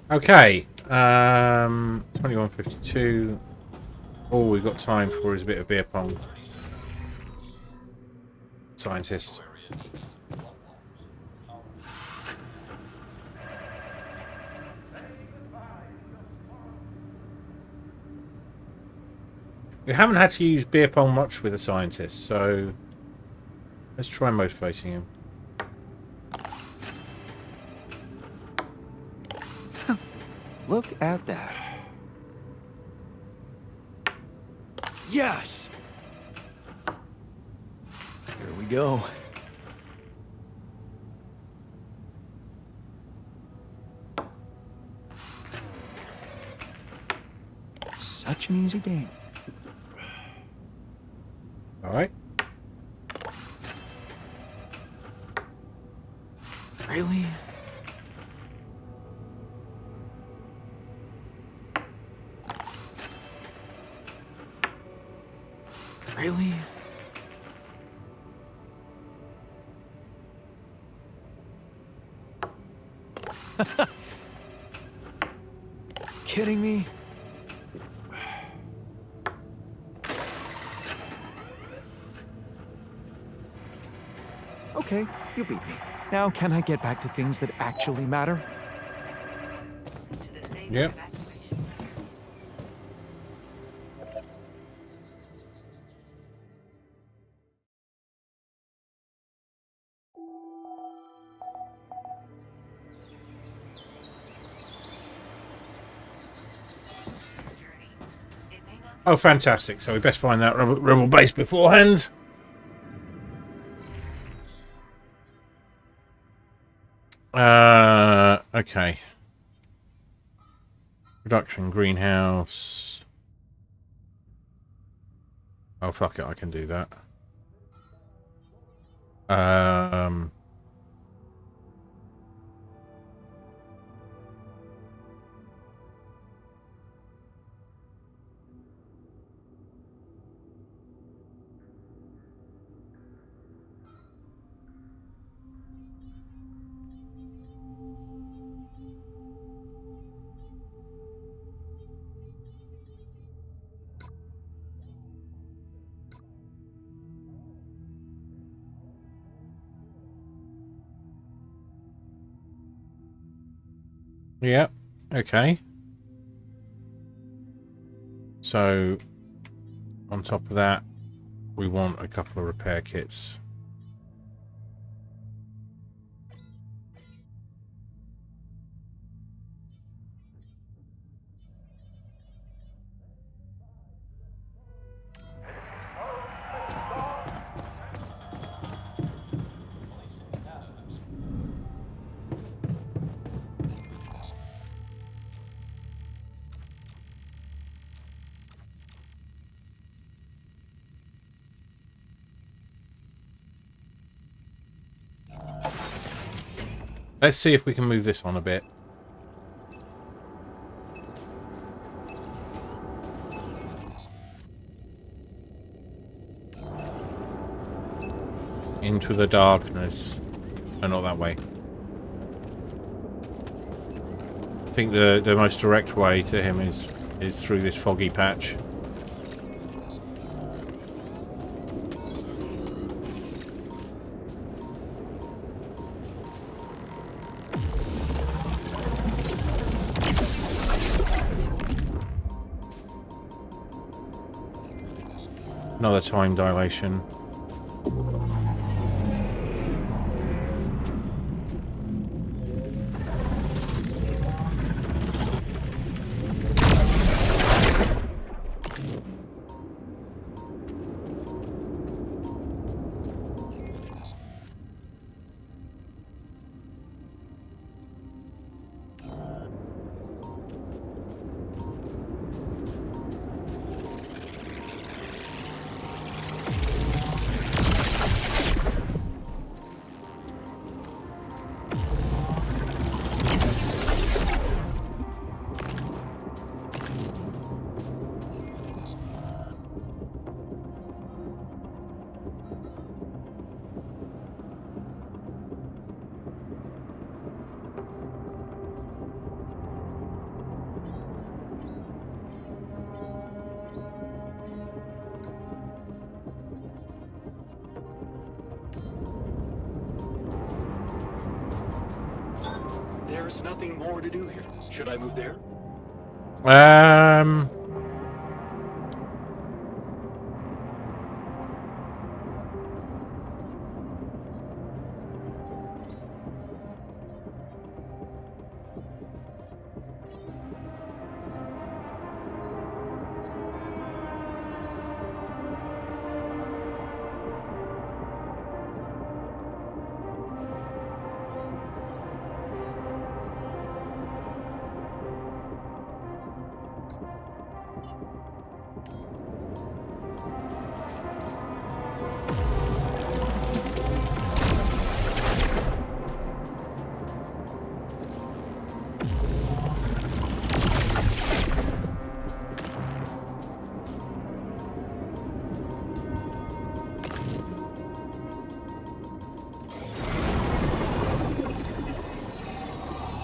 Okay, 21:52. All we've got time for is a bit of beer pong. Scientist. We haven't had to use beer pong much with a scientist, so let's try motivating him. Look at that. Yes! Here we go. Such an easy game. All right. Really? Really? Kidding me? Okay, you beat me. Now can I get back to things that actually matter? Yep. Oh, fantastic. So we best find that rebel base beforehand. Okay. Production greenhouse. Oh, fuck it. I can do that. Yeah. Okay. So, on top of that, we want a couple of repair kits. Let's see if we can move this on a bit. Into the darkness. No, not that way. I think the most direct way to him is through this foggy patch. Another time dilation. There's nothing more to do here. Should I move there?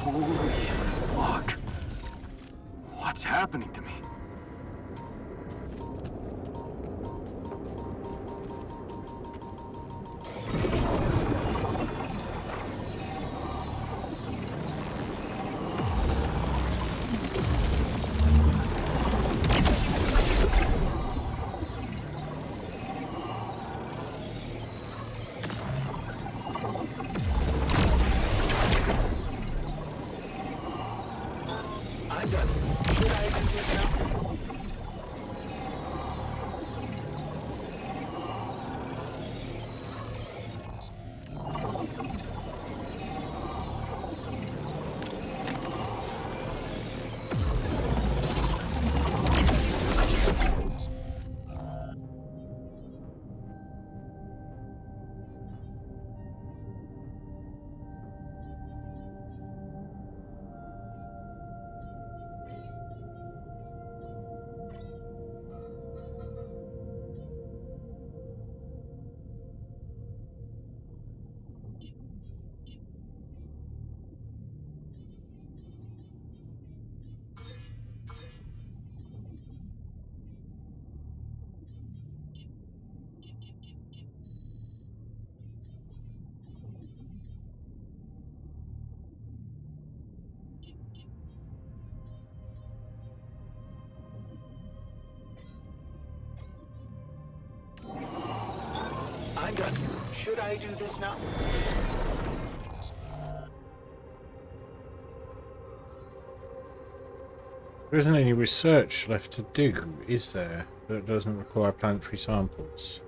Holy fuck. What's happening to me? I'm done. Should I do this now? I'm done here. Should I do this now? There isn't any research left to do, is there? That doesn't require planetary samples.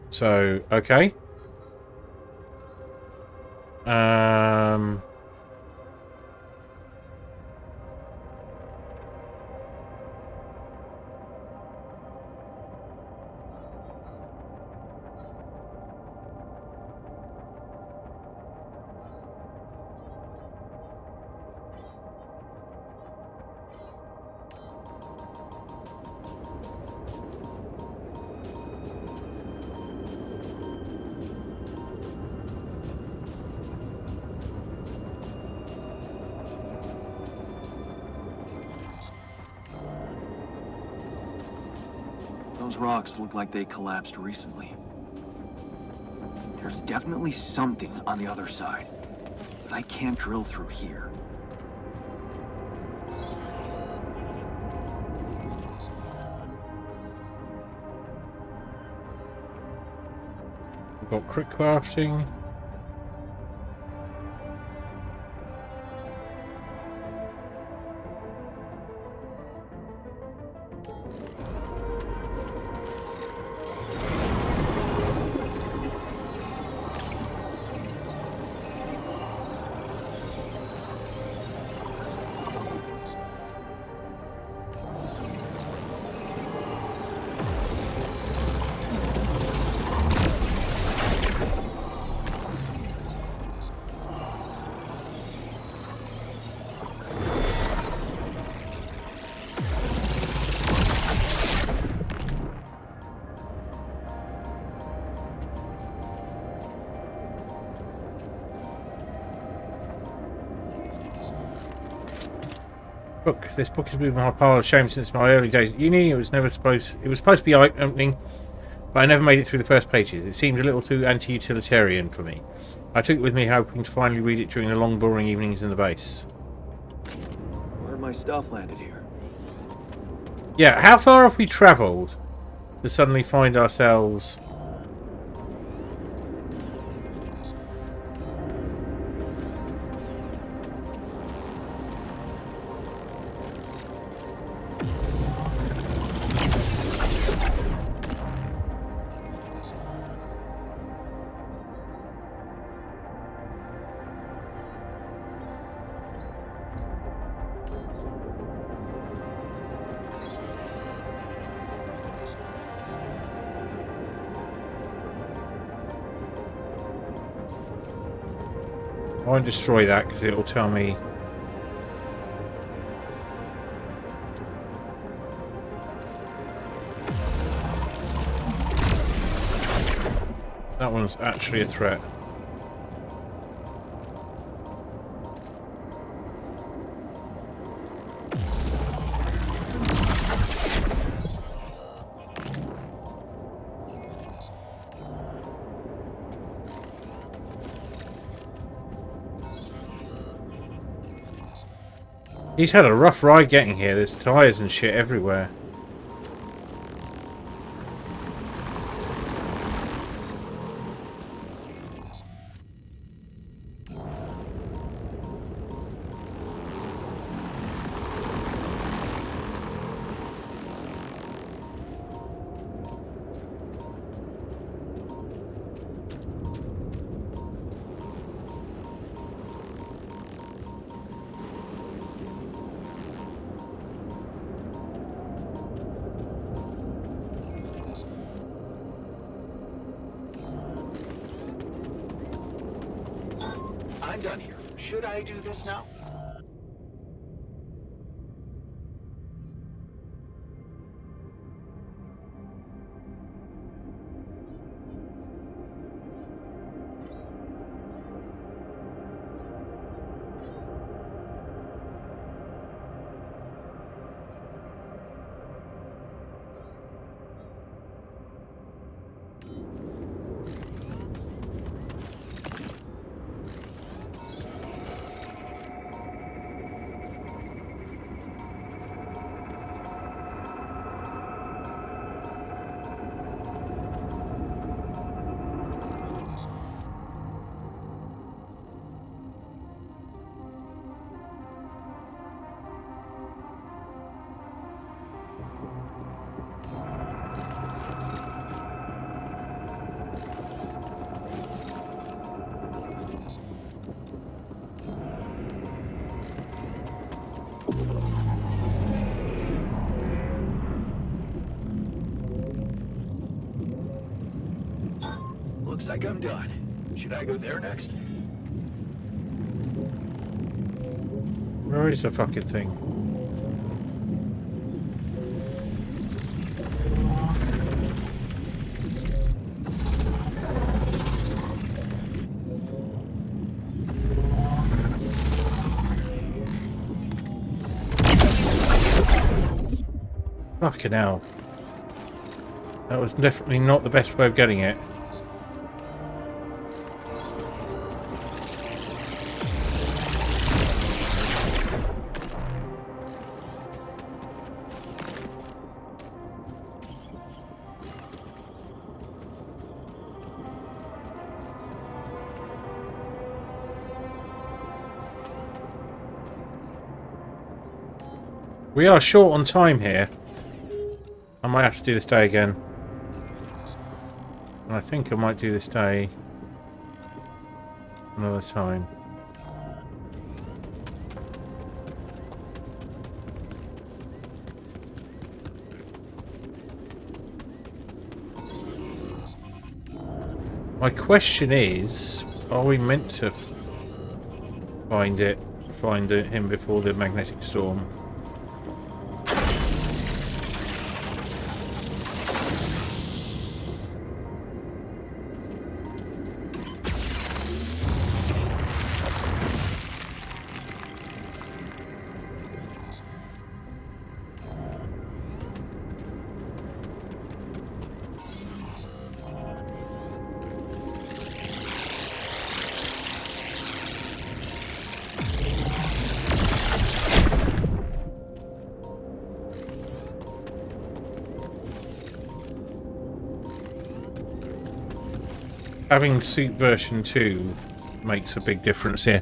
So, okay. Those rocks look like they collapsed recently. There's definitely something on the other side, but I can't drill through here. We've got quick crafting. Book. This book has been my pile of shame since my early days at uni. It was supposed to be eye-opening, but I never made it through the first pages. It seemed a little too anti-utilitarian for me. I took it with me, hoping to finally read it during the long, boring evenings in the base. Where my stuff landed here? Yeah, how far have we travelled to suddenly find ourselves? I won't destroy that because it'll tell me. That one's actually a threat. He's had a rough ride getting here. There's tyres and shit everywhere. I'm done here. Should I do this now? like I'm done. Should I go there next? Where is the fucking thing? Fucking hell. That was definitely not the best way of getting it. We are short on time here. I might have to do this day again. And I think I might do this day another time. My question is, are we meant to find him before the magnetic storm? Having suit version 2 makes a big difference here.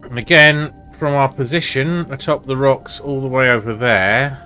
And again, from our position atop the rocks all the way over there,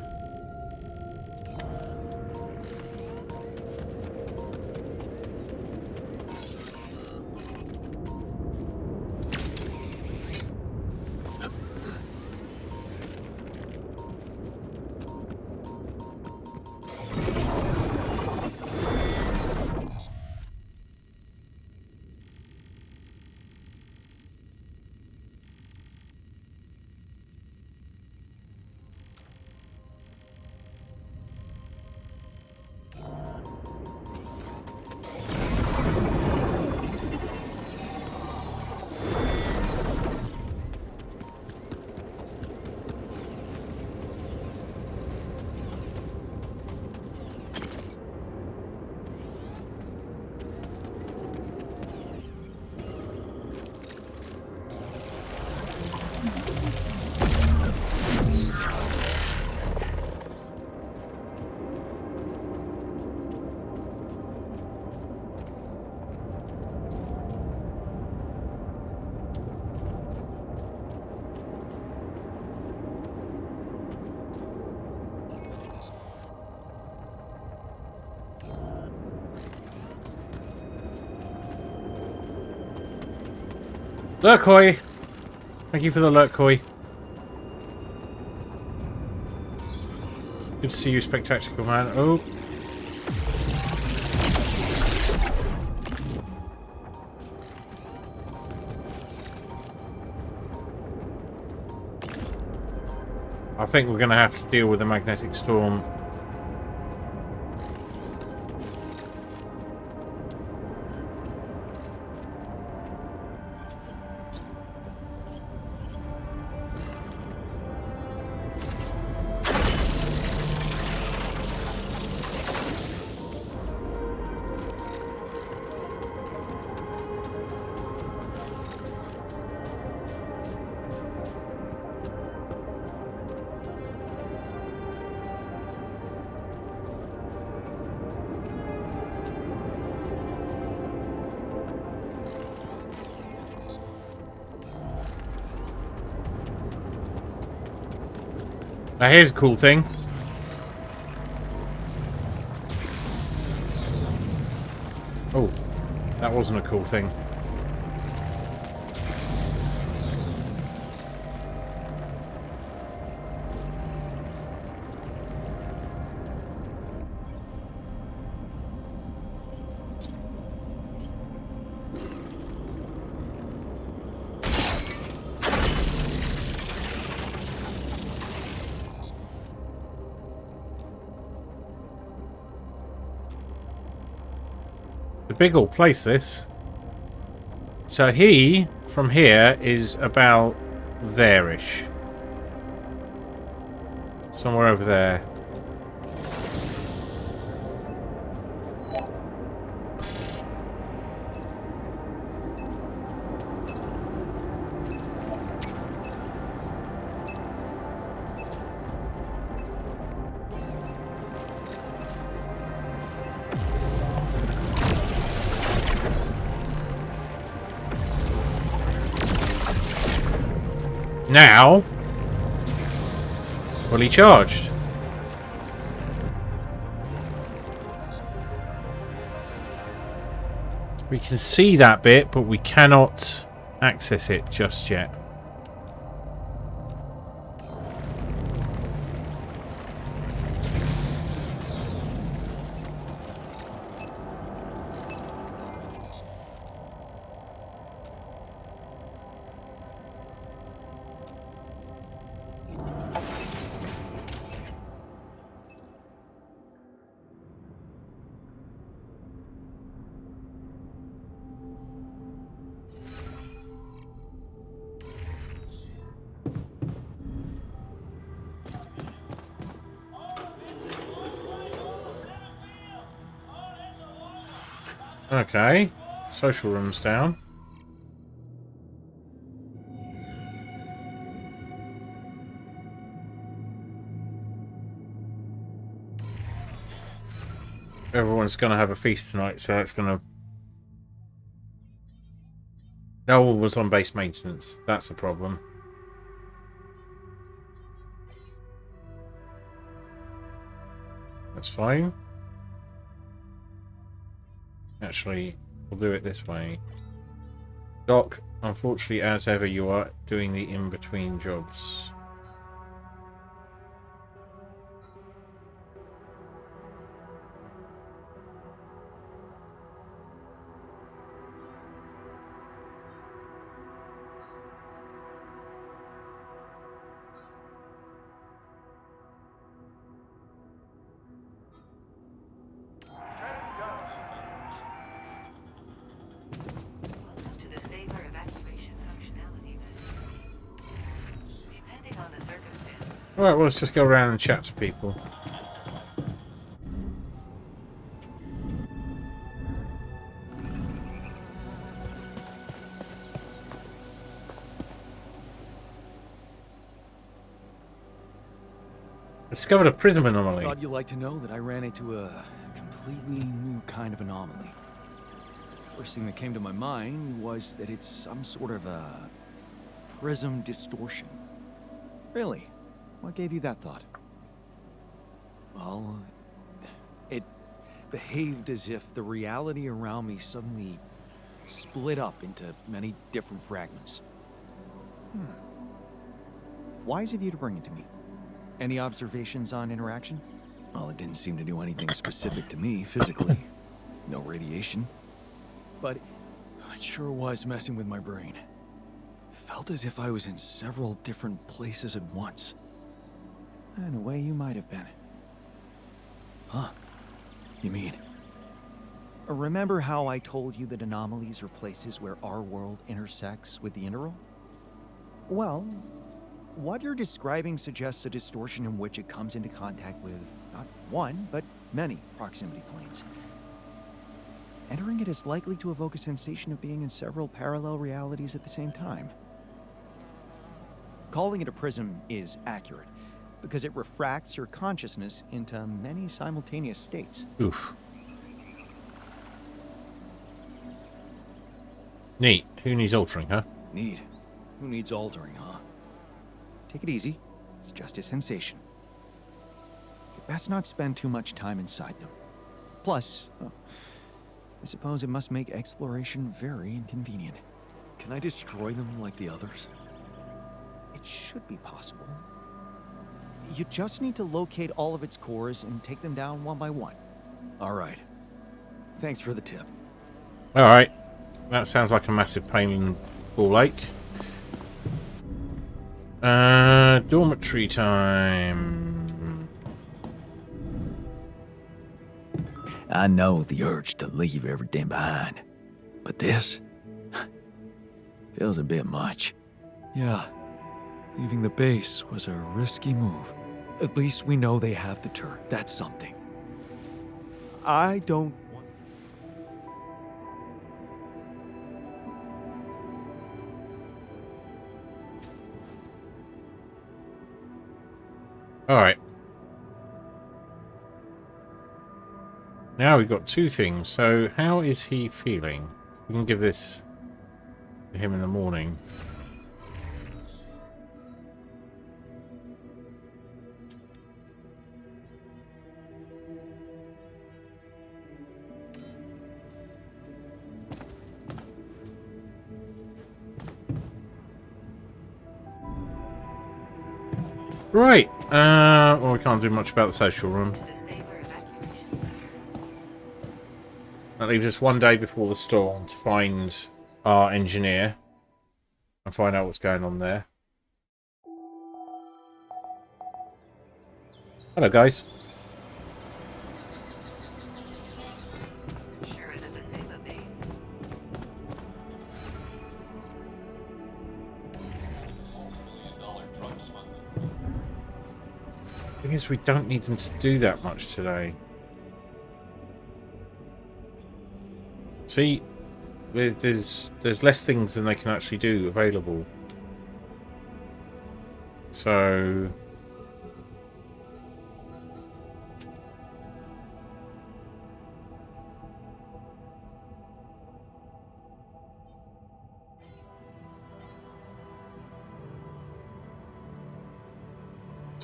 Lurkoi! Thank you for the Lurkoi. Good to see you, Spectacular Man. Oh. I think we're going to have to deal with the magnetic storm. Now here's a cool thing. Oh, that wasn't a cool thing. a big old place, this. So he, from here, is about there-ish. Somewhere over there. Now, fully charged. We can see that bit, but we cannot access it just yet. Okay, social room's down. Everyone's going to have a feast tonight, so it's going to... No one was on base maintenance. That's a problem. That's fine. Actually, we'll do it this way. Doc, unfortunately, as ever, you are doing the in-between jobs. Alright, well, let's just go around and chat to people. Discovered a prism anomaly. Thought you'd like to know that I ran into a completely new kind of anomaly. First thing that came to my mind was that it's some sort of a prism distortion. Really? What gave you that thought? Well, it behaved as if the reality around me suddenly split up into many different fragments. Wise of you to bring it to me. Any observations on interaction? Well, it didn't seem to do anything specific to me physically. No radiation. But it sure was messing with my brain. Felt as if I was in several different places at once. In a way, you might have been. Huh? You mean? Remember how I told you that anomalies are places where our world intersects with the interworld? Well, what you're describing suggests a distortion in which it comes into contact with not one, but many proximity planes. Entering it is likely to evoke a sensation of being in several parallel realities at the same time. Calling it a prism is accurate, because it refracts your consciousness into many simultaneous states. Oof. Neat. Who needs altering, huh? Neat. Who needs altering, huh? Take it easy. It's just a sensation. You best not spend too much time inside them. Plus, I suppose it must make exploration very inconvenient. Can I destroy them like the others? It should be possible. You just need to locate all of its cores and take them down one by one. All right. Thanks for the tip. Alright. That sounds like a massive pain in Ball Lake. Dormitory time. I know the urge to leave everything behind. But this feels a bit much. Yeah, leaving the base was a risky move. At least we know they have the turret. That's something. I don't want... All right. Now we've got two things. So how is he feeling? We can give this to him in the morning. Right. Well, we can't do much about the social room. That leaves us one day before the storm to find our engineer and find out what's going on there. Hello, guys. Thing is, we don't need them to do that much today. See, there's less things than they can actually do available. So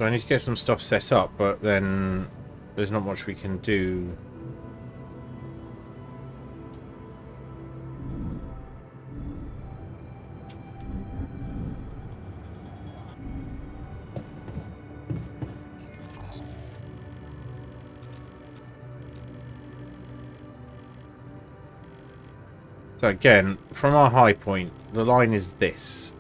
I need to get some stuff set up, but then there's not much we can do. So again, from our high point, the line is this.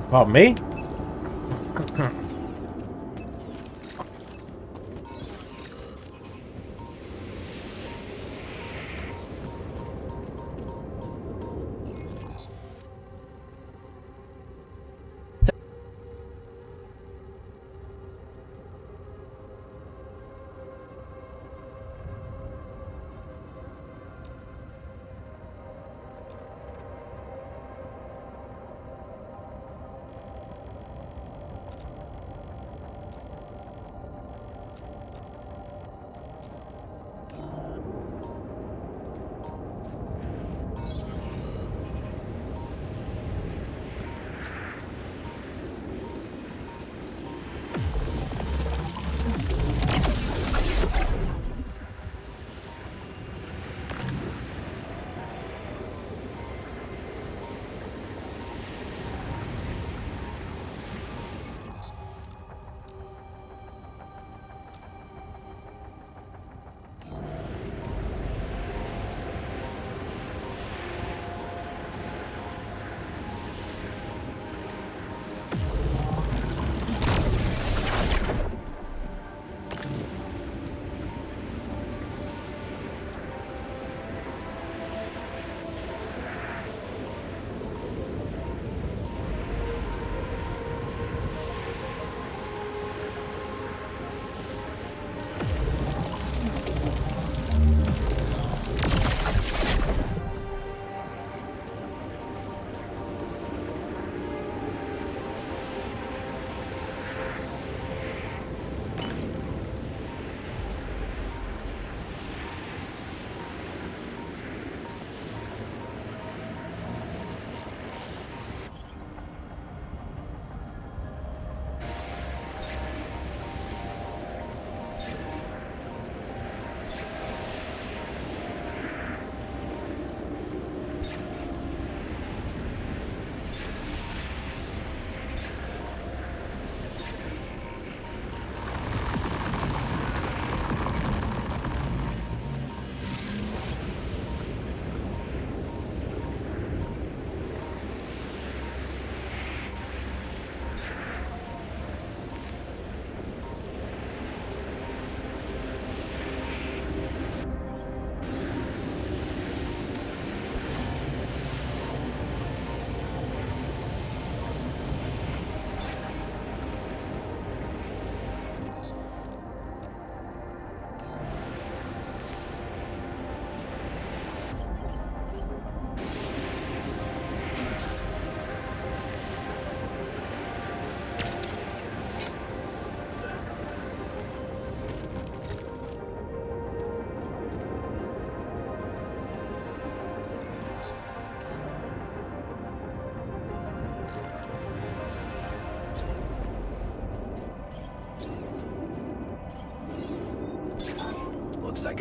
Pardon me?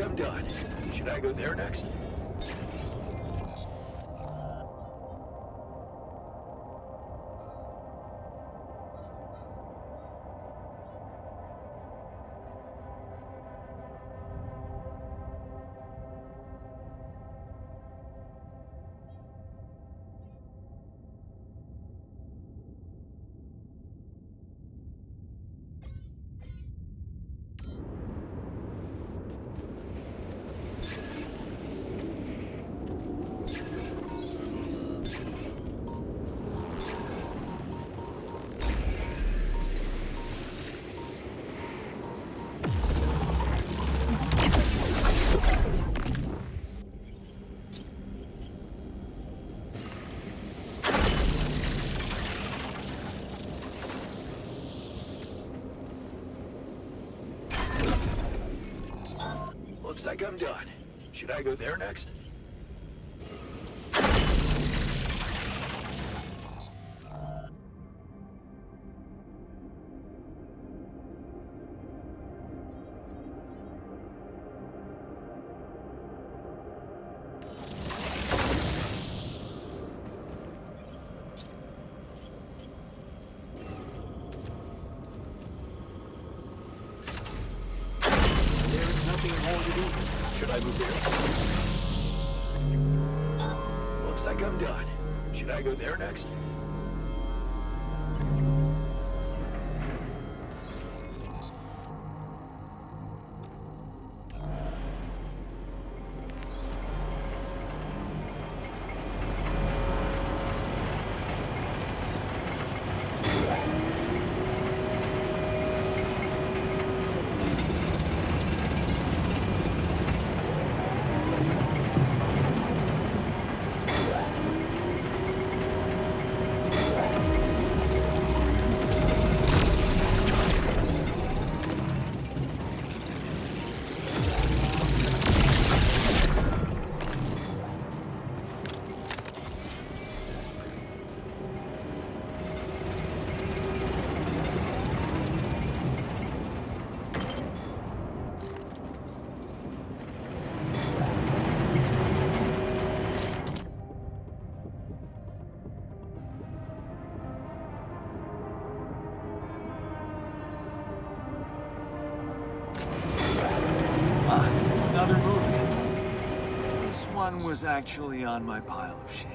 I'm done. Should I go there next? Looks like I'm done. Should I go there next? There's nothing more to do. Should I move there? Looks like I'm done. Should I go there next? Another movie. This one was actually on my pile of shame.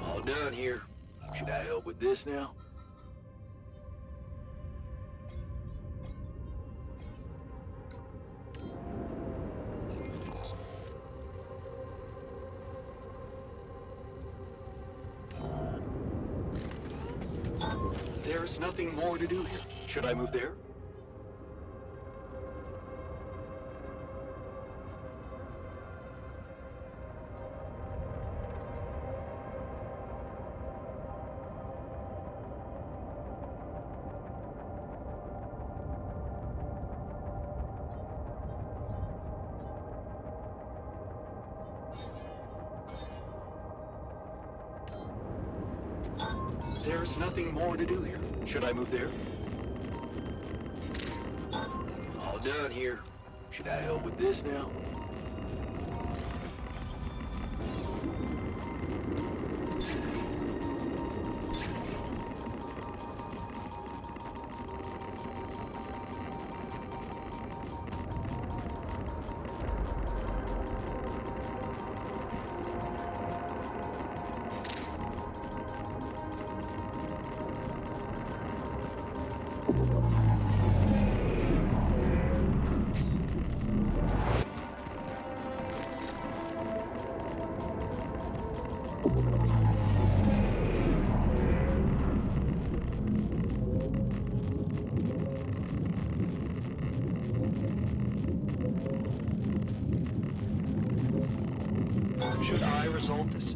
All done here. Should I help with this now? There's nothing more to do here. Should I move there? There's nothing more to do here. Should I move there? All done here. Should I help with this now? Should I resolve this?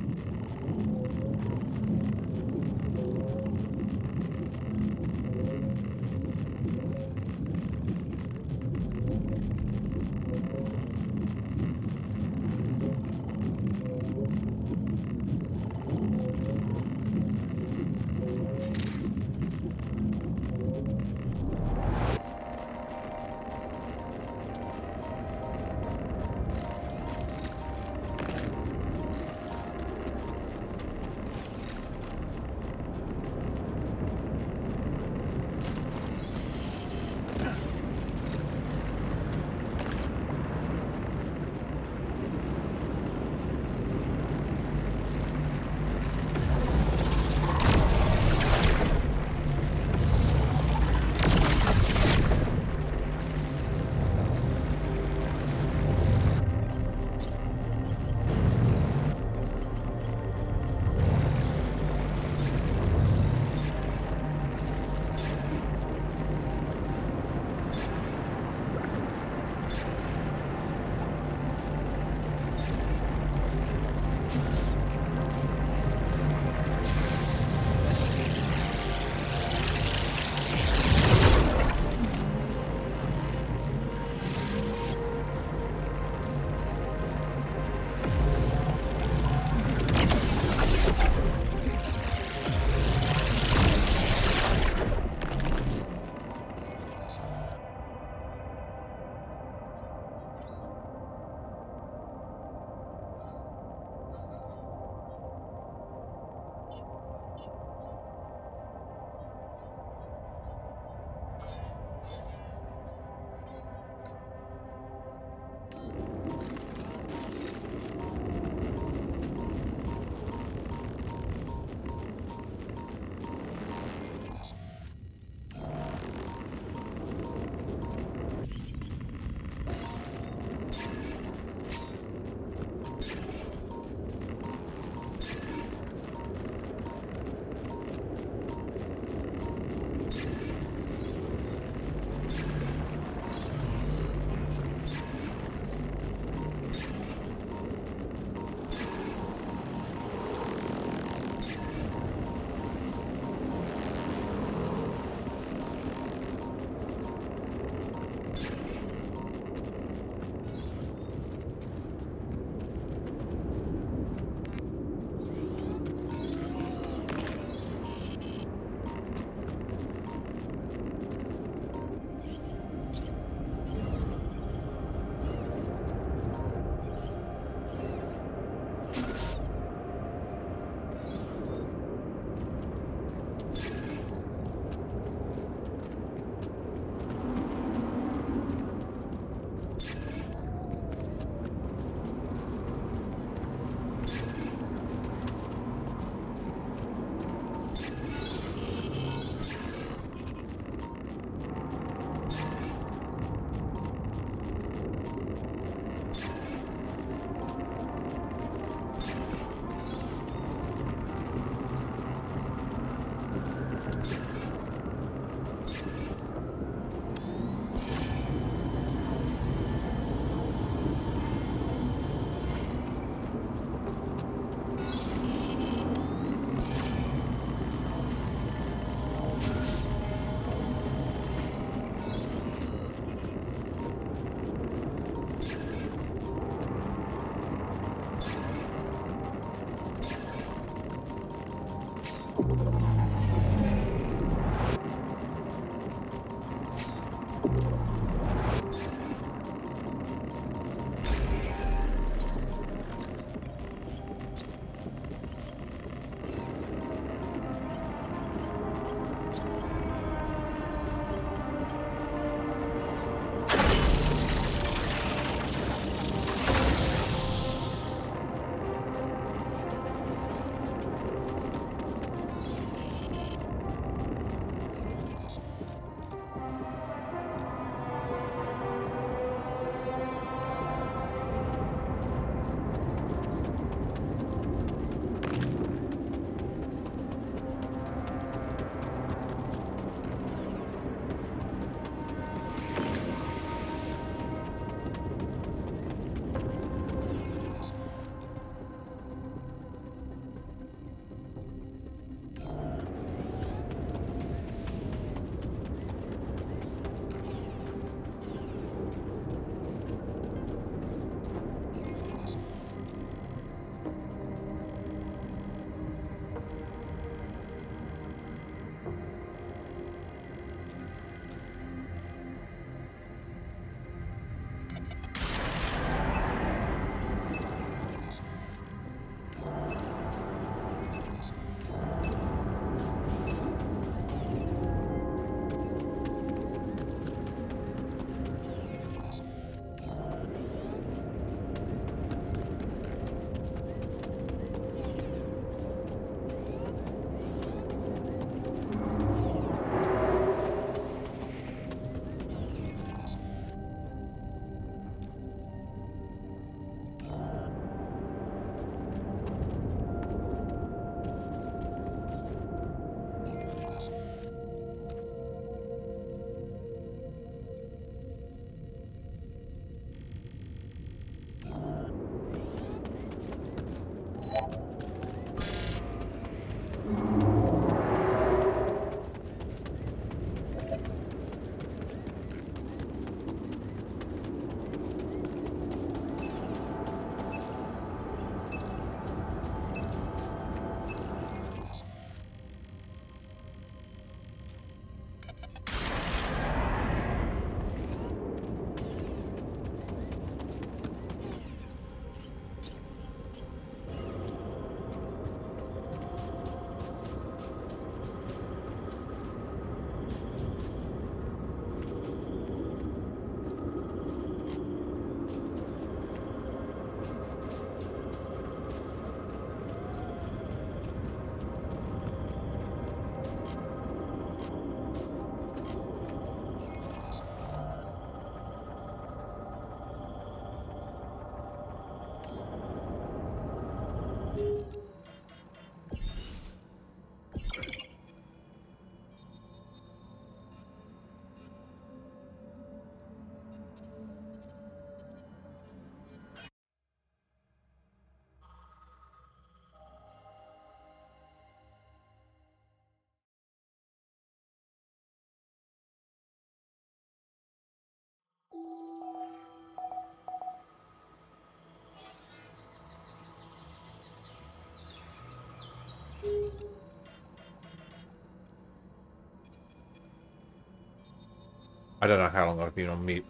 I don't know how long I've been on mute.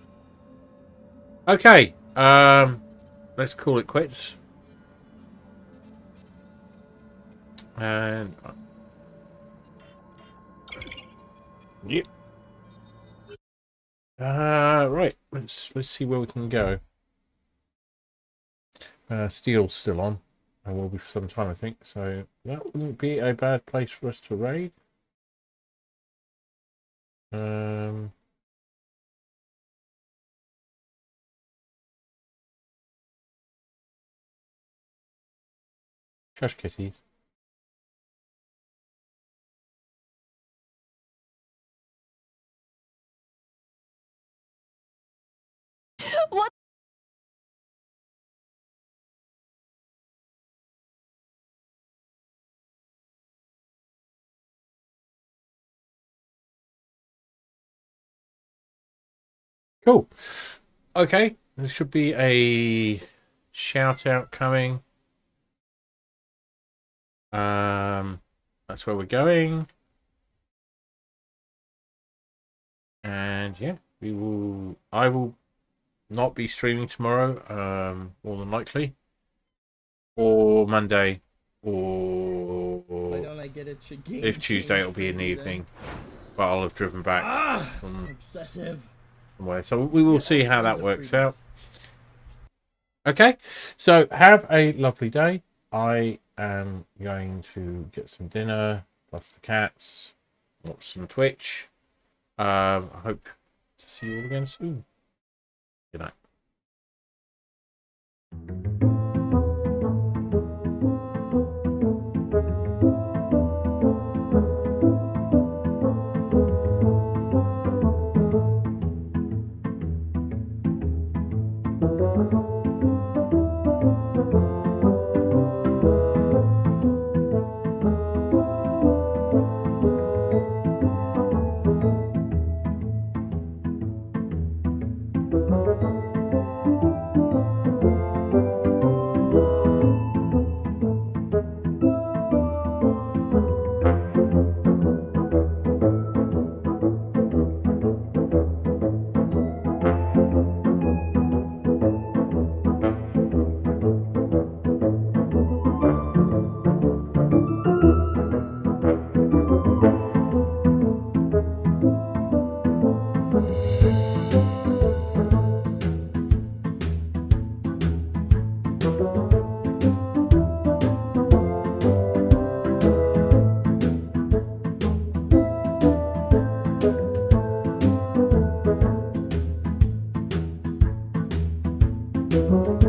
Okay, let's call it quits. And yep. Right. Let's see where we can go. Steel's still on, and will be for some time, I think. So that wouldn't be a bad place for us to raid. Trash kitties. What? Cool. Okay, there should be a shout out coming. that's where we're going. And yeah, I will not be streaming tomorrow, more than likely, or Monday, or Why don't I get a game if Tuesday change it'll be in the for you then? evening. But I'll have driven back from Obsessive. somewhere, so we will Get see all how kinds that of works freebies. out. Okay, so have a lovely day. I am going to get some dinner, plus the cats, watch some Twitch. I hope to see you all again soon. Good night. Thank you.